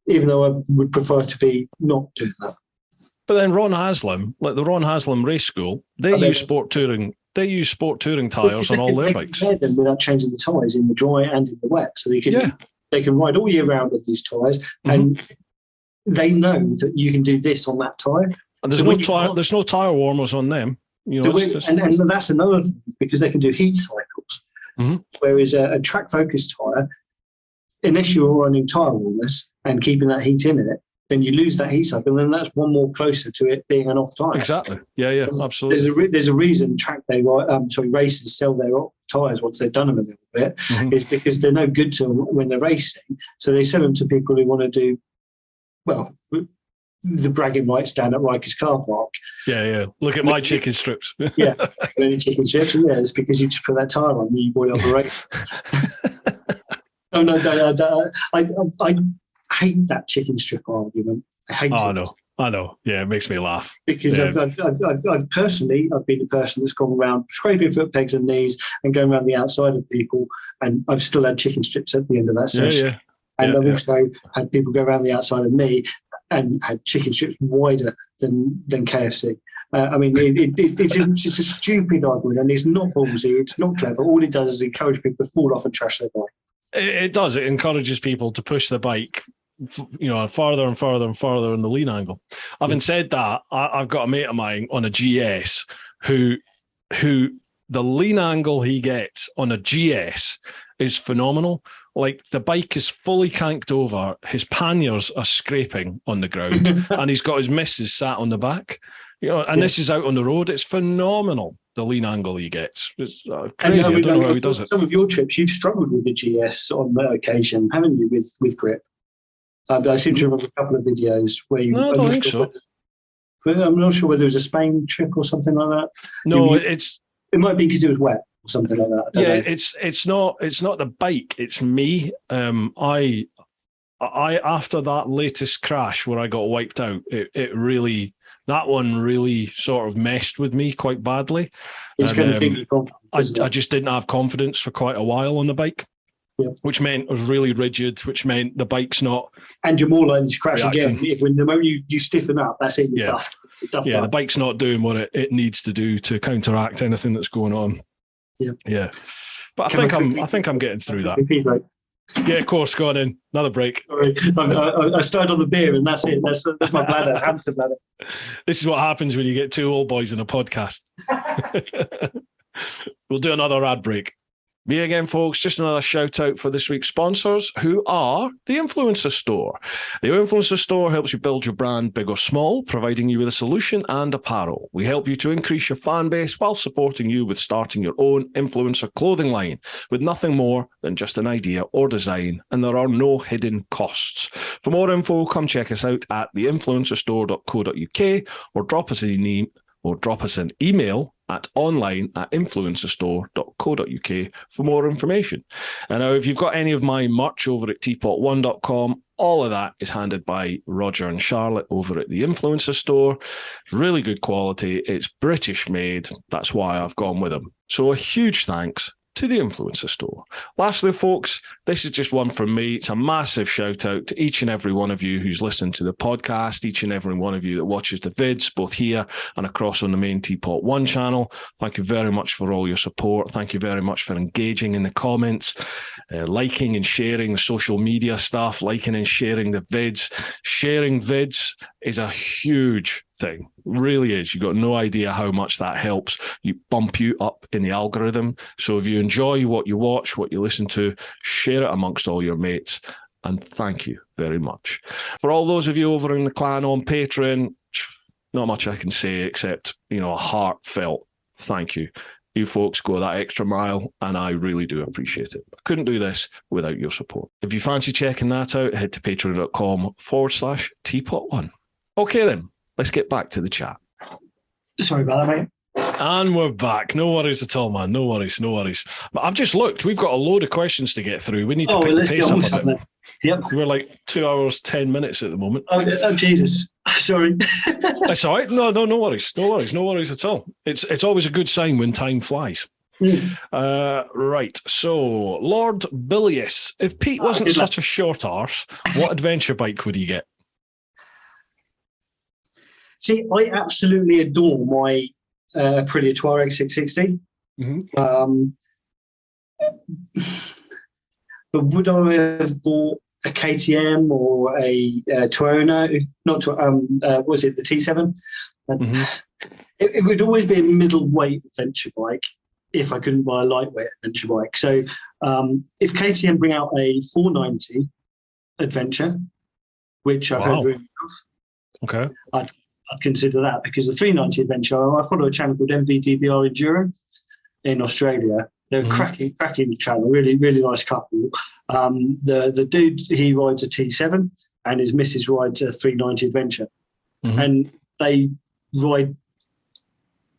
even though I would prefer to be not doing that. But then Ron Haslam, like the Ron Haslam Race School, they use sport touring tyres on all their bikes. They them without changing the tyres in the dry and in the wet. So they can ride all year round on these tyres, and they know that you can do this on that tyre. And there's no tyre warmers on them. And that's another thing, because they can do heat cycles. Whereas a track focused tyre, unless you're running tyre warmers and keeping that heat in it, then you lose that heat cycle, and then that's one more closer to it being an off tyre. Exactly. Yeah, absolutely. There's a reason racers sell their off tyres once they've done them a little bit, is because they're no good to them when they're racing. So they sell them to people who want to do, well, the bragging rights down at Riker's car park. Yeah. Look at my chicken strips. Yeah, any chicken strips. Yeah, it's because you just put that tyre on and you bought it on the race. I hate that chicken strip argument. I hate it. I know. Yeah, it makes me laugh. Because I've personally been the person that's gone around scraping foot pegs and knees and going around the outside of people, and I've still had chicken strips at the end of that session. Yeah. And I've also had people go around the outside of me and had chicken strips wider than KFC. I mean, it's a stupid argument, and it's not ballsy. It's not clever. All it does is encourage people to fall off and trash their bike. It does. It encourages people to push the bike, farther and farther and farther in the lean angle. Having said that, I've got a mate of mine on a GS who the lean angle he gets on a GS is phenomenal. Like, the bike is fully canked over, his panniers are scraping on the ground, and he's got his missus sat on the back. This is out on the road. It's phenomenal, the lean angle he gets. It's crazy. I don't know how he does it. Some of your trips, you've struggled with the GS on occasion, haven't you, with grip? I seem to remember a couple of videos where you... No, I don't think so. I'm not sure whether it was a Spain trip or something like that. No, it might be because it was wet or something like that. Yeah, it's not the bike, it's me. I after that latest crash where I got wiped out, that one really sort of messed with me quite badly. It's going to give you confidence. I just didn't have confidence for quite a while on the bike. Yeah. Which meant it was really rigid, which meant the bike's not... And you're more likely to crash again. When the moment you stiffen up, that's it, you're duffed. Yeah, the bike's not doing what it needs to do to counteract anything that's going on. Yeah. But I think I'm getting through that. Yeah, of course, go on in. Another break. Sorry. I started on the beer and that's it. That's my bladder, hamster bladder. This is what happens when you get two old boys in a podcast. We'll do another ad break. Me again, folks, just another shout out for this week's sponsors, who are the Influencer Store. The Influencer Store helps you build your brand big or small, providing you with a solution and apparel. We help you to increase your fan base while supporting you with starting your own influencer clothing line with nothing more than just an idea or design, and there are no hidden costs. For more info, come check us out at theinfluencerstore.co.uk or drop us an email at online@influencerstore.co.uk for more information. And now, if you've got any of my merch over at TeapotOne.com, all of that is handed by Roger and Charlotte over at the Influencer Store. It's really good quality. It's British made. That's why I've gone with them. So a huge thanks to the Influencer Store. Lastly, folks, this is just one from me. It's a massive shout out to each and every one of you who's listened to the podcast, each and every one of you that watches the vids, both here and across on the main TeapotOne channel. Thank you very much for all your support. Thank you very much for engaging in the comments, liking and sharing the social media stuff, liking and sharing the vids. Sharing vids is a huge thing. Really is. You've got no idea how much that helps. You bump you up in the algorithm. So if you enjoy what you watch, what you listen to, share it amongst all your mates. And thank you very much. For all those of you over in the clan on Patreon, not much I can say except, a heartfelt thank you. You folks go that extra mile, and I really do appreciate it. I couldn't do this without your support. If you fancy checking that out, head to patreon.com/TeapotOne. Okay then. Let's get back to the chat. Sorry about that, mate. And we're back. No worries at all, man. No worries. But I've just looked. We've got a load of questions to get through. We need to pick the pace up a bit. Yep. We're like 2 hours, 10 minutes at the moment. Oh Jesus. Sorry. That's all right. No worries. No worries at all. It's always a good sign when time flies. Right. So, Lord Bilius, if Pete wasn't such a short arse, what adventure bike would he get? See, I absolutely adore my Aprilia Touareg 660. But would I have bought a KTM or a Tuono? Was it the T7? It would always be a middleweight adventure bike if I couldn't buy a lightweight adventure bike. So if KTM bring out a 490 adventure, which I've heard rumours of. Okay. I'd consider that, because the 390 Adventure, I follow a channel called MVDBR Enduro in Australia. They're a cracking channel, really, really nice couple. The dude, he rides a T7 and his missus rides a 390 Adventure. And they ride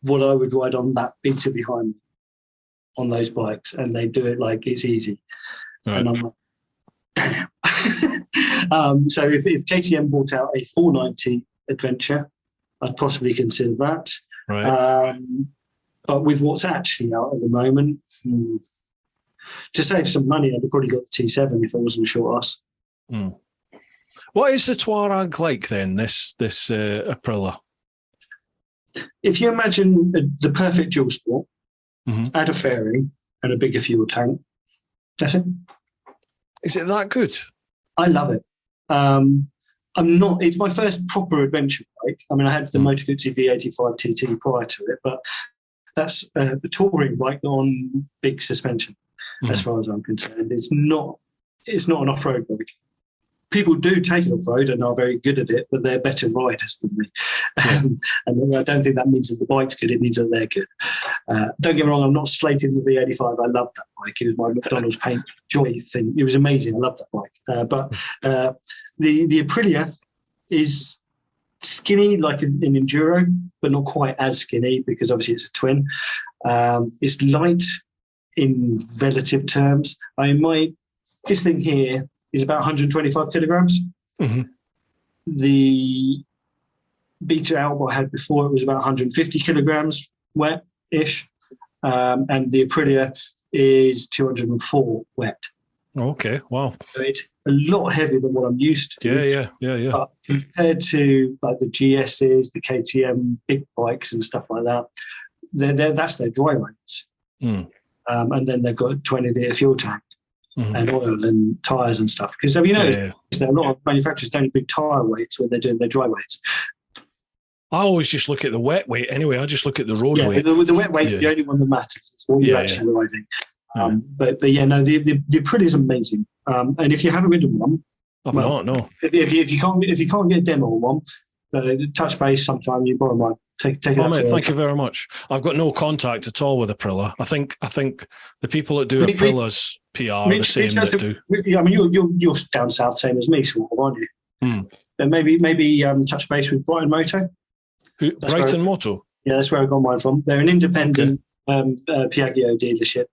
what I would ride on that beta behind me on those bikes, and they do it like it's easy. Right. And I'm like, damn. So if KTM brought out a 490 Adventure, I'd possibly consider that. Right. But with what's actually out at the moment, to save some money, I'd have probably got the T7 if I wasn't a short ass. What is the Touareg like then, this Aprilia? If you imagine the perfect dual sport, add a fairing and a bigger fuel tank, that's it. Is it that good? I love it. It's my first proper adventure bike. I mean, I had the Moto Guzzi V85 TT prior to it, but that's a touring bike on big suspension, as far as I'm concerned. It's not an off-road bike. People do take it off-road and are very good at it, but they're better riders than me. And I don't think that means that the bike's good. It means that they're good. Don't get me wrong, I'm not slating the V85. I love that bike. It was my McDonald's paint joy thing. It was amazing. I love that bike. But the Aprilia is skinny like an enduro, but not quite as skinny, because obviously it's a twin. It's light in relative terms. This thing here is about 125 kilograms. The Beta Alba I had before, it was about 150 kilograms wet-ish. And the Aprilia is 204 wet. Okay, wow. So it's a lot heavier than what I'm used to. Yeah. But compared to like the GSs, the KTM big bikes and stuff like that, that's their dry weights. And then they've got a 20-litre fuel tank and oil and tyres and stuff. Because have you noticed that a lot of manufacturers don't do big tyre weights when they're doing their dry weights? I always just look at the wet weight anyway. I just look at the road weight. The wet weight's the only one that matters. It's what you're actually riding. But the Aprilia is amazing. And if you haven't ridden one, no. If you can't get a demo on one, touch base sometime. You borrow mine. Take it. Mate, thank you very much. I've got no contact at all with Aprilia. I think the people that do Aprilia's PR are the same that do. I mean, you're down south, same as me, sort of, aren't you? And maybe touch base with Brighton Moto. Brighton Moto. Yeah, that's where I got mine from. They're an independent Piaggio dealership.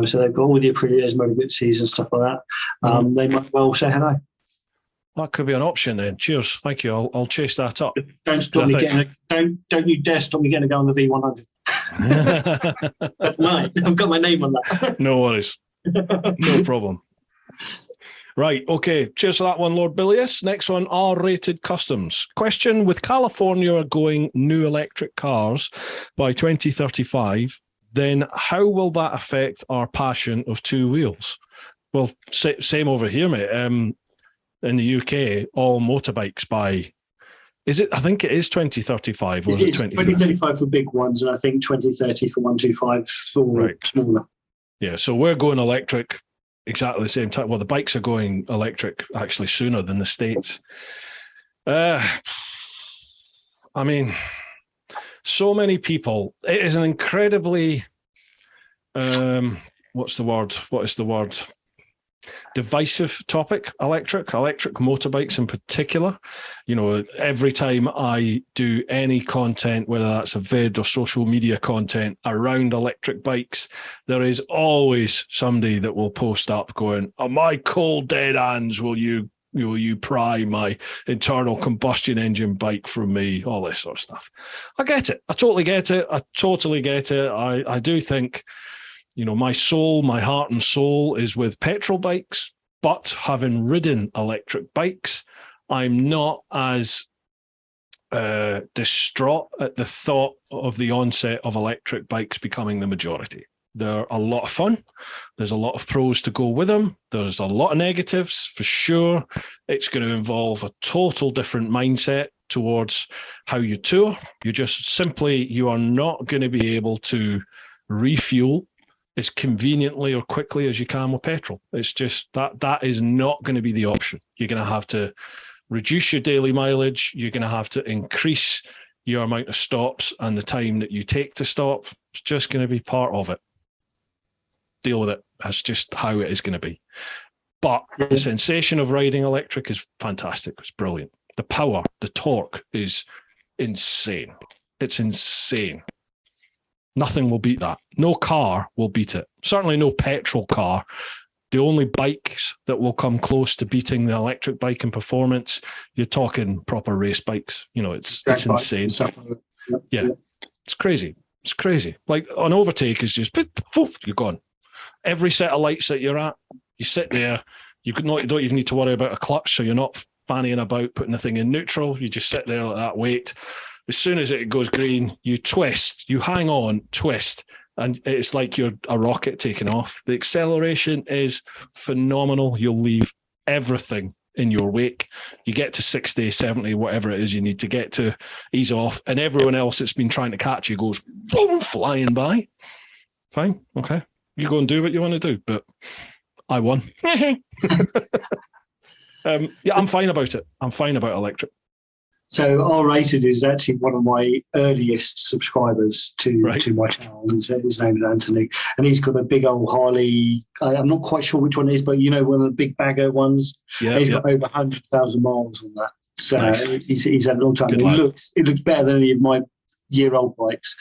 So they've got all the Aprilias, Moto Guzzis and stuff like that. They might well say hello. That could be an option then. Cheers. Thank you. I'll chase that up. Don't you dare stop me getting a go on the V100. Right, I've got my name on that. No worries. No problem. Right, okay. Cheers for that one, Lord Bilius. Next one, R-rated customs. Question, with California going new electric cars by 2035, then how will that affect our passion of two wheels? Well, same over here, mate. In the UK, all motorbikes by... I think it is 2035, or is it 2035 for big ones, and I think 2030 for 125 for smaller. Yeah, so we're going electric exactly the same time. Well, the bikes are going electric actually sooner than the States. I mean, so many people. It is an incredibly, what is the word? Divisive topic, electric motorbikes in particular. You know, every time I do any content, whether that's a vid or social media content around electric bikes, there is always somebody that will post up going, "Oh, my cold dead hands, will you pry my internal combustion engine bike from me?" All this sort of stuff. I get it. I totally get it. I do think, you know, my heart and soul is with petrol bikes, but having ridden electric bikes, I'm not as distraught at the thought of the onset of electric bikes becoming the majority. They're a lot of fun. There's a lot of pros to go with them. There's a lot of negatives for sure. It's going to involve a total different mindset towards how you tour. You are not going to be able to refuel as conveniently or quickly as you can with petrol. It's just that is not going to be the option. You're going to have to reduce your daily mileage. You're going to have to increase your amount of stops and the time that you take to stop. It's just going to be part of it. Deal with it. That's just how it is going to be. But the sensation of riding electric is fantastic. It's brilliant. The power, the torque is insane. It's insane. Nothing will beat that. No car will beat it. Certainly no petrol car. The only bikes that will come close to beating the electric bike in performance, you're talking proper race bikes. You know, it's insane. Yeah, it's crazy. It's crazy. Like an overtake is just, poof, you're gone. Every set of lights that you're at, you sit there, you don't even need to worry about a clutch, so you're not fannying about putting the thing in neutral. You just sit there like that, wait. As soon as it goes green, you twist, you hang on, twist, and it's like you're a rocket taking off. The acceleration is phenomenal. You'll leave everything in your wake. You get to 60, 70, whatever it is you need to get to, ease off, and everyone else that's been trying to catch you goes boom, flying by. Fine, okay. You go and do what you want to do, but I won. Yeah, I'm fine about it. I'm fine about electric. So R-Rated is actually one of my earliest subscribers to my channel. His name is Anthony, and he's got a big old Harley. I'm not quite sure which one it is, but you know, one of the big bagger ones. Yeah, he's got over 100,000 miles on that. So nice. He's had a long time. It looks better than any of my year-old bikes.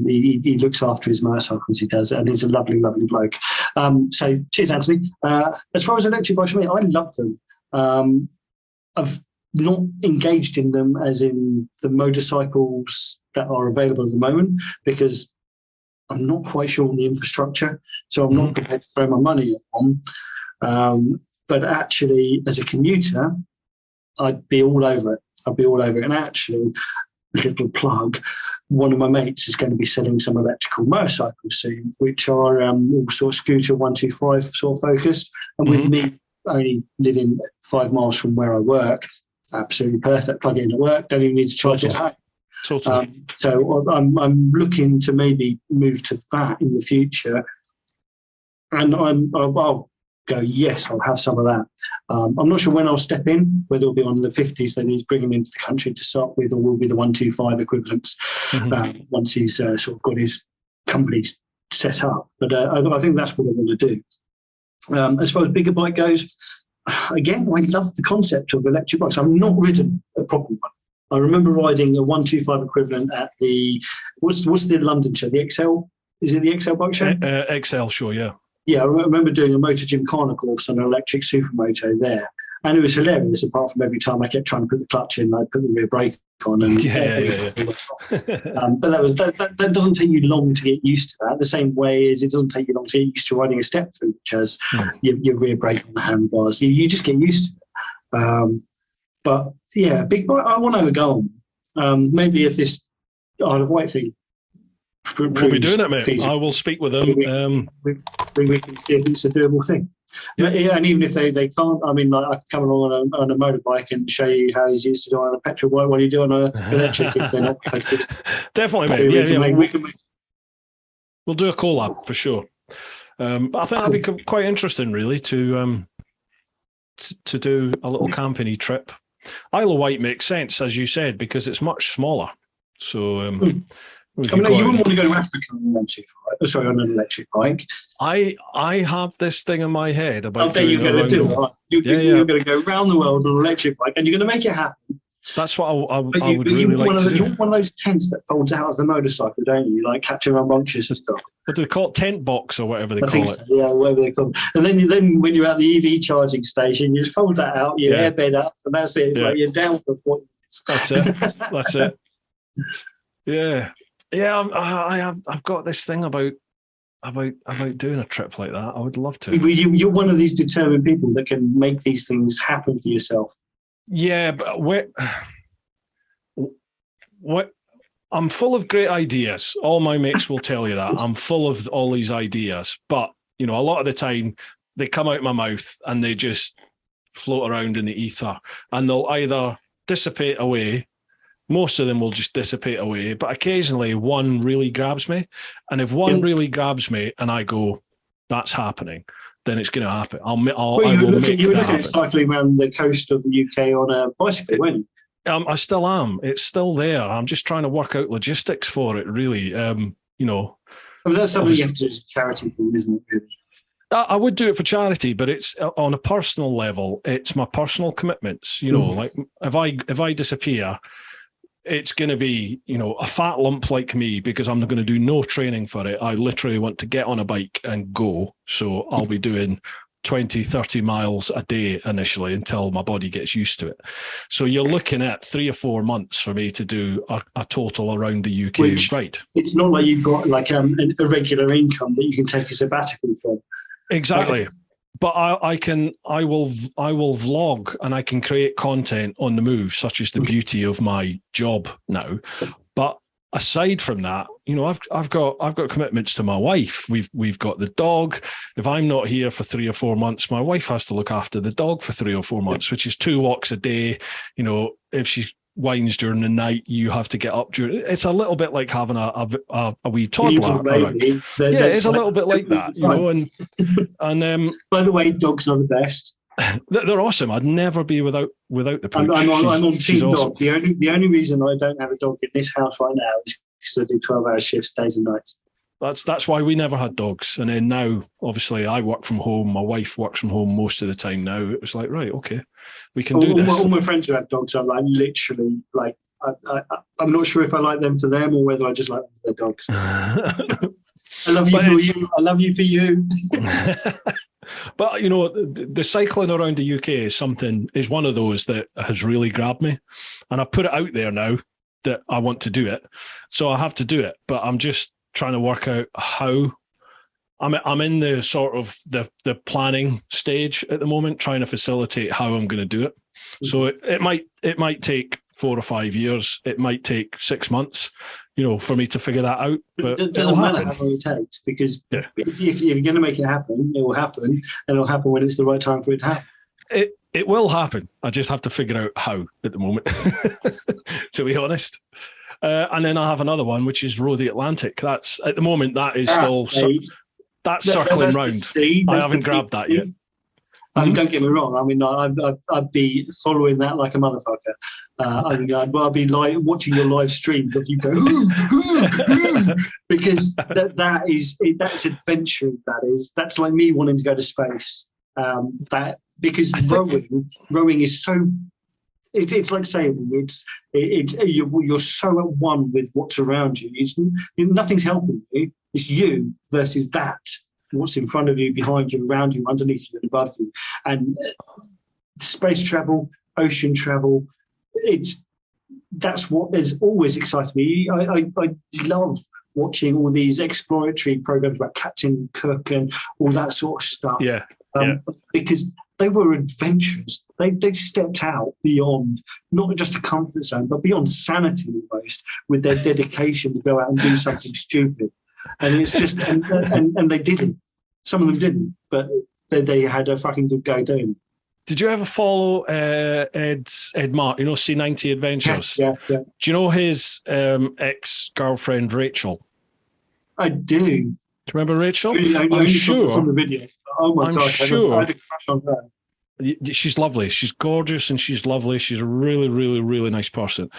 He looks after his motorcycles, he does, and he's a lovely, lovely bloke. So cheers, Anthony. As far as electric bikes, I love them. I've not engaged in them as in the motorcycles that are available at the moment because I'm not quite sure on the infrastructure, so I'm not prepared to throw my money on. But actually, as a commuter, I'd be all over it. And actually, little plug, one of my mates is going to be selling some electrical motorcycles soon, which are all sort of scooter 125 sort of focused. And with me only living 5 miles from where I work, absolutely perfect. Plug it into work, don't even need to charge it home. Totally. So I'm looking to maybe move to that in the future, and I'll go, yes, I'll have some of that. I'm not sure when I'll step in, whether it'll be on the 50s that he's bringing into the country to start with, or will be the 125 equivalents once he's sort of got his company set up. But I think that's what I want to do. As far as bigger bike goes, again, I love the concept of electric bikes. I've not ridden a proper one. I remember riding a 125 equivalent at the, what's the London show? The XL? Is it the XL bike show? XL show, yeah. Yeah, I remember doing a Motor Gymkhana course on an electric supermoto there. And it was hilarious, apart from every time I kept trying to put the clutch in, I'd put the rear brake on. And but that doesn't take you long to get used to that. The same way as it doesn't take you long to get used to riding a step through, which has your rear brake on the handlebars. You just get used to it. But yeah, big bike, I want to have a go on. Maybe if this Isle of Wight thing we'll be doing it, mate. Feasible. I will speak with them. We can see if it's a doable thing. Yeah, and even if they can't, I mean, like, I can come along on a motorbike and show you how easy it is to do on a petrol bike while you do on an electric if they're not good. Definitely, mate. We'll do a collab for sure. But I think that'd be quite interesting, really, to do a little company trip. Isle of Wight makes sense, as you said, because it's much smaller. So. You wouldn't want to go to Africa on an electric bike. I have this thing in my head about. You're going to do it. You're going to go around the world on an electric bike, and you're going to make it happen. That's what I would really like to do. You want one of those tents that folds out of the motorcycle, don't you? Like Captain Rambunctious and stuff. What do they call it? Tent box or whatever they call it. So, yeah, whatever they call it. And then when you're at the EV charging station, you just fold that out, you airbed up, and that's it. It's like you're down for 40 minutes. That's it. Yeah. Yeah, I've got this thing about doing a trip like that. I would love to. You're one of these determined people that can make these things happen for yourself. Yeah, but what I'm full of great ideas. All my mates will tell you that. I'm full of all these ideas, but a lot of the time they come out my mouth and they just float around in the ether, and they'll either dissipate away. Most of them will just dissipate away, but occasionally one really grabs me. And if one really grabs me and I go, that's happening, then it's going to happen. I Well, will make you were that looking happen. at cycling around the coast of the UK on a bicycle, weren't you? I still am. It's still there. I'm just trying to work out logistics for it, really. That's something you have to do as a charity for, isn't it, really? I would do it for charity, but it's on a personal level. It's my personal commitments. Like if I disappear, it's going to be, a fat lump like me, because I'm going to do no training for it. I literally want to get on a bike and go. So I'll be doing 20, 30 miles a day initially until my body gets used to it. So you're looking at 3 or 4 months for me to do a total around the UK ride. It's not like you've got like a regular income that you can take a sabbatical from. Exactly. But I will vlog, and I can create content on the move, such as the beauty of my job now. But aside from that, I've got commitments to my wife. We've got the dog. If I'm not here for 3 or 4 months, my wife has to look after the dog for 3 or 4 months, which is 2 walks a day. If she whines during the night, you have to get up during. It's a little bit like having a wee toddler. It's a little bit like that, And by the way, dogs are the best. They're awesome. I'd never be without the pooch. I'm on team awesome. dog. The only reason I don't have a dog in this house right now is because I do 12-hour shifts, days and nights. That's why we never had dogs. And then now, obviously, I work from home. My wife works from home most of the time now. It was like, right, okay, we can do this. All my friends who have dogs are like literally like, I'm not sure if I like them for them or whether I just like them for their dogs. I love you for you. I love you for you. But the cycling around the UK is one of those that has really grabbed me, and I put it out there now that I want to do it, so I have to do it. But I'm just trying to work out how. I'm in the sort of the planning stage at the moment, trying to facilitate how I'm going to do it. So it might take 4 or 5 years. It might take 6 months, for me to figure that out. But it doesn't matter how long it takes, because if you're going to make it happen, it will happen, and it'll happen when it's the right time for it to happen. It will happen. I just have to figure out how at the moment, to be honest. And then I have another one, which is Row the Atlantic. That's at the moment, that is still that's circling round. I haven't grabbed that yet. Don't get me wrong. I mean, I'd be following that like a motherfucker. I'd be like watching your live streams of you go, because that's adventure. That's like me wanting to go to space. Because rowing is so. It's like sailing. You're so at one with what's around you. Nothing's helping you. It's you versus that. What's in front of you, behind you, around you, underneath you, and above you. And space travel, ocean travel, that's what has always excited me. I love watching all these exploratory programs about Captain Cook and all that sort of stuff. Because they were adventures. They stepped out beyond not just a comfort zone, but beyond sanity almost, with their dedication to go out and do something stupid. And it's just, and they didn't. Some of them didn't, but they had a fucking good go doing it. Did you ever follow Ed Mark, C90 Adventures? Yeah. Do you know his ex-girlfriend, Rachel? I do. Do you remember Rachel? I'm sure. On the video. Oh my gosh, sure. I had a crush on her. She's lovely. She's gorgeous and she's lovely. She's a really, really, really nice person.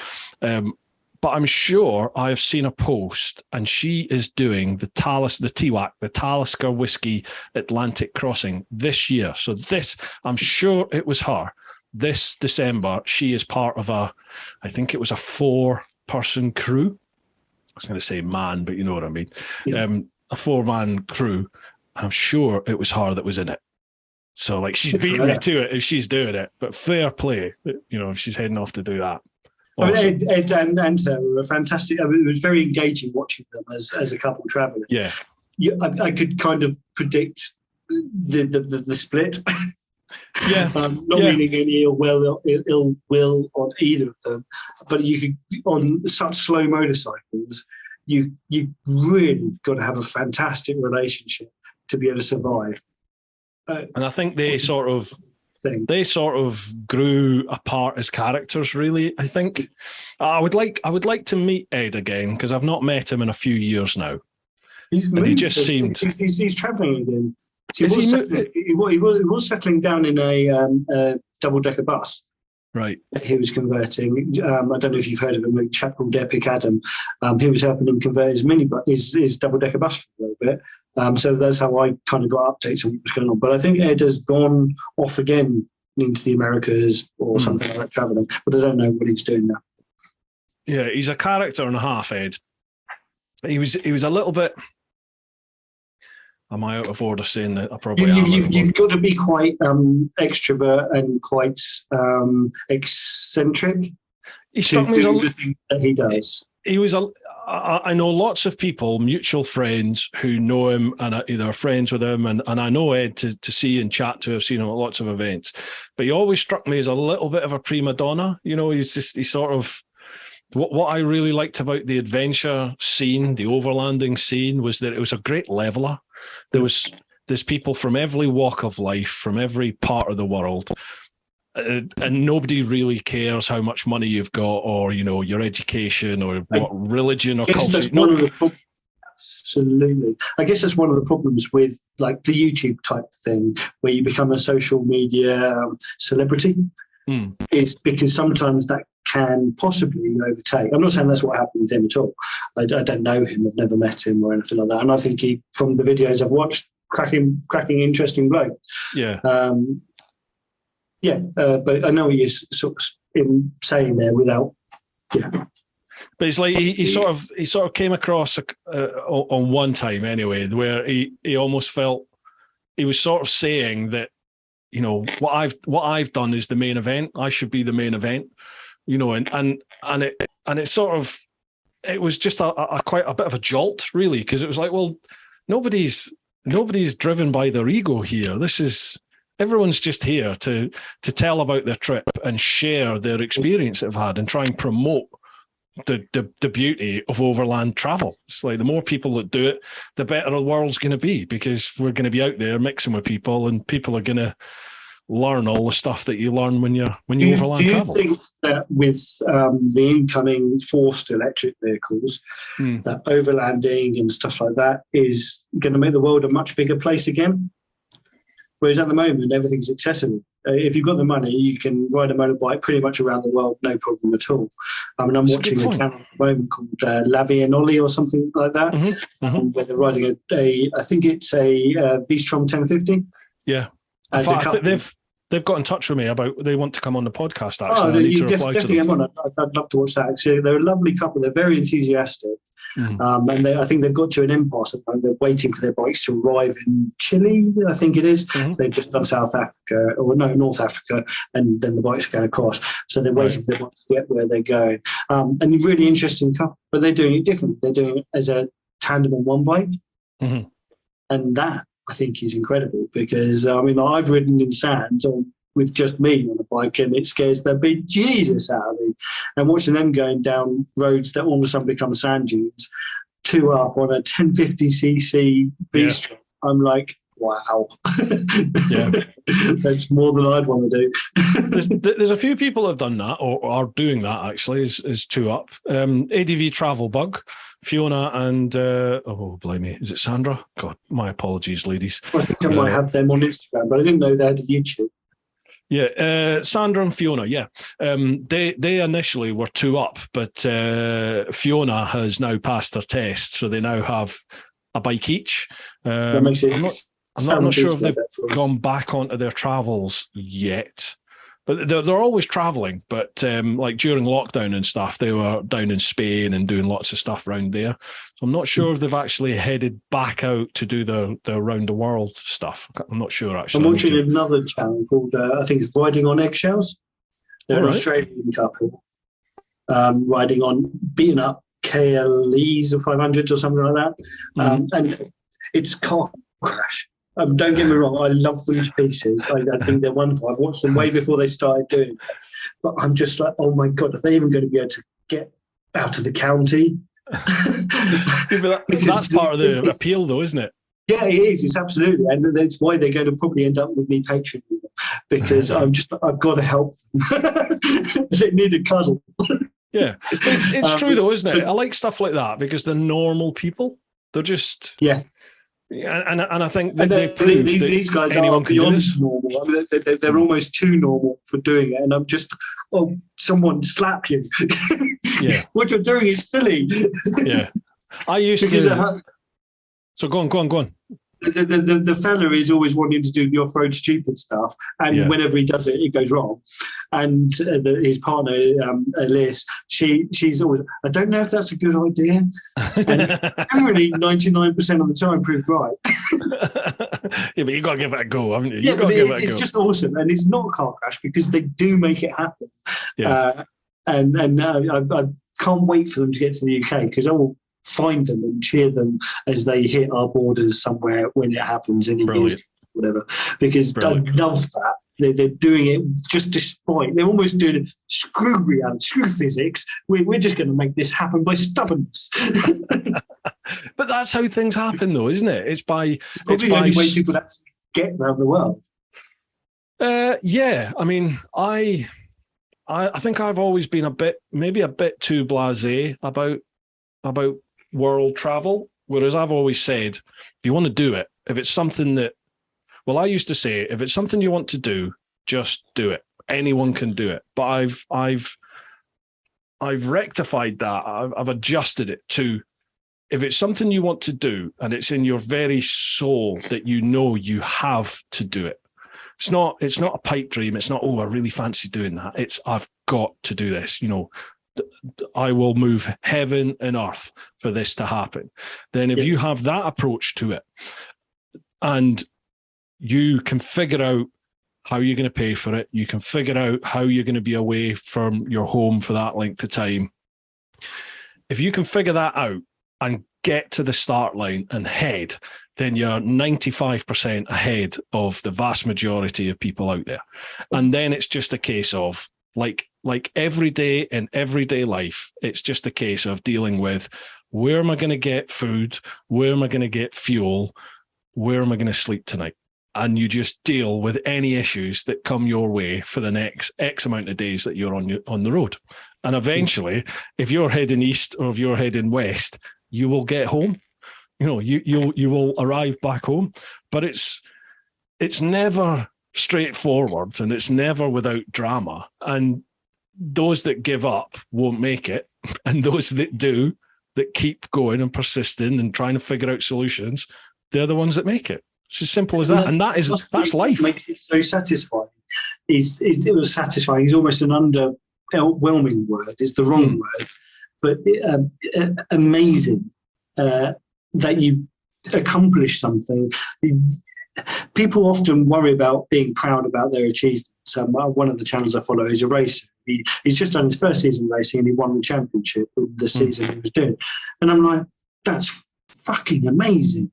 But I'm sure I have seen a post, and she is doing the TWAC, the Talisker Whiskey Atlantic Crossing this year. So I'm sure it was her. This December, she is part of I think it was a 4-person crew. I was going to say man, but you know what I mean. Yeah. A 4-man crew. And I'm sure it was her that was in it. So she's beating me to it if she's doing it. But fair play, if she's heading off to do that. Awesome. I mean, Ed and her were fantastic. I mean, it was very engaging watching them as a couple traveling. Yeah, I could kind of predict the split. Yeah, not meaning any ill will on either of them, but you could, on such slow motorcycles, you really got to have a fantastic relationship to be able to survive. And I think they sort of grew apart as characters, really. I think I would like to meet Ed again, because I've not met him in a few years now. He's just seemed he's traveling again. He was settling down in a double-decker bus. Right. He was converting. I don't know if you've heard of him, a chap called Epic Adam. He was helping him convert his double-decker bus for a little bit. So that's how I kind of got updates on what's going on. But I think Ed has gone off again into the Americas or something like that, traveling. But I don't know what he's doing now. Yeah, he's a character and a half, Ed. He was a little bit. Am I out of order saying that? I probably am. You've got to be quite extrovert and quite eccentric. He struck me as the thing that he does. He was I know lots of people, mutual friends who know him and are friends with him, and I know Ed to see and chat to. I've seen him at lots of events, but he always struck me as a little bit of a prima donna. You know, he sort of. What I really liked about the adventure scene, the overlanding scene, was that it was a great leveler. There's people from every walk of life, from every part of the world, and nobody really cares how much money you've got, or your education, or what religion or culture. Absolutely, I guess that's one of the problems with like the YouTube type thing, where you become a social media celebrity, is because sometimes that can possibly overtake. I'm not saying that's what happened with him at all. I don't know him. I've never met him or anything like that. And I think he, from the videos I've watched, cracking, interesting bloke. Yeah. But I know what you're sort of in saying there without. Yeah. But it's like he sort of came across on one time anyway, where he almost felt he was sort of saying that what I've done is the main event. I should be the main event. And it sort of, it was just a quite a bit of a jolt, really, because it was like, well, nobody's driven by their ego here. Everyone's just here to tell about their trip and share their experience they've had and try and promote the beauty of overland travel. It's like the more people that do it, the better the world's going to be, because we're going to be out there mixing with people, and people are going to learn all the stuff that you learn when you overland travel. Do you think that with the incoming forced electric vehicles, that overlanding and stuff like that is going to make the world a much bigger place again? Whereas at the moment, everything's accessible. If you've got the money, you can ride a motorbike pretty much around the world, no problem at all. I mean, I'm watching a channel at the moment called Lavi and Ollie or something like that, where they're riding I think it's a V-Strom 1050. Yeah. In fact, they've got in touch with me about they want to come on the podcast. Actually, I need to reply to them. I'd love to watch that. Actually, they're a lovely couple. They're very enthusiastic, and I think they've got to an impasse. They're waiting for their bikes to arrive in Chile. I think it is. They've just done South Africa, or no, North Africa, and then the bikes are going across. So they're waiting for their bikes to get where they're going. And really interesting couple, but they're doing it differently. They're doing it as a tandem on one bike, and that, I think, is incredible, because I mean, I've ridden in sand with just me on a bike, and it scares the bejesus out of me. And watching them going down roads that all of a sudden become sand dunes, two up on a 1050cc V-Strom, I'm like, wow. Yeah, that's more than I'd want to do. There's a few people that have done that, or are doing that actually. Is two up. ADV Travel Bug, Fiona, and blimey, is it Sandra? God, my apologies, ladies. I think I might have them on Instagram, but I didn't know they had a YouTube. Yeah, Sandra and Fiona. Yeah, they initially were two up, but Fiona has now passed her test, so they now have a bike each. That makes it. I'm not sure if they've gone back onto their travels yet, but they're always traveling. But like during lockdown and stuff, they were down in Spain and doing lots of stuff around there. So I'm not sure if they've actually headed back out to do their round the world stuff. I'm not sure actually. I'm watching another channel called I think it's Riding on Eggshells. They're an Australian couple riding on beaten up KLEs or 500s or something like that, and it's car crash. Don't get me wrong, I love them to pieces. I think they're wonderful. I've watched them way before they started doing it. But I'm just like, oh my God, are they even going to be able to get out of the county? That's part of the appeal, though, isn't it? Yeah, it is. It's absolutely. And that's why they're going to probably end up with me Patreon, because I've got to help them. They need a cuddle. Yeah. It's true, though, isn't it? I like stuff like that because they're normal people. They're just... Yeah. Yeah, and I think that And they prove that these guys anyone are can do beyond this. normal. I mean, they're almost too normal for doing it. And I'm just, someone slap you. Yeah. What you're doing is silly. Yeah. I used because to. So go on. the fella is always wanting to do the off-road stupid stuff, and whenever he does it, it goes wrong. And his partner, Liz, she's always, I don't know if that's a good idea. And generally, 99% of the time proved right. Yeah, but you got to give it a go, haven't you? Yeah, but it's just awesome, and it's not a car crash because they do make it happen. Yeah. And I can't wait for them to get to the UK because I will find them and cheer them as they hit our borders somewhere when it happens in years, whatever. Because I love that. They're doing it just despite. They're almost doing it. Screw reality, screw physics. We're just going to make this happen by stubbornness. But that's how things happen, though, isn't it? It's by probably the only way people actually get around the world. Yeah, I mean, I think I've always been maybe a bit too blasé about world travel, whereas I've always said, if you want to do it, if it's something that, well, I used to say, if it's something you want to do, just do it. Anyone can do it. But I've rectified that. I've adjusted it to, if it's something you want to do and it's in your very soul that you know you have to do it. It's not a pipe dream. It's not, I really fancy doing that. It's, I've got to do this, I will move heaven and earth for this to happen. Then if you have that approach to it and you can figure out how you're going to pay for it, you can figure out how you're going to be away from your home for that length of time. If you can figure that out and get to the start line and head, then you're 95% ahead of the vast majority of people out there. And then it's just a case of, like every day in everyday life, it's just a case of dealing with, where am I going to get food? Where am I going to get fuel? Where am I going to sleep tonight? And you just deal with any issues that come your way for the next X amount of days that you're on the road. And eventually, if you're heading east or if you're heading west, you will get home. You will arrive back home. But it's never straightforward and it's never without drama. And those that give up won't make it. And those that do, that keep going and persisting and trying to figure out solutions, they're the ones that make it. It's as simple as that. And that's life. What makes it so satisfying. It was satisfying. It's almost an underwhelming word. It's the wrong word. But amazing that you accomplish something. People often worry about being proud about their achievements. One of the channels I follow is a racer. He's just done his first season racing and he won the championship with the season he was doing. And I'm like, that's fucking amazing.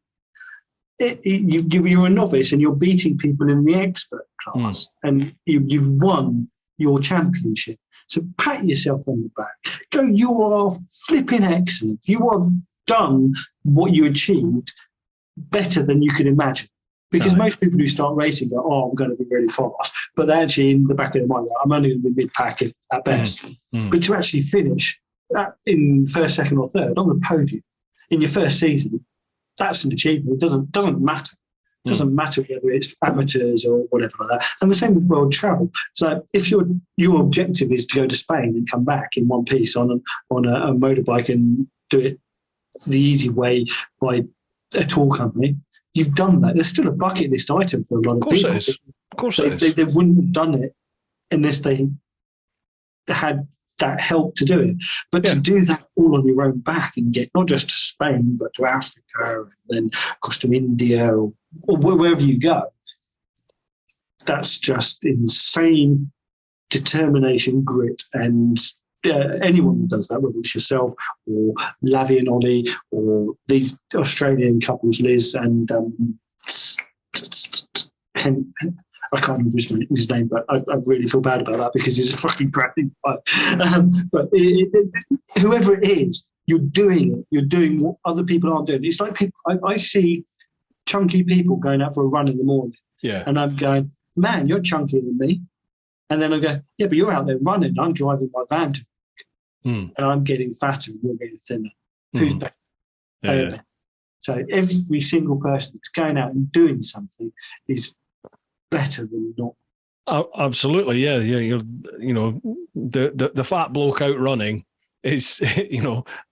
You're a novice and you're beating people in the expert class and you've won your championship. So pat yourself on the back. Go, you are flipping excellent. You have done what you achieved better than you could imagine. Because most people who start racing go, I'm going to be really fast. But they're actually in the back of their mind, I'm only going to be mid-pack at best. But to actually finish in first, second or third on the podium in your first season, that's an achievement. It doesn't matter. It doesn't matter whether it's amateurs or whatever like that. And the same with world travel. So if your objective is to go to Spain and come back in one piece on a motorbike and do it the easy way by a tour company, you've done that. There's still a bucket list item for a lot of people. Of course it is. They wouldn't have done it unless they had that help to do it. But to do that all on your own back and get not just to Spain, but to Africa and then across to India or wherever you go, that's just insane determination, grit, and anyone that does that, whether it's yourself or Lavi and Ollie or these Australian couples, Liz and I can't remember his name, but I really feel bad about that because he's a fucking crappy guy. But whoever it is, you're doing it. You're doing what other people aren't doing. It's like people. I see chunky people going out for a run in the morning, and I'm going, man, you're chunkier than me. And then I go, yeah, but you're out there running. I'm driving my van to work, and I'm getting fatter and you're getting thinner. Who's better? So every single person that's going out and doing something is better than not. Absolutely, yeah. You're, the fat bloke out running is,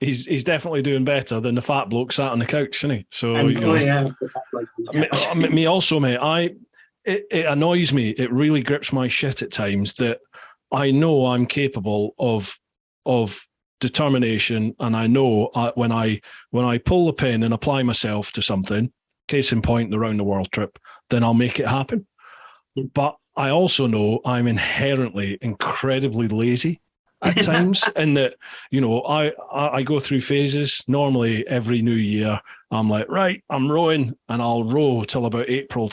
he's definitely doing better than the fat bloke sat on the couch, isn't he? So And I am the fat bloke on the couch. me also, mate. It annoys me. It really grips my shit at times that I know I'm capable of determination, and I know when I pull the pin and apply myself to something, case in point, the round the world trip, then I'll make it happen. But I also know I'm inherently incredibly lazy at times, and that, I go through phases. Normally every new year I'm like, right, I'm rowing, and I'll row till about April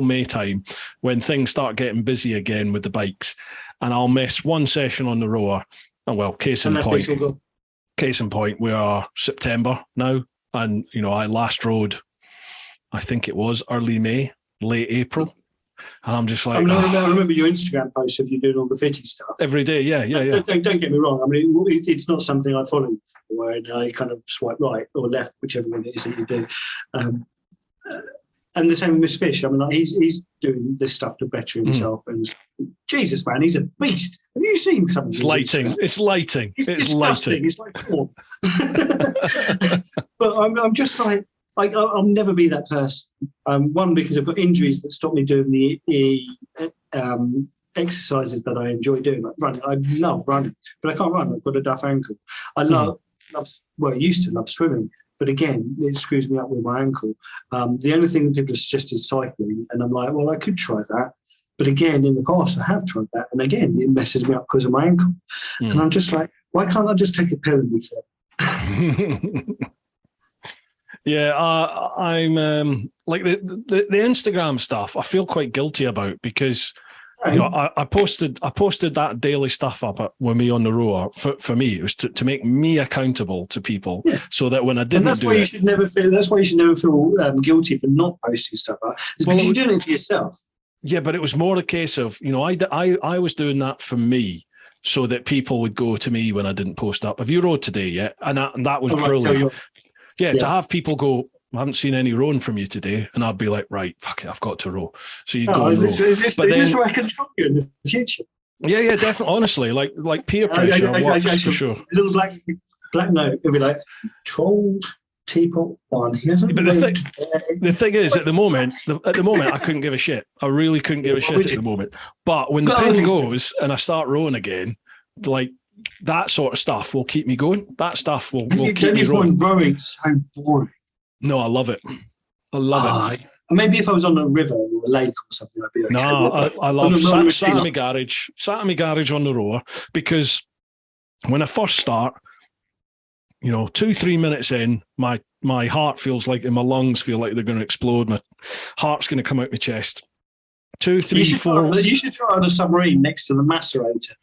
May time, when things start getting busy again with the bikes, and I'll miss one session on the rower. And well, case in point, we are September now, and I last rode, I think it was early May, late April. And I'm just like, I remember your Instagram posts of you doing all the fitty stuff every day. Yeah. Don't get me wrong. I mean, it's not something I follow, where I kind of swipe right or left, whichever one it is that you do. And the same with Miss Fish. I mean, like, he's doing this stuff to better himself. And Jesus, man, he's a beast. Have you seen something? It's lighting. It's disgusting. It's like porn. But I'm just like, I'll never be that person. One, because I've got injuries that stop me doing the exercises that I enjoy doing, like running. I love running, but I can't run. I've got a duff ankle. I used to love swimming, but again, it screws me up with my ankle. The only thing that people suggest is cycling, and I'm like, well, I could try that. But again, in the past, I have tried that, and again, it messes me up because of my ankle. And I'm just like, why can't I just take a pill and be fit? Yeah, I'm like the Instagram stuff. I feel quite guilty about, because I posted that daily stuff up with me on the rower. For me, it was to make me accountable to people, so that when I didn't that's why you should never feel guilty for not posting stuff up. It's because you're doing it for yourself. Yeah, but it was more a case of, I was doing that for me, so that people would go to me when I didn't post up. Have you rode today yet? And that was brilliant. Yeah, to have people go, I haven't seen any rowing from you today, and I'd be like, right, fuck it, I've got to row. So you go and row. Is this where I can trust you in the future? Yeah, definitely. Honestly, like peer pressure works for sure. Little black note, it'd be like, trolled TeapotOne. He hasn't. But the thing is, at the moment, I couldn't give a shit. I really couldn't give a shit at the moment. But when the pin goes and I start rowing again, like, that sort of stuff will keep me going. That stuff will keep me rowing. Rowing so boring. No, I love it. I love it. Maybe if I was on a river or a lake or something, I'd be okay. No, I love sat in my garage on the rower, because when I first start, 2-3 minutes in, my heart feels like, and my lungs feel like they're going to explode. My heart's going to come out my chest. 2, 3, 4. You should try on a submarine next to the macerator.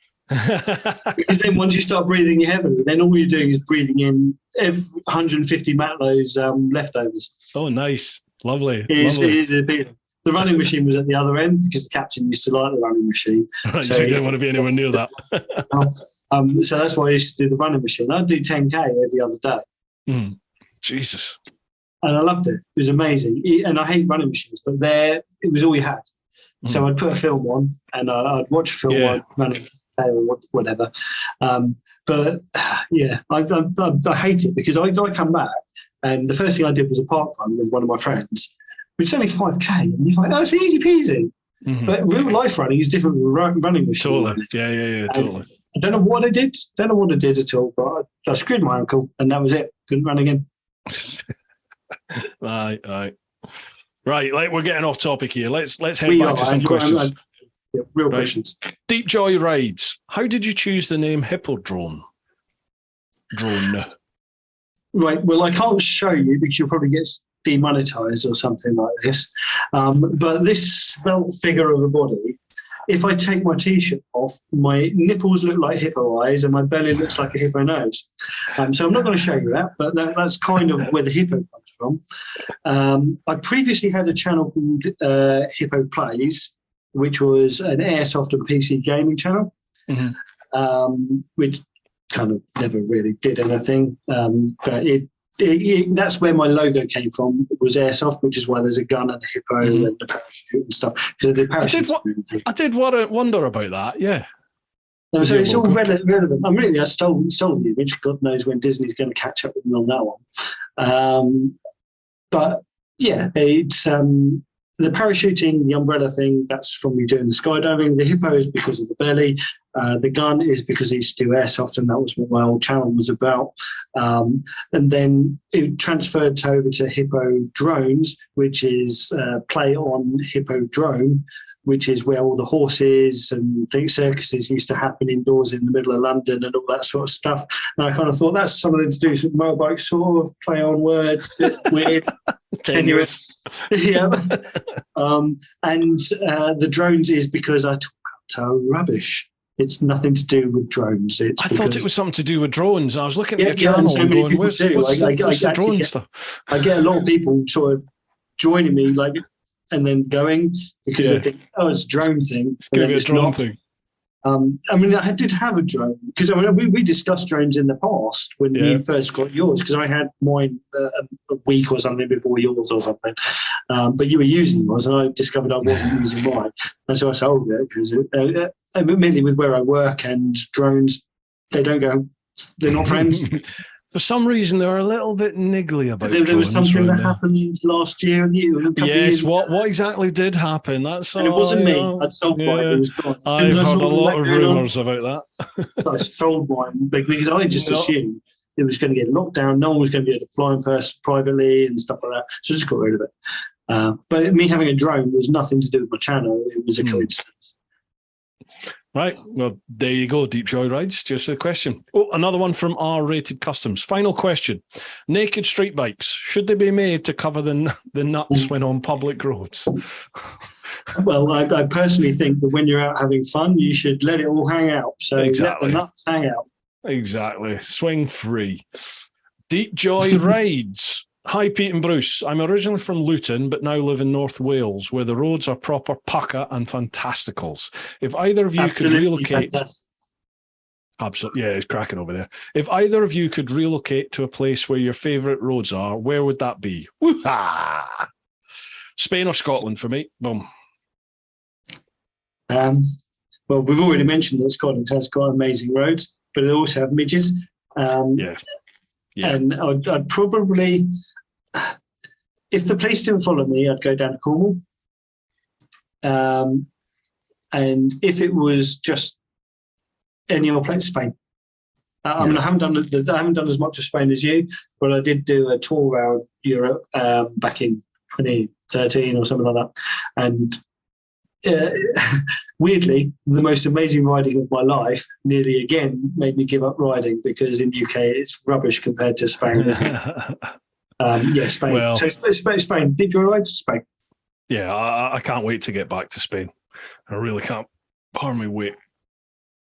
Because then once you start breathing heavily, then all you're doing is breathing in 150 Matlow's leftovers. Oh, nice. Lovely. The running machine was at the other end, because the captain used to like the running machine. Right, so you didn't want to be anywhere near that. So that's why I used to do the running machine. I'd do 10K every other day. Jesus. And I loved it. It was amazing. And I hate running machines, but it was all you had. So I'd put a film on, and I'd watch a film on running or whatever. But yeah, I hate it, because I come back, and the first thing I did was a park run with one of my friends, which is only 5K, and you're like, oh, it's easy peasy. But real life running is different from running machine. Totally. Yeah, totally. I don't know what I did. At all, but I screwed my ankle, and that was it. Couldn't run again. Right. Like, we're getting off topic here. Let's head back to some questions. Real questions. Deep Joy Rides. How did you choose the name hippo-drone? Drone. Right. Well, I can't show you, because you'll probably get demonetized or something like this. But this svelte figure of a body, if I take my T-shirt off, my nipples look like hippo eyes, and my belly looks like a hippo nose. So I'm not going to show you that, but that's kind of where the hippo comes from. I previously had a channel called Hippo Plays, which was an airsoft and PC gaming channel, which kind of never really did anything. But that's where my logo came from. It was airsoft, which is why there's a gun and a hippo and a parachute and stuff. So the parachute. I did wonder about that. Yeah. No, so it's all relevant. I stole the image. God knows when Disney's going to catch up with me on that one. But yeah, it's the parachuting, the umbrella thing. That's from me doing the skydiving. The hippo is because of the belly. The gun is because I used to do airsoft, and that was what my old channel was about. And then it transferred over to hippo-drones, which is play on hippo-drone, which is where all the horses and circuses used to happen indoors in the middle of London and all that sort of stuff. And I kind of thought that's something to do with motorbike, sort of play on words, a bit weird, tenuous. Yeah. And the drones is because I talk up to rubbish. It's nothing to do with drones. I thought it was something to do with drones. I was looking at your channel and going, what's the drone stuff? I get a lot of people sort of joining me, like, and then going because they think, oh, it's a drone thing. It's going to be a drone thing. I mean, I did have a drone because we discussed drones in the past when you first got yours, because I had mine a week or something before yours or something. But you were using yours, and I discovered I wasn't using mine, and so I sold it because admittedly, with where I work and drones, they're not friends. For some reason, they were a little bit niggly about it. There was something that happened last year. Yes, what exactly did happen? That's and it wasn't me. I'd sold mine. It was gone. I've heard a lot of rumours about that. I sold mine because I just assumed it was going to get locked down. No one was going to be able to fly in person privately and stuff like that. So I just got rid of it. But me having a drone was nothing to do with my channel. It was a coincidence. Right. Well, there you go. Deep Joyrides. Just a question. Oh, another one from R-Rated Customs. Final question. Naked street bikes, should they be made to cover the nuts when on public roads? Well, I personally think that when you're out having fun, you should let it all hang out. So let the nuts hang out. Exactly. Swing free. Deep Joy Rides. Hi, Pete and Bruce. I'm originally from Luton, but now live in North Wales, where the roads are proper pucker and fantasticals. If either of you could relocate... Absolutely. Yeah, it's cracking over there. If either of you could relocate to a place where your favourite roads are, where would that be? Woo-ha! Spain or Scotland for me? Boom. Well, we've already mentioned that Scotland has got amazing roads, but they also have midges. Yeah. And I'd probably, if the police didn't follow me, I'd go down to Cornwall. And if it was just any other place, Spain. I mean, I haven't done as much of Spain as you, but I did do a tour around Europe back in 2013 or something like that. And weirdly, the most amazing riding of my life nearly again made me give up riding, because in the UK it's rubbish compared to Spain. Spain. Well, so Spain. Did you ride to Spain? Yeah, I can't wait to get back to Spain. I really can't. Pardon me, wait.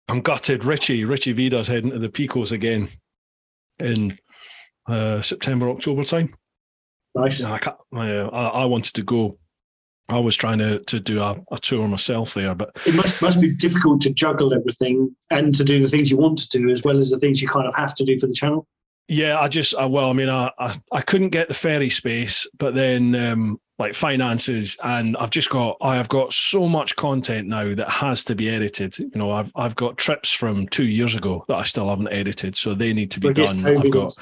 I'm gutted. Richie Vida's heading to the Picos again in September, October time. Nice. I wanted to go. I was trying to do a tour myself there, but it must be difficult to juggle everything and to do the things you want to do as well as the things you kind of have to do for the channel. Yeah, I couldn't get the ferry space, but then like finances, and I have got so much content now that has to be edited. You know, I've got trips from 2 years ago that I still haven't edited, so they need to be done. I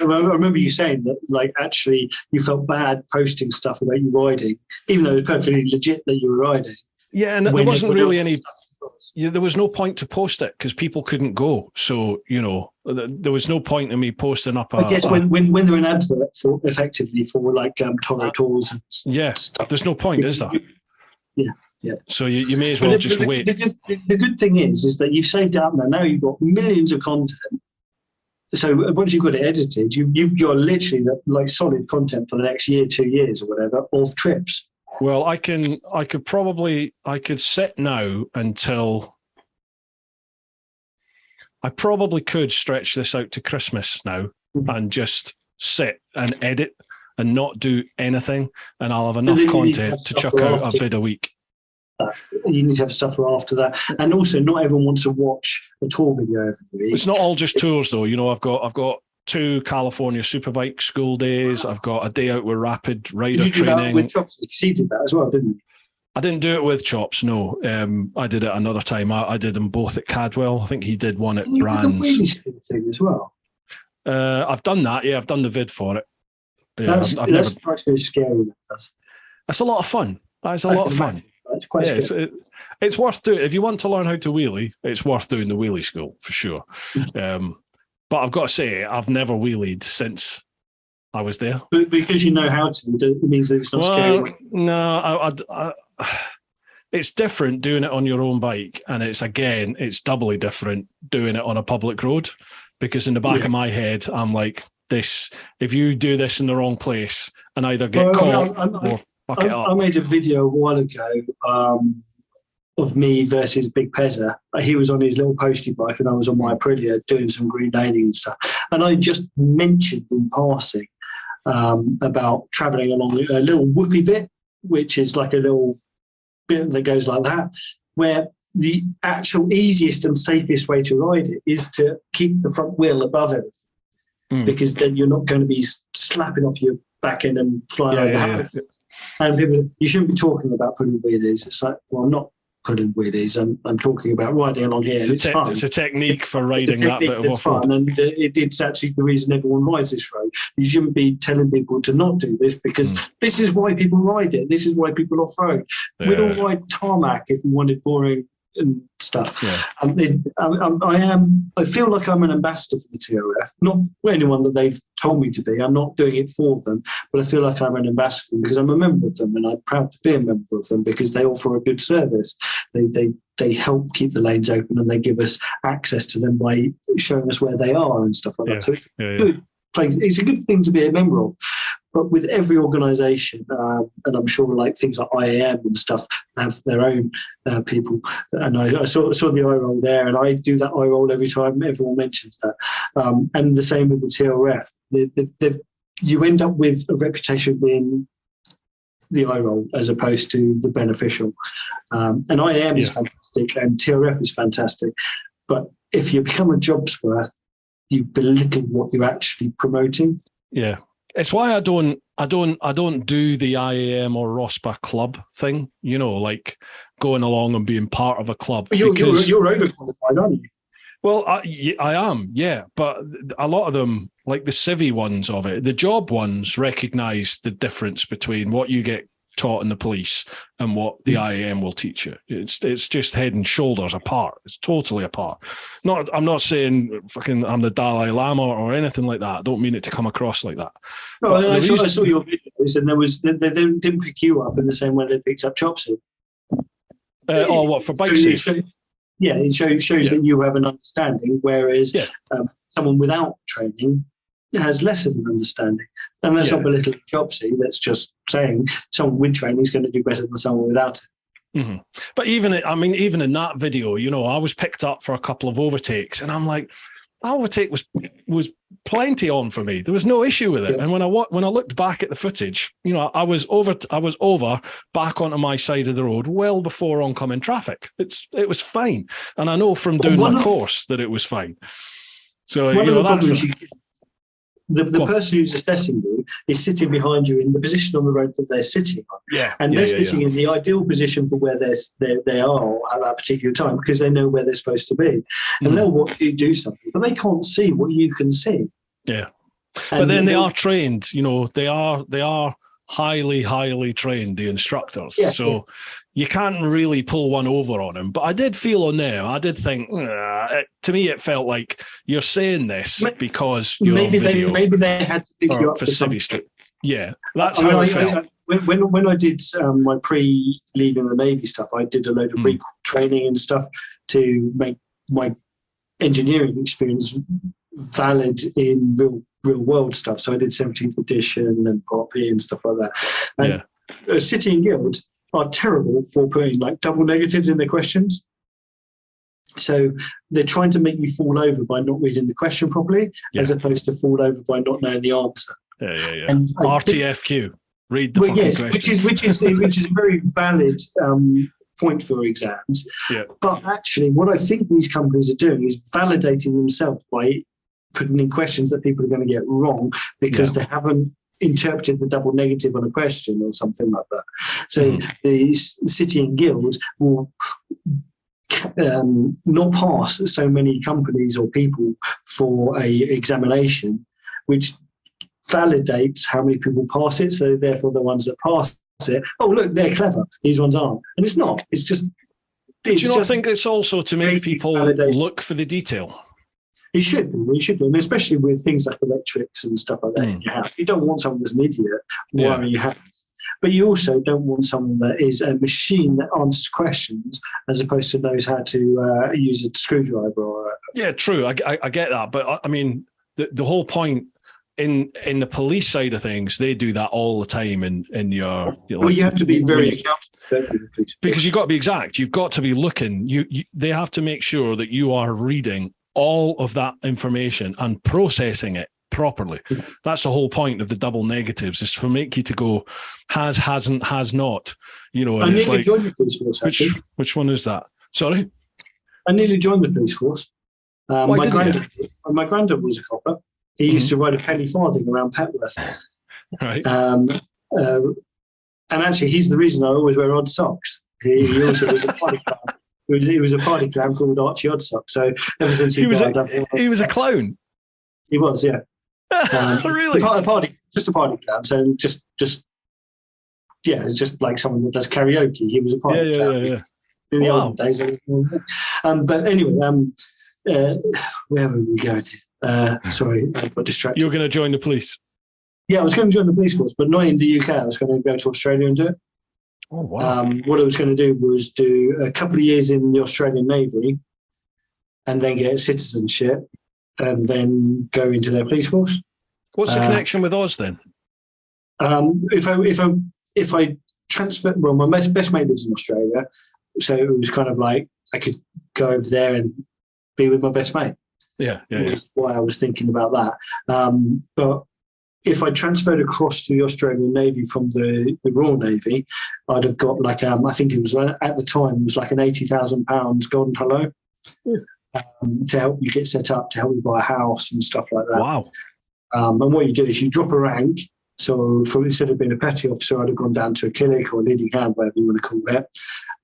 remember you saying that, like, actually you felt bad posting stuff about you riding, even though it was perfectly legit that you were riding. Yeah, and there wasn't really any. Yeah, there was no point to post it because people couldn't go. So, you know, there was no point in me posting up. I guess when they're an advert for effectively for like Toro tours and stuff. There's no point, is there? Yeah. So you may as well just wait. The good thing is that you've saved it up now. Now you've got millions of content. So once you've got it edited, you're literally like solid content for the next year, 2 years or whatever of trips. Well, I could set now until I probably could stretch this out to Christmas now and just sit and edit and not do anything, and I'll have enough content to chuck out a vid a week. You need to have stuff for after that, and also not everyone wants to watch a tour video every week. It's not all just tours, though. You know, I've got 2 California Superbike school days. I've got a day out with rapid rider Did you do training. that with chops? You did that as well, didn't you? I didn't do it with Chops, no. I did it another time. I did them both at Cadwell. I think he did one at Brands. You did the wheelie school thing as well. I've done that, yeah. I've done the vid for it. Yeah, that's very scary. It's a lot of fun. It's a lot of fun. It's quite scary. It's worth doing. If you want to learn how to wheelie, it's worth doing the wheelie school for sure. But I've got to say, I've never wheelied since I was there. But because you know how to, it means that it's not scary. No, it's different doing it on your own bike, and it's doubly different doing it on a public road, because in the back of my head, I'm like, this. If you do this in the wrong place and either get caught or fuck it up. I made a video a while ago of me versus Big Pezza. He was on his little postie bike and I was on my Aprilia doing some green laning and stuff. And I just mentioned in passing about travelling along a little whoopee bit, which is like a little bit that goes like that, where the actual easiest and safest way to ride it is to keep the front wheel above everything, because then you're not going to be slapping off your back end and flying over. And people, you shouldn't be talking about putting wheelies. It's like, well, I'm not putting wheelies. I'm talking about riding along here. It's fun. It's a technique for riding that bit of off-road. And it's actually the reason everyone rides this road. You shouldn't be telling people to not do this, because this is why people ride it. This is why people off-road. Yeah. We'd all ride tarmac if we wanted boring and stuff. Yeah. I feel like I'm an ambassador for the TRF, not anyone that they've told me to be. I'm not doing it for them, but I feel like I'm an ambassador for them because I'm a member of them, and I'm proud to be a member of them because they offer a good service. They help keep the lanes open, and they give us access to them by showing us where they are and stuff like that. So it's good place. It's a good thing to be a member of. But with every organisation, and I'm sure like things like IAM and stuff have their own people. And I saw the eye roll there, and I do that eye roll every time everyone mentions that. And the same with the TRF. You end up with a reputation being the eye roll as opposed to the beneficial. And IAM is fantastic, and TRF is fantastic. But if you become a job's worth, you belittle what you're actually promoting. Yeah. It's why I don't do the IAM or ROSPA club thing, like going along and being part of a club. But you're overqualified, aren't you? Well, I am, yeah. But a lot of them, like the civvy ones of it, the job ones recognise the difference between what you get taught in the police and what the IAM will teach you. It's just head and shoulders apart. It's totally apart. I'm not saying fucking I'm the Dalai Lama or anything like that. I don't mean it to come across like that. No, I saw your videos, and they didn't pick you up in the same way they picked up Chopsy. What, for bike safe? It shows that you have an understanding, whereas someone without training has less of an understanding. And that's not belittling Chopsy. That's just saying someone with training is going to do better than someone without it. Mm-hmm. But even in that video, I was picked up for a couple of overtakes, and I'm like, overtake was plenty on for me. There was no issue with it. And when I looked back at the footage, I was over back onto my side of the road well before oncoming traffic. It was fine, and I know from doing my course that it was fine. So one of the problems the person who's assessing you is sitting behind you in the position on the road that they're sitting on. And they're sitting in the ideal position for where they are at that particular time, because they know where they're supposed to be. And they'll watch you do something, but they can't see what you can see. Yeah. But then they are trained, they are highly, highly trained, the instructors. You can't really pull one over on them. But I did feel on there, I did think, to me, it felt like you're saying this because you're on video. Maybe they had to pick you up for Civvy Street. Yeah, that's how I felt. When I did my pre-leaving the Navy stuff, I did a load of recall training and stuff to make my engineering experience valid in real world stuff. So I did 17th edition and Part P and stuff like that. And City and Guild are terrible for putting like double negatives in their questions. So they're trying to make you fall over by not reading the question properly, as opposed to fall over by not knowing the answer. And RTFQ, read the fucking question. Which is a very valid point for exams. But actually, what I think these companies are doing is validating themselves by putting in questions that people are going to get wrong because they haven't interpreted the double negative on a question or something like that. So the city and guilds will not pass so many companies or people for a examination, which validates how many people pass it. So therefore, the ones that pass it, oh look, they're clever. These ones aren't, and it's not. It's just. Do you not think it's also to make people look for the detail? It should be, and especially with things like electrics and stuff like that in your house. You don't want someone that's an idiot wiring your house, but you also don't want someone that is a machine that answers questions as opposed to knows how to use a screwdriver. True. I get that, but I mean, the whole point in the police side of things, they do that all the time. In your, well, you have to be very accountable because you've got to be exact. You've got to be looking. They have to make sure that you are reading all of that information and processing it properly. That's the whole point of the double negatives, is to make you to go has, hasn't, has not. You know, I nearly joined the police force. Which one is that? Sorry, I nearly joined the police force. My granddad was a copper. He used to ride a penny farthing around Petworth. Right. And actually, he's the reason I always wear odd socks. He also was a party clown. He was a party clown called Archie Oddsock. So ever since he was a clown. He was, yeah. Really? A party clown. So just it's just like someone that does karaoke. He was a party clown. Yeah. In the old days. But anyway, where were we going? Sorry, I got distracted. You were going to join the police? Yeah, I was going to join the police force, but not in the UK. I was going to go to Australia and do it. Oh, wow. What I was going to do was do a couple of years in the Australian Navy and then get citizenship and then go into their police force. What's the connection with Oz then? If I transfer, well, my best mate lives in Australia, so it was kind of like I could go over there and be with my best mate. Yeah. That's why I was thinking about that. But if I transferred across to the Australian Navy from the Royal Navy, I'd have got like I think it was at the time it was like an £80,000 golden hello to help you get set up, to help you buy a house and stuff like that. Wow! And what you do is you drop a rank. So instead of being a petty officer, I'd have gone down to a killick or a leading hand, whatever you want to call it,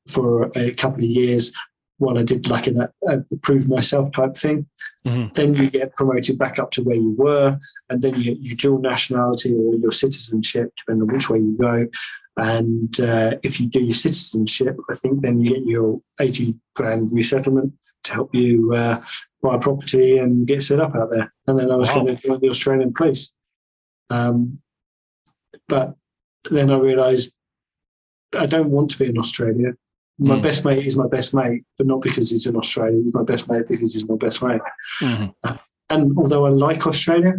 for a couple of years. While I did like a prove myself type thing. Then you get promoted back up to where you were, and then you dual nationality or your citizenship, depending on which way you go. And if you do your citizenship, I think then you get your 80 grand resettlement to help you buy a property and get set up out there. And then I was going to join the Australian police. But then I realised I don't want to be in Australia. My best mate is my best mate, but not because he's in Australia. He's my best mate because he's my best mate. And although I like Australia,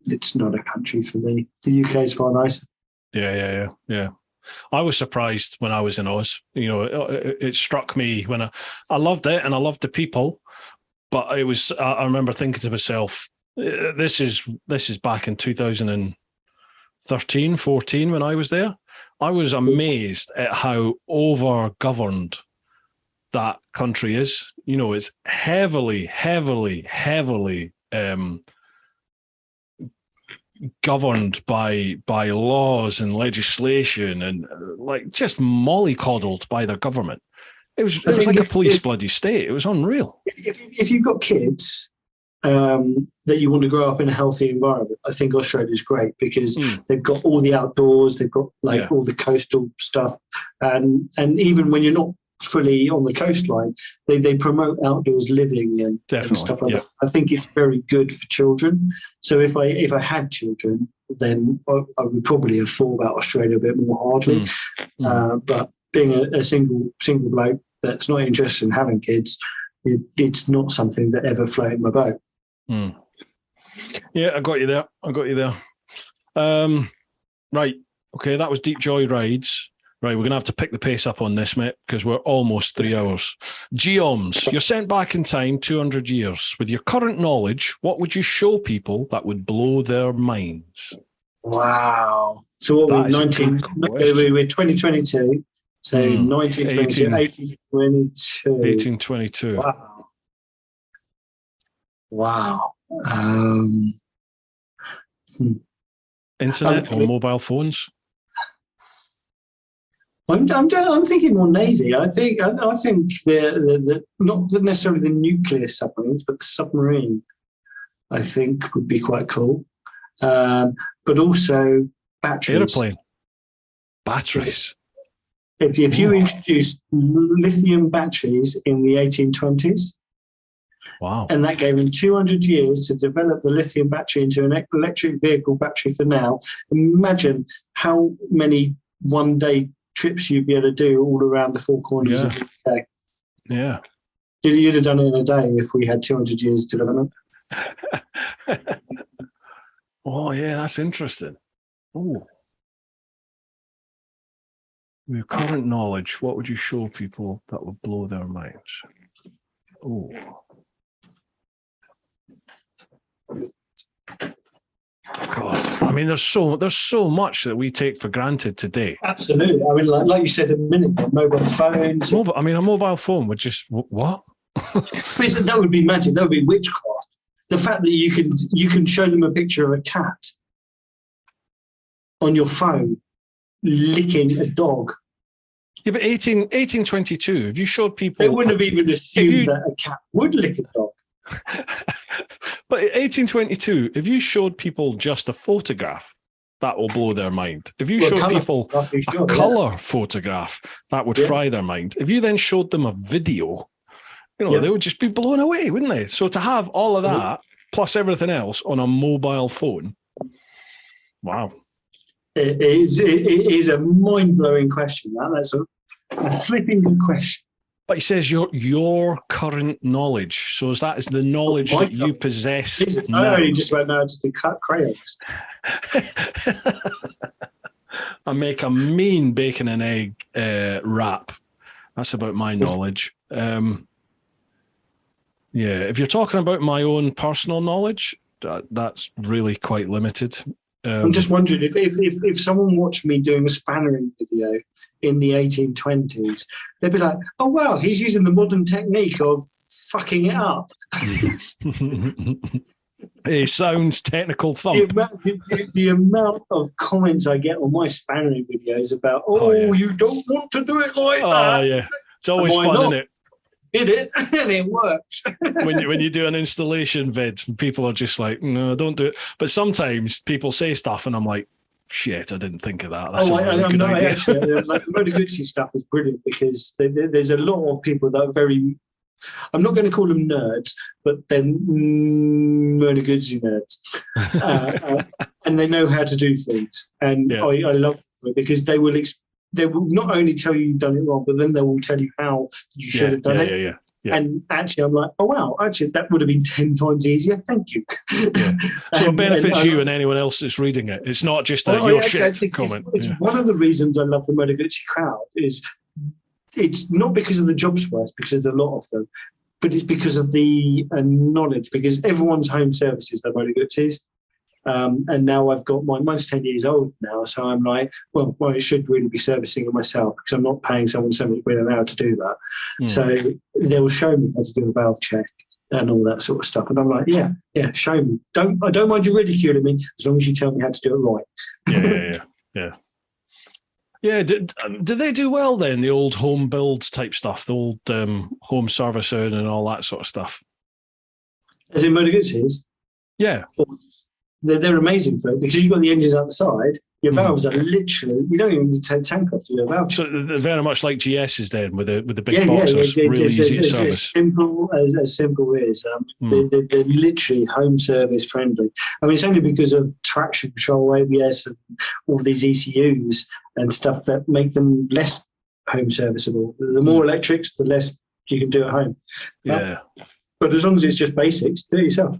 it's not a country for me. The UK is far nicer. Yeah. I was surprised when I was in Oz. You know, it struck me when I loved it and I loved the people, but it was. I remember thinking to myself, "This is back in 2013, 14 when I was there." I was amazed at how over-governed that country is. You know, it's heavily governed by laws and legislation and like just mollycoddled by their government. It was like a police bloody state. It was unreal. If you've got kids that you want to grow up in a healthy environment, I think Australia's great because they've got all the outdoors, they've got all the coastal stuff, and even when you're not fully on the coastline, they promote outdoors living and stuff like that. I think it's very good for children. So if I had children, then I would probably have thought about Australia a bit more hardly. But being a single bloke that's not interested in having kids, it's not something that ever floated my boat. Yeah, I got you there. Right. Okay, that was Deep Joy Rides. Right, we're going to have to pick the pace up on this, mate, because we're almost 3 hours. Geoms, you're sent back in time 200 years. With your current knowledge, what would you show people that would blow their minds? Wow. So what we're 2022. So 1822. 1822. Wow. Internet or mobile phones? I'm thinking more Navy. I think the not necessarily the nuclear submarines, but the submarine. I think would be quite cool. But also batteries. Aeroplane. Batteries. If you introduced lithium batteries in the 1820s, wow, and that gave them 200 years to develop the lithium battery into an electric vehicle battery for now, imagine how many one-day trips you'd be able to do all around the four corners of the UK. Yeah. You'd have done it in a day if we had 200 years development. Oh, yeah, that's interesting. Oh. With your current knowledge, what would you show people that would blow their minds? Oh. God, I mean, there's so much that we take for granted today. Absolutely. I mean, like you said a minute ago, mobile phones. A mobile phone would just what? That would be magic. That would be witchcraft. The fact that you can show them a picture of a cat on your phone licking a dog. Yeah, but 1822, if you showed people... They wouldn't have even assumed that a cat would lick a dog. But 1822, if you showed people just a photograph, that will blow their mind. If you showed people a colour photograph, that would fry their mind. If you then showed them a video, they would just be blown away, wouldn't they? So to have all of that, plus everything else on a mobile phone, wow. It is a mind-blowing question. That's a flipping good question. But he says your current knowledge. So is the knowledge that you possess now? I only just about know how to cut crayons. I make a mean bacon and egg wrap. That's about my knowledge. Yeah, if you're talking about my own personal knowledge, that's really quite limited. I'm just wondering if someone watched me doing a spannering video in the 1820s, they'd be like, "Oh wow, he's using the modern technique of fucking it up." It sounds technical thump. The amount of comments I get on my spannering videos about, you don't want to do it like that. Oh yeah, it's always fun, isn't it? Did it and it works. when you do an installation vid, people are just like, no, don't do it. But sometimes people say stuff and I'm like, shit, I didn't think of that. That's a really good idea. Actually, like the Moto Guzzi stuff is brilliant because there's a lot of people that are very, I'm not going to call them nerds, but they're Moto Guzzi nerds. And they know how to do things. And I love it because they will not only tell you you've done it wrong, but then they will tell you how you should have done it. Yeah. And actually, I'm like, oh, wow, actually, that would have been 10 times easier. Thank you. Yeah. So it benefits you and anyone else that's reading it. It's not just your shit comment. It's one of the reasons I love the Moto Guzzi crowd is it's not because of the jobs worth, because there's a lot of them, but it's because of the knowledge, because everyone's home services, the Moto Guzzis. And now I've got mine's 10 years old now. So I'm like, well, I should really be servicing it myself because I'm not paying someone £70 an hour to do that. So they'll show me how to do a valve check and all that sort of stuff. And I'm like, yeah, show me. I don't mind you ridiculing me as long as you tell me how to do it right. Yeah. Yeah, did they do well then, the old home build type stuff, the old home servicing and all that sort of stuff? As in Moto Guzzis? Yeah. They're amazing for it because you've got the engines outside. Your valves are literally, you don't even need to take the tank off to your valve. So they're very much like GS's then with the big boxes, really easy to service. As simple as they're literally home service friendly. I mean, it's only because of traction control, ABS, and all these ECUs and stuff that make them less home serviceable. The more electrics, the less you can do at home. Yeah. But as long as it's just basics, do it yourself.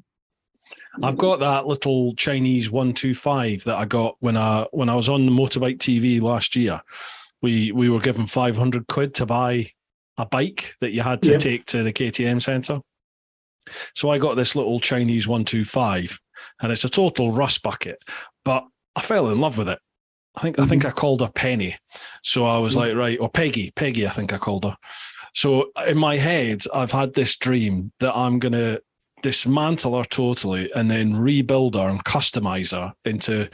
I've got that little Chinese 125 that I got when I was on the motorbike TV last year. We were given £500 to buy a bike that you had to take to the KTM centre. So I got this little Chinese 125, and it's a total rust bucket. But I fell in love with it. I think I called her Penny. So I was like, right, or Peggy, I think I called her. So in my head, I've had this dream that I'm gonna dismantle her totally and then rebuild her and customize her into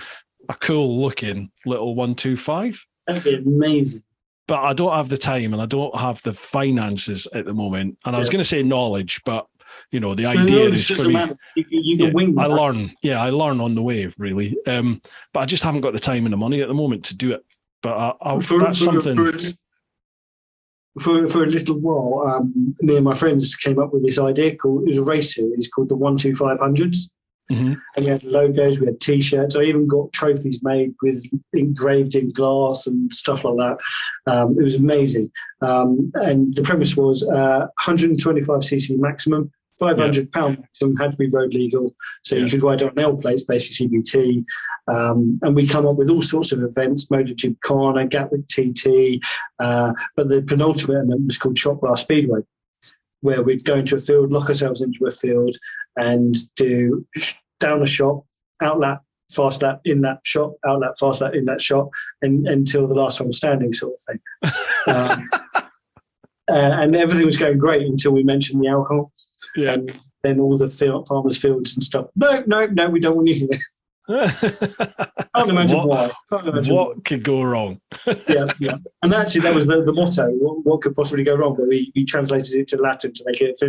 a cool looking little 125. That'd be amazing. But I don't have the time and I don't have the finances at the moment. And I was going to say knowledge, but the idea is for me. You can wing that. I learn on the way, really. But I just haven't got the time and the money at the moment to do it. But that's something. For a little while, me and my friends came up with this idea it was a race series called the 12500s. Mm-hmm. And we had logos, we had T-shirts. I even got trophies made with engraved in glass and stuff like that. It was amazing. And the premise was 125cc maximum, 500 pound maximum, had to be road legal. So you could ride on L plates, basically CBT. And we come up with all sorts of events, Motor Gymkhana, Gatwick TT. But the penultimate event was called Shot Blast Speedway, where we'd go into a field, lock ourselves into a field and do down a shot, out lap, fast lap, in that shot, out lap, fast lap, in that shot, and until the last one was standing sort of thing. And everything was going great until we mentioned the alcohol. Yeah. And then all the farmers' fields and stuff. No, we don't want you here. Can't imagine why. What could go wrong? yeah. And actually, that was the motto. What could possibly go wrong? But we translated it to Latin to make it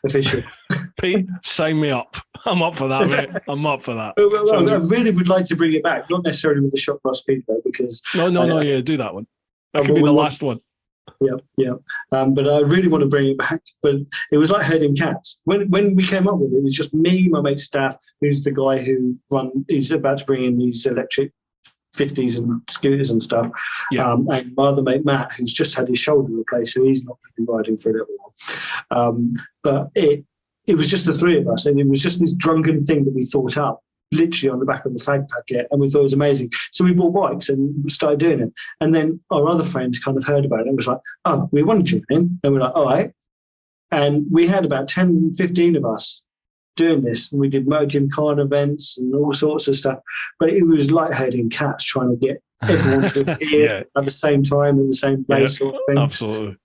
official. Pete, sign me up. I'm up for that, mate. I'm up for that. Well, I really would like to bring it back, not necessarily with the Shot Blast Speedway, because no, do that one. That could be the last one. Yeah. But I really want to bring it back. But it was like herding cats. When we came up with it, it was just me, my mate Staff, who's the guy who is about to bring in these electric 50s and scooters and stuff. Yeah. And my other mate Matt, who's just had his shoulder replaced, so he's not going to be riding for a little while. But it was just the three of us, and it was just this drunken thing that we thought up, literally on the back of the fag packet, and we thought it was amazing. So we bought bikes and started doing it. And then our other friends kind of heard about it and was like, oh, we want to join in. And we're like, all right. And we had about 10, 15 of us doing this. And we did Motor Gymkhana events and all sorts of stuff. But it was like herding cats, trying to get everyone to appear at the same time in the same place. Sort of thing. Absolutely.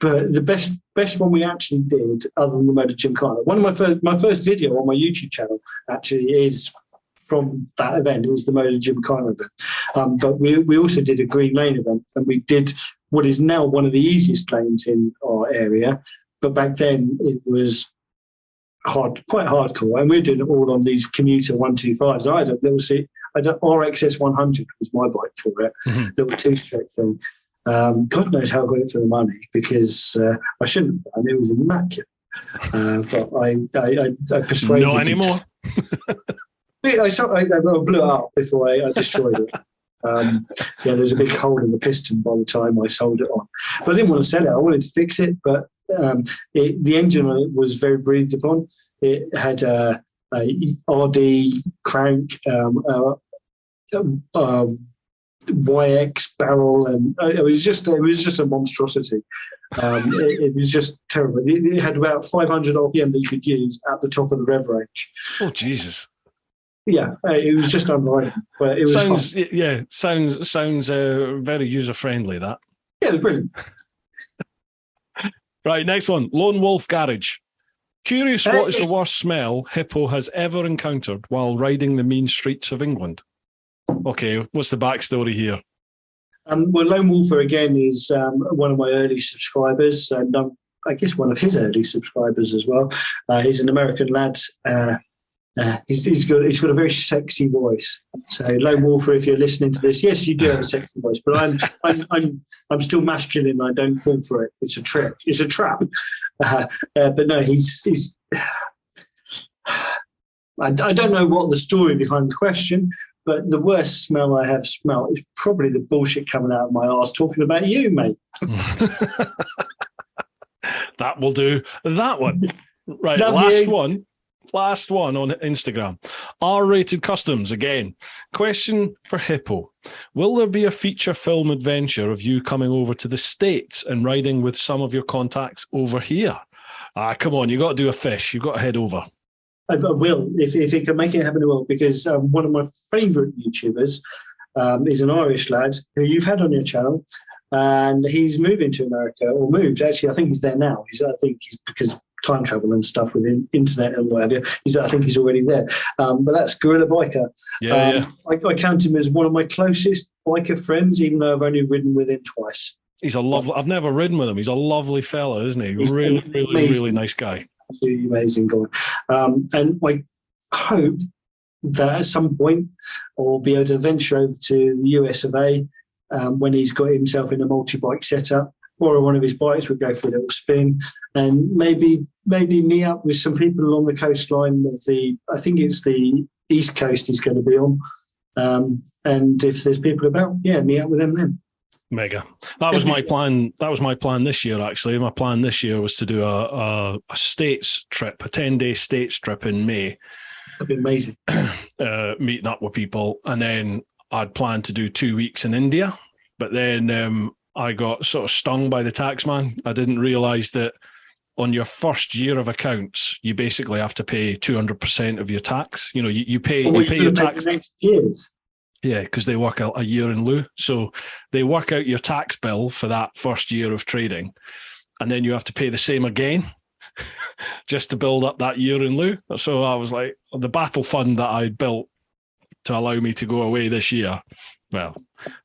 But the best one we actually did, other than the Motor Gymkhana, one of my first video on my YouTube channel actually is from that event. It was the Motor Gymkhana event. But we also did a Green Lane event, and we did what is now one of the easiest lanes in our area. But back then it was quite hardcore, and we were doing it all on these commuter 125s. I had an RXS 100 was my bike for it, little two-stroke thing. God knows how I got it for the money, because I shouldn't have done. It was immaculate. But I persuaded not anymore. I blew it up before I destroyed it. There's a big hole in the piston by the time I sold it on. But I didn't want to sell it. I wanted to fix it, but the engine on it was very breathed upon. It had a RD crank, YX barrel, and it was just a monstrosity. It was just terrible. It had about 500 RPM that you could use at the top of the rev range. Oh Jesus! Yeah, it was just unbelievable. But it was sounds fun. Yeah, sounds very user friendly. That it was brilliant. Right, next one. Lone Wolf Garage. Curious, what is the worst smell Hippo has ever encountered while riding the mean streets of England? Okay, what's the backstory here? Well, Lone Wolfer, again, is one of my early subscribers, and I guess one of his early subscribers as well. He's an American lad. He's got a very sexy voice. So, Lone Wolfer, if you're listening to this, yes, you do have a sexy voice, but I'm still masculine. I don't fall for it. It's a trick. It's a trap. But no, he's. I don't know what the story behind the question, but the worst smell I have smelled is probably the bullshit coming out of my arse talking about you, mate. That will do. That one. Right, last one on Instagram. R-rated customs again. Question for Hippo. Will there be a feature film adventure of you coming over to the States and riding with some of your contacts over here? Come on, you got to do a fish. You've got to head over. I will. If it can make it happen, I will, because one of my favourite YouTubers is an Irish lad who you've had on your channel, and he's moving to America, or moved. Actually, I think he's there now. I think he's because time travel and stuff with the internet and whatever. I think he's already there. But that's Gorilla Biker. Yeah. I count him as one of my closest biker friends, even though I've only ridden with him twice. He's a lovely. I've never ridden with him. He's a lovely fella, isn't he? He's really nice guy. Absolutely amazing guy. And I hope that at some point I'll be able to venture over to the US of A when he's got himself in a multi-bike setup, or on one of his bikes, we'll go for a little spin, and maybe meet up with some people along the coastline of I think it's the East Coast he's going to be on. And if there's people about, meet up with them then. Mega. That was my plan. That was my plan this year, actually. My plan this year was to do a States trip, a 10-day States trip in May. That'd be amazing. Meeting up with people. And then I'd planned to do 2 weeks in India. But then I got sort of stung by the tax man. I didn't realise that on your first year of accounts, you basically have to pay 200% of your tax. You know, you pay your tax. The next years. Yeah, because they work out a year in lieu. So they work out your tax bill for that first year of trading, and then you have to pay the same again just to build up that year in lieu. So I was like, the battle fund that I built to allow me to go away this year, well,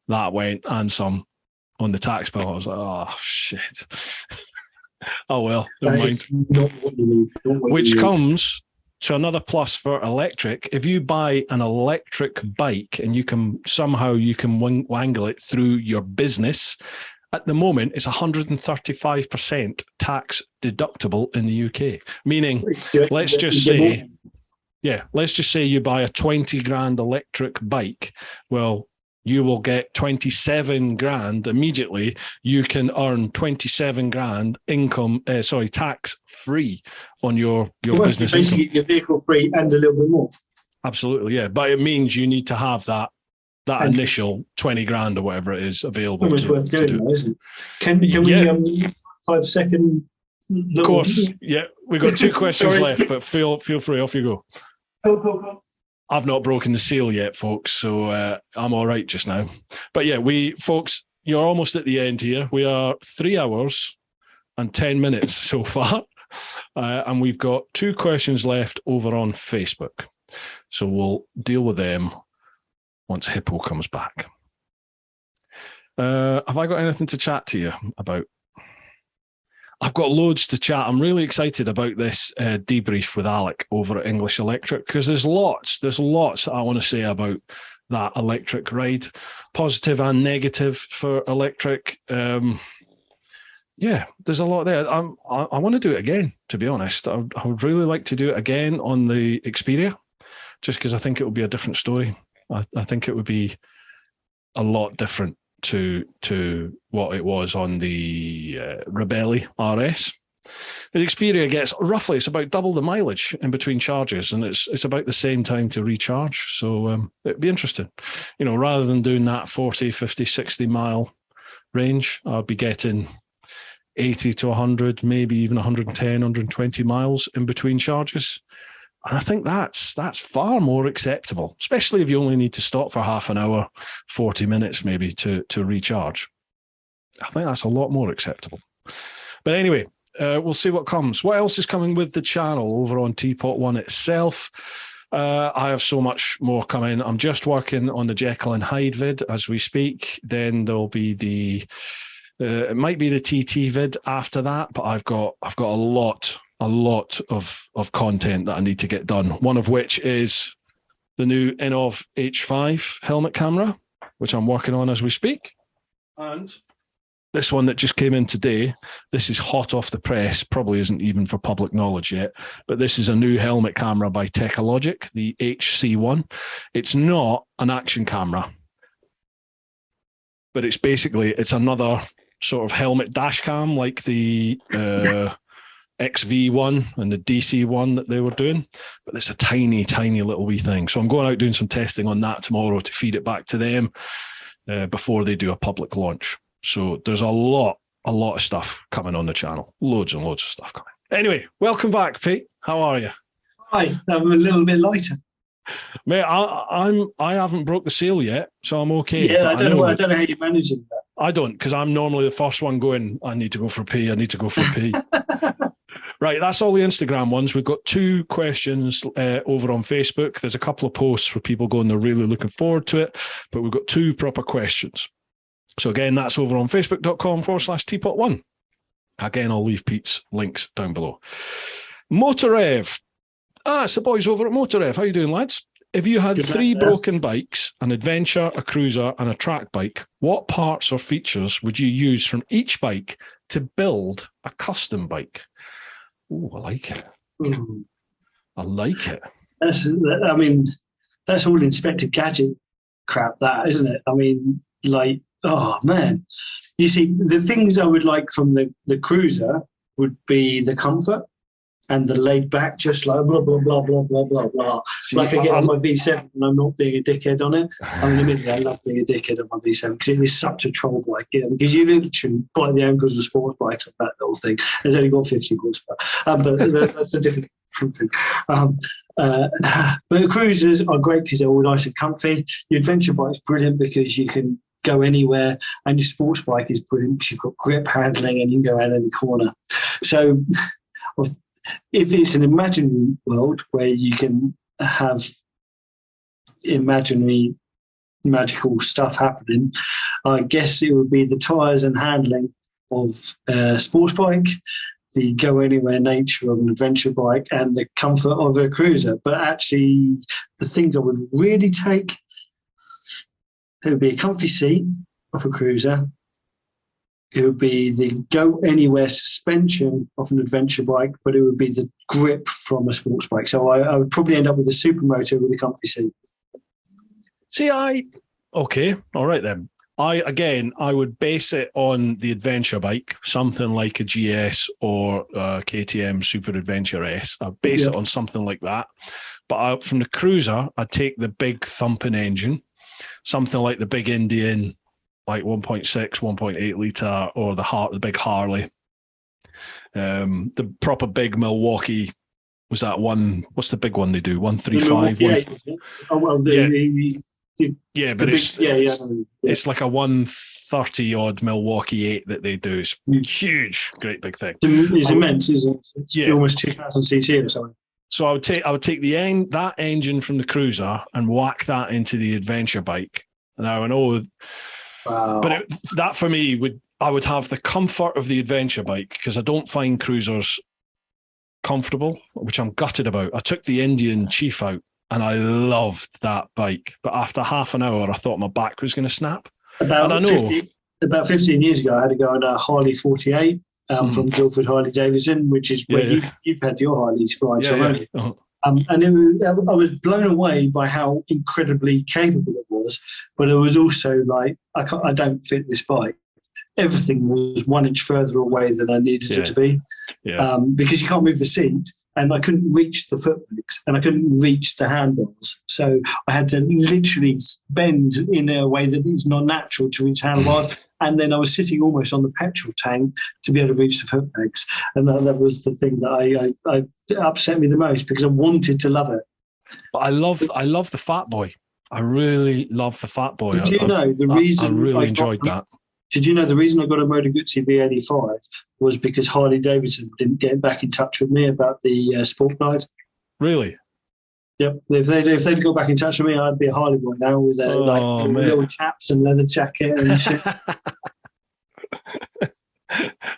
that went and some on the tax bill. I was like, oh, shit. Oh, well, never mind. Which comes to another plus for electric. If you buy an electric bike and you can wangle it through your business, at the moment it's 135% tax deductible in the UK. Meaning, let's just say you buy a 20 grand electric bike. Well, you will get 27 grand immediately. You can earn 27 grand income, tax free on your business income. Your vehicle free and a little bit more. Absolutely, yeah. But it means you need to have that initial 20 grand or whatever it is available. It's worth doing, though, isn't it? Can we 5 second? Of course, yeah. We've got 2 questions left, but feel free. Off you go. Go. I've not broken the seal yet, folks, so I'm all right just now. But yeah, folks, you're almost at the end here. We are 3 hours and 10 minutes so far, and we've got 2 questions left over on Facebook. So we'll deal with them once Hippo comes back. Have I got anything to chat to you about? I've got loads to chat. I'm really excited about this debrief with Alec over at English Electric, because there's lots that I want to say about that electric ride, positive and negative for electric. There's a lot there. I want to do it again, to be honest. I would really like to do it again on the Xperia, just because I think it would be a different story. I think it would be a lot different to what it was on the Rebelli RS. The Xperia gets roughly, it's about double the mileage in between charges, and it's about the same time to recharge. So it'd be interesting. You know, rather than doing that 40, 50, 60 mile range, I'll be getting 80 to 100, maybe even 110, 120 miles in between charges. And I think that's far more acceptable, especially if you only need to stop for half an hour, 40 minutes maybe to recharge. I think that's a lot more acceptable. But anyway, we'll see what comes. What else is coming with the channel over on TeapotOne itself? I have so much more coming. I'm just working on the Jekyll and Hyde vid as we speak. Then there'll be it might be the TT vid after that, but I've got a lot of content that I need to get done. One of which is the new Inov H5 helmet camera, which I'm working on as we speak. And this one that just came in today, this is hot off the press, probably isn't even for public knowledge yet, but this is a new helmet camera by Techologic, the HC1. It's not an action camera, but it's another sort of helmet dash cam like the XV1 and the DC1 that they were doing, but it's a tiny little wee thing. So I'm going out doing some testing on that tomorrow to feed it back to them before they do a public launch. So there's a lot of stuff coming on the channel. Loads and loads of stuff coming. Anyway, welcome back, Pete. How are you? Hi, I'm a little bit lighter. Mate, I haven't broke the seal yet, so I'm okay. Yeah, I don't know how you're managing that. I don't, because I'm normally the first one going, I need to go for pee. Right, that's all the Instagram ones. We've got 2 questions over on Facebook. There's a couple of posts for people going, they're really looking forward to it, but we've got 2 proper questions. So again, that's over on facebook.com/TeapotOne. Again, I'll leave Pete's links down below. Motorev. It's the boys over at Motorev. How you doing, lads? If you had 3 broken bikes, an adventure, a cruiser, and a track bike, what parts or features would you use from each bike to build a custom bike? Oh, I like it. I like it. That's all Inspector Gadget crap, that, isn't it? I mean, like, oh, man. You see, the things I would like from the cruiser would be the comfort and the laid back, just like blah, blah, blah, blah, blah, blah, blah. Like I get on my V7 and I'm not being a dickhead on it. I mean, admittedly, I love being a dickhead on my V7 because it is such a troll bike. Because you literally bite the ankles of sports bikes on that little thing. It's only got 50 horsepower. But that's a different thing. But the cruisers are great because they're all nice and comfy. Your adventure bike's brilliant because you can go anywhere, and your sports bike is brilliant because you've got grip handling and you can go out any corner. So if it's an imaginary world where you can have imaginary magical stuff happening, I guess it would be the tyres and handling of a sports bike, the go anywhere nature of an adventure bike, and the comfort of a cruiser. But actually, the things I would really take, it would be a comfy seat of a cruiser. It would be the go anywhere suspension of an adventure bike, but it would be the grip from a sports bike. So I would probably end up with a supermoto with a comfy seat. See, okay, all right then. I would base it on the adventure bike, something like a GS or a KTM Super Adventure S. I'd base it on something like that. But from the cruiser, I'd take the big thumping engine, something like the big Indian, like 1.6, 1.8 litre, or the big Harley. The proper big Milwaukee, was that one? What's the big one they do? 135? It's like a 130 odd Milwaukee 8 that they do. It's huge, great big thing. It's immense, isn't it? It's almost 2,000 cc or something. So I would take that engine from the cruiser and whack that into the adventure bike. Now I know, but that for me I would have the comfort of the adventure bike because I don't find cruisers comfortable, which I'm gutted about. I took the Indian Chief out and I loved that bike, but after half an hour I thought my back was going to snap. About 15 years ago, I had to go on a Harley 48 from Guildford Harley Davidson, which is where you've had your Harleys flying. And I was blown away by how incredibly capable it was, but it was also like, I don't fit this bike. Everything was 1 inch further away than I needed it to be, because you can't move the seat, and I couldn't reach the foot pegs, and I couldn't reach the handles. So I had to literally bend in a way that is not natural to reach handlebars. And then I was sitting almost on the petrol tank to be able to reach the foot pegs. And that was the thing that I upset me the most because I wanted to love it. But I love the Fat Boy. I really love the Fat Boy. Did you know the reason I really enjoyed that? Did you know the reason I got a Moto Guzzi V85 was because Harley Davidson didn't get back in touch with me about the Sport Glide? Really? Yep. If they'd got back in touch with me, I'd be a Harley boy now with little chaps and leather jacket and shit.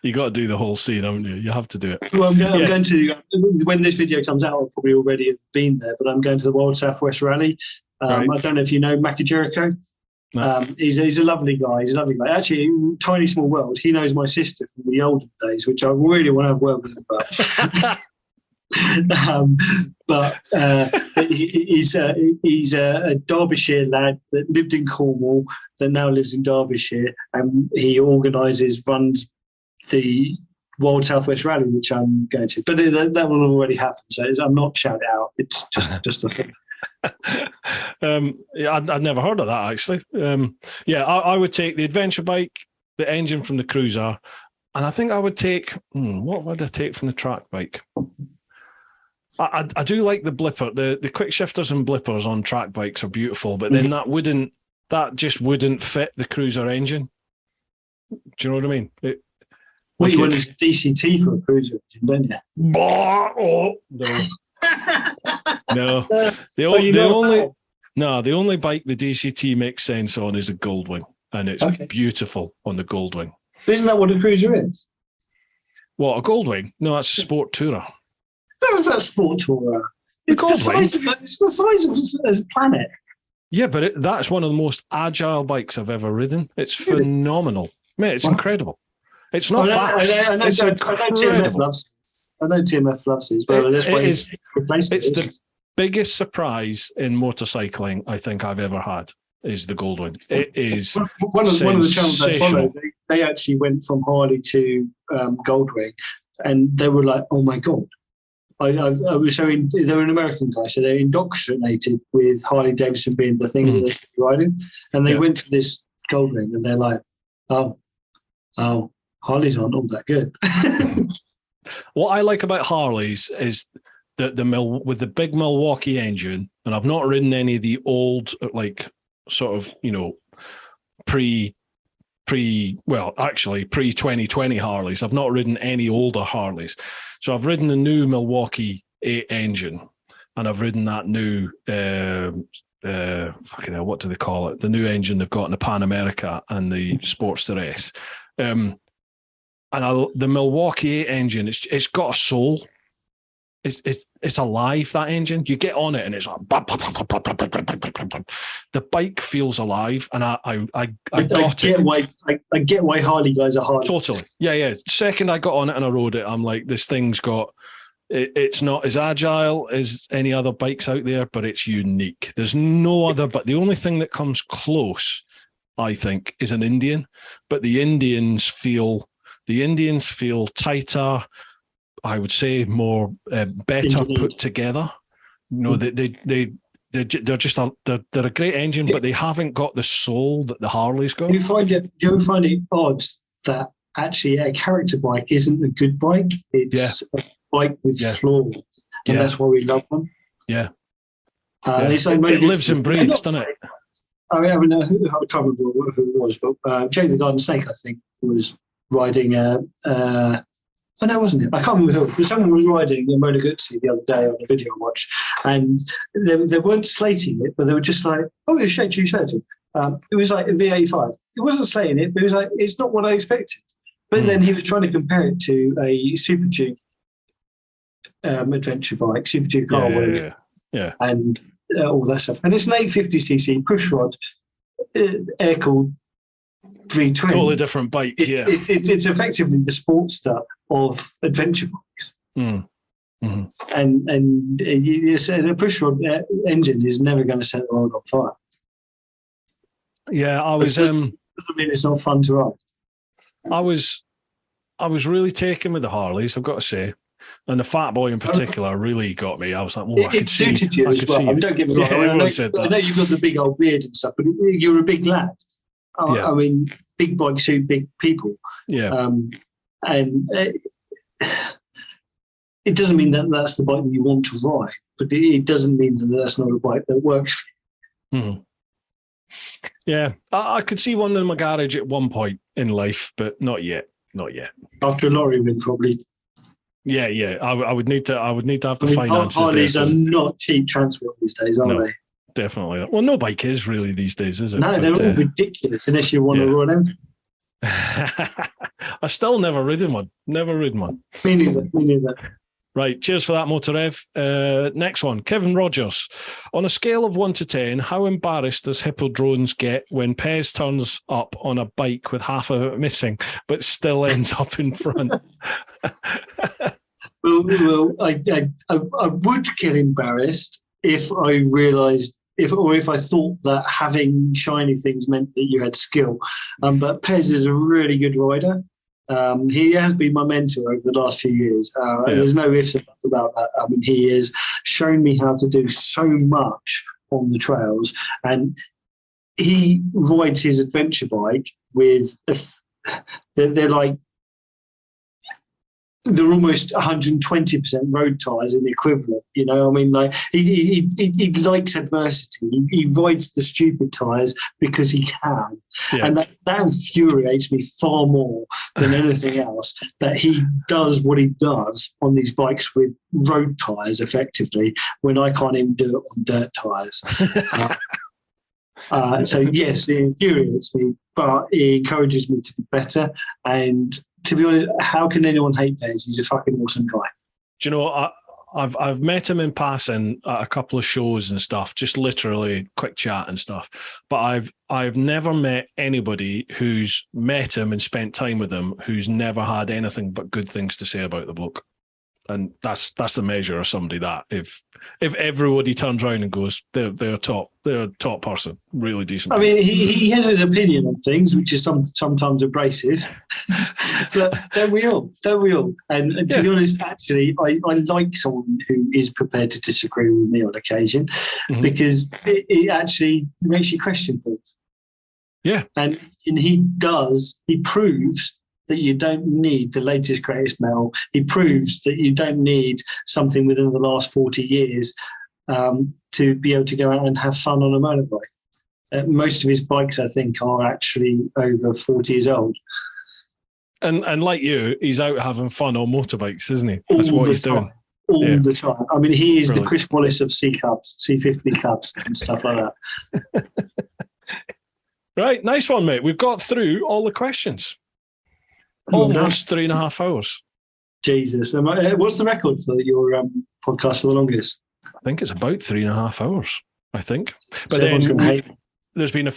You got to do the whole scene, haven't you? You have to do it. Well, I'm going to, when this video comes out, I'll probably already have been there, but I'm going to the Wild Southwest Rally. I don't know if you know Mackie Jericho. No. He's a lovely guy. He's a lovely guy. Actually, tiny small world. He knows my sister from the olden days, which I really want to have word with him about. He's a Derbyshire lad that lived in Cornwall that now lives in Derbyshire, and he runs the Wild Southwest Rally, which I'm going to. But that will already happen, so I'm not shouting out. It's just a thing. I'd never heard of that actually. I would take the adventure bike, the engine from the cruiser, and I think I would take what would I take from the track bike? I do like the blipper, the quick shifters and blippers on track bikes are beautiful, but then that just wouldn't fit the cruiser engine. Do you know what I mean? Well, you want a DCT for a cruiser engine, don't you? Oh, no. No. The only bike the DCT makes sense on is a Goldwing, and it's beautiful on the Goldwing. Isn't that what a cruiser is? What, a Goldwing? No, that's a sport tourer. That's a sport tourer. It's the size of a planet. Yeah, but that's one of the most agile bikes I've ever ridden. It's phenomenal. Mate, it's incredible. It's not fast. I know TMF loves it as well. It's the biggest surprise in motorcycling I think I've ever had is the Goldwing. It is one of the channels I follow. They actually went from Harley to Goldwing, and they were like, "Oh my god!" I was they're an American guy, so they're indoctrinated with Harley Davidson being the thing that they should be riding, and they went to this Goldwing, and they're like, "Oh, Harleys aren't all that good." What I like about Harleys is with the big Milwaukee engine, and I've not ridden any of the old, like, sort of, pre-2020 Harleys. I've not ridden any older Harleys. So I've ridden the new Milwaukee 8 engine, and I've ridden that new, fucking hell, what do they call it? The new engine they've got in the Pan America and the Sportster S. The Milwaukee 8 engine, it's got a soul. It's alive, that engine. You get on it and it's like the bike feels alive, and I get why Harley guys are Harley. Totally. Yeah. Second I got on it and I rode it, I'm like, this thing's got it's not as agile as any other bikes out there, but it's unique. There's no other, but the only thing that comes close, I think, is an Indian. But the Indians feel tighter, I would say, more better put together. They're a great engine, but they haven't got the soul that the Harley's got. Do you find it odd that actually a character bike isn't a good bike? It's a bike with flaws, and that's why we love them. Yeah, it's like it lives and breathes, doesn't it? I can't remember who it was, but Jake the Garden Snake, I think, was riding oh, no, wasn't it? I can't remember who. But someone was riding a Moto Guzzi the other day on a video I watched, and they weren't slating it, but they were just like, "Oh, it's shade too certain." It was like a V85. It wasn't slating it, but it was like, it's not what I expected. But then he was trying to compare it to a Super Duke adventure bike, Super Duke car, and all that stuff. And it's an 850cc pushrod, air-cooled V12. Totally different bike, It's effectively the Sportster of adventure bikes. Mm-hmm. And a pushrod engine is never going to set the road on fire. Yeah, I was. Doesn't mean it's not fun to ride. I was really taken with the Harleys, I've got to say, and the Fat Boy in particular really got me. I was like, "Oh, I could see." It suited you as well. I mean, don't get me wrong. I know you've got the big old beard and stuff, but you're a big lad. I mean, big bikes suit big people. Yeah. And it doesn't mean that that's the bike that you want to ride, but it doesn't mean that that's not a bike that works for you. Mm-hmm. Yeah, I could see one in my garage at one point in life, but not yet. Not yet. After a lorry win, probably. Yeah. I would need to have the finances. Harleys are not cheap transport these days, are they? Definitely. Well, no bike is really these days, is it? No, they're all ridiculous unless you want to run them. I still never ridden one. Never ridden one. Me neither. Right, cheers for that, Motorev. Next one, Kevin Rogers. On a scale of 1 to 10, how embarrassed does hippo-drones get when Pez turns up on a bike with half of it missing, but still ends up in front? Well, I would get embarrassed if I realised, if I thought that having shiny things meant that you had skill. But Pez is a really good rider. He has been my mentor over the last few years. There's no ifs about that. I mean, he has shown me how to do so much on the trails, and he rides his adventure bike with they're almost 120% road tyres in the equivalent. You know, I mean, like he likes adversity. He rides the stupid tyres because he can, and that infuriates me far more than anything else that he does what he does on these bikes with road tyres effectively when I can't even do it on dirt tyres. So yes, it infuriates me, but it encourages me to be better. And to be honest, how can anyone hate Bez? He's a fucking awesome guy. Do you know, I've met him in passing at a couple of shows and stuff, just literally quick chat and stuff. But I've never met anybody who's met him and spent time with him who's never had anything but good things to say about the bloke. And that's the measure of somebody that if everybody turns around and goes, they're a top person, really decent. I mean, he has his opinion on things, which is sometimes abrasive, but don't we all? And to be honest, actually, I like someone who is prepared to disagree with me on occasion, because it actually makes you question things. Yeah, and he proves that you don't need the latest, greatest metal. He proves that you don't need something within the last 40 years to be able to go out and have fun on a motorbike. Most of his bikes, I think, are actually over 40 years old. And like you, he's out having fun on motorbikes, isn't he? That's what he's doing. All the time. I mean, he is the Chris Wallace of C-Cubs, C50 Cubs and stuff like that. Right, nice one, mate. We've got through all the questions. Almost 3.5 hours. Jesus. What's the record for your podcast for the longest? I think it's about 3.5 hours, I think. But so then there's been a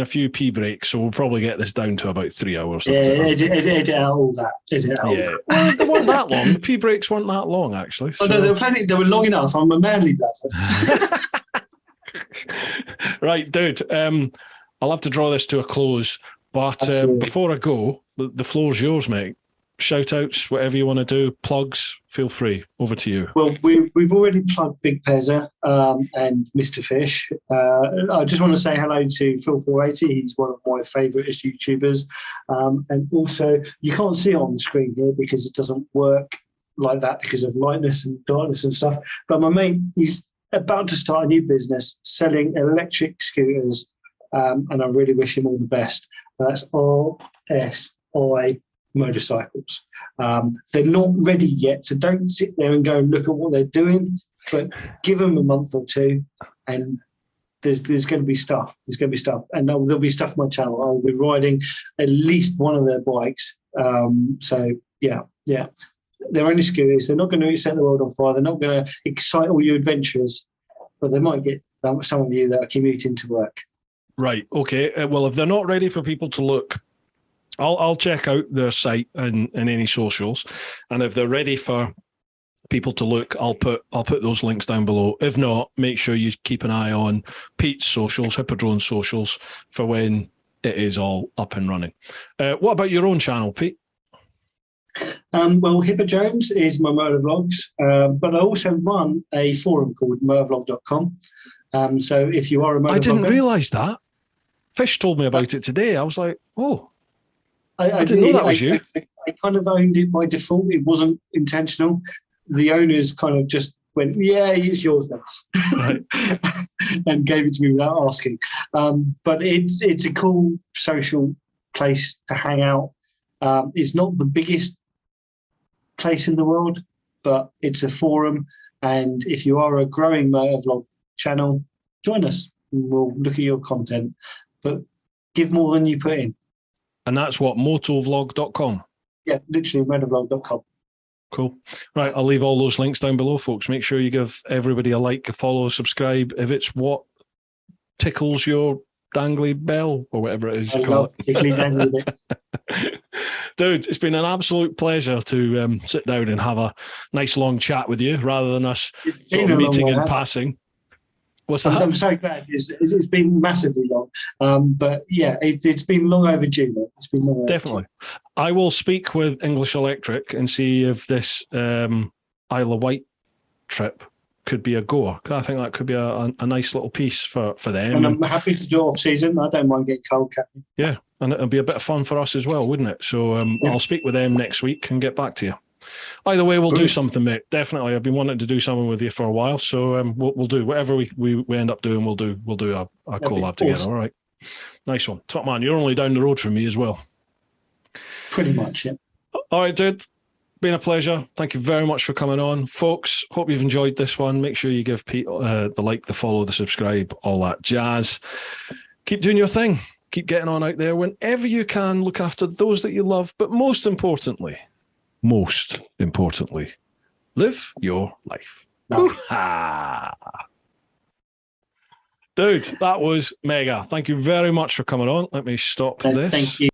few pee breaks, so we'll probably get this down to about 3 hours. Yeah, edit out all that. Yeah. Well, they weren't that long. The pee breaks weren't that long, actually. So. Oh, no, they were long enough. I'm a manly lad. Right, dude. I'll have to draw this to a close. But before I go, the floor's yours, mate. Shout outs, whatever you want to do, plugs, feel free. Over to you. Well, we've already plugged Big Pezza and Mr. Fish. I just want to say hello to Phil480. He's one of my favourite YouTubers. And also, you can't see it on the screen here because it doesn't work like that because of lightness and darkness and stuff. But my mate, he's about to start a new business selling electric scooters. And I really wish him all the best. That's RSI Motorcycles. They're not ready yet, so don't sit there and go and look at what they're doing, but give them a month or two, and there's going to be stuff. There's going to be stuff, and there'll be stuff on my channel. I'll be riding at least one of their bikes. So yeah. They're only scooters. They're not going to set the world on fire. They're not going to excite all you adventurers, but they might get some of you that are commuting to work. Right. Okay. Well, if they're not ready for people to look, I'll check out their site and any socials, and if they're ready for people to look, I'll put those links down below. If not, make sure you keep an eye on Pete's socials, hippo-drones socials, for when it is all up and running. What about your own channel, Pete? Well, hippo-drones is my motovlogs, but I also run a forum called motovlog.com. So if you are a motovlogger... I didn't realise that. Fish told me about it today. I was like, oh, I didn't know that was you. I kind of owned it by default. It wasn't intentional. The owners kind of just went, yeah, it's yours now. Right. And gave it to me without asking. But it's a cool social place to hang out. It's not the biggest place in the world, but it's a forum. And if you are a growing motovlog channel, join us. We'll look at your content, but give more than you put in. And that's what, motovlog.com? Yeah, literally motovlog.com. Cool. Right, I'll leave all those links down below, folks. Make sure you give everybody a like, a follow, subscribe, if it's what tickles your dangly bell, or whatever it is you call it. Tickly dangly bit. Dude, it's been an absolute pleasure to sit down and have a nice long chat with you, rather than us sort of meeting in passing. What's that? I'm so glad. It's been massively long. But yeah, it's been long overdue. It's been long overdue. Definitely. I will speak with English Electric and see if this Isle of Wight trip could be a goer. I think that could be a nice little piece for them. And I'm happy to do off season. I don't mind getting cold, Captain. Yeah, and it'll be a bit of fun for us as well, wouldn't it? So I'll speak with them next week and get back to you. Either way, we'll do something, mate. Definitely. I've been wanting to do something with you for a while, so we'll do whatever we end up doing. We'll do a collab together. All right, nice one, top man. You're only down the road from me as well. Pretty much, yeah. All right, dude. Been a pleasure. Thank you very much for coming on. Folks, hope you've enjoyed this one. Make sure you give Pete the like, the follow, the subscribe, all that jazz. Keep doing your thing. Keep getting on out there whenever you can. Look after those that you love. But most importantly, live your life. No. Dude, that was mega. Thank you very much for coming on. Let me stop this. Thank you.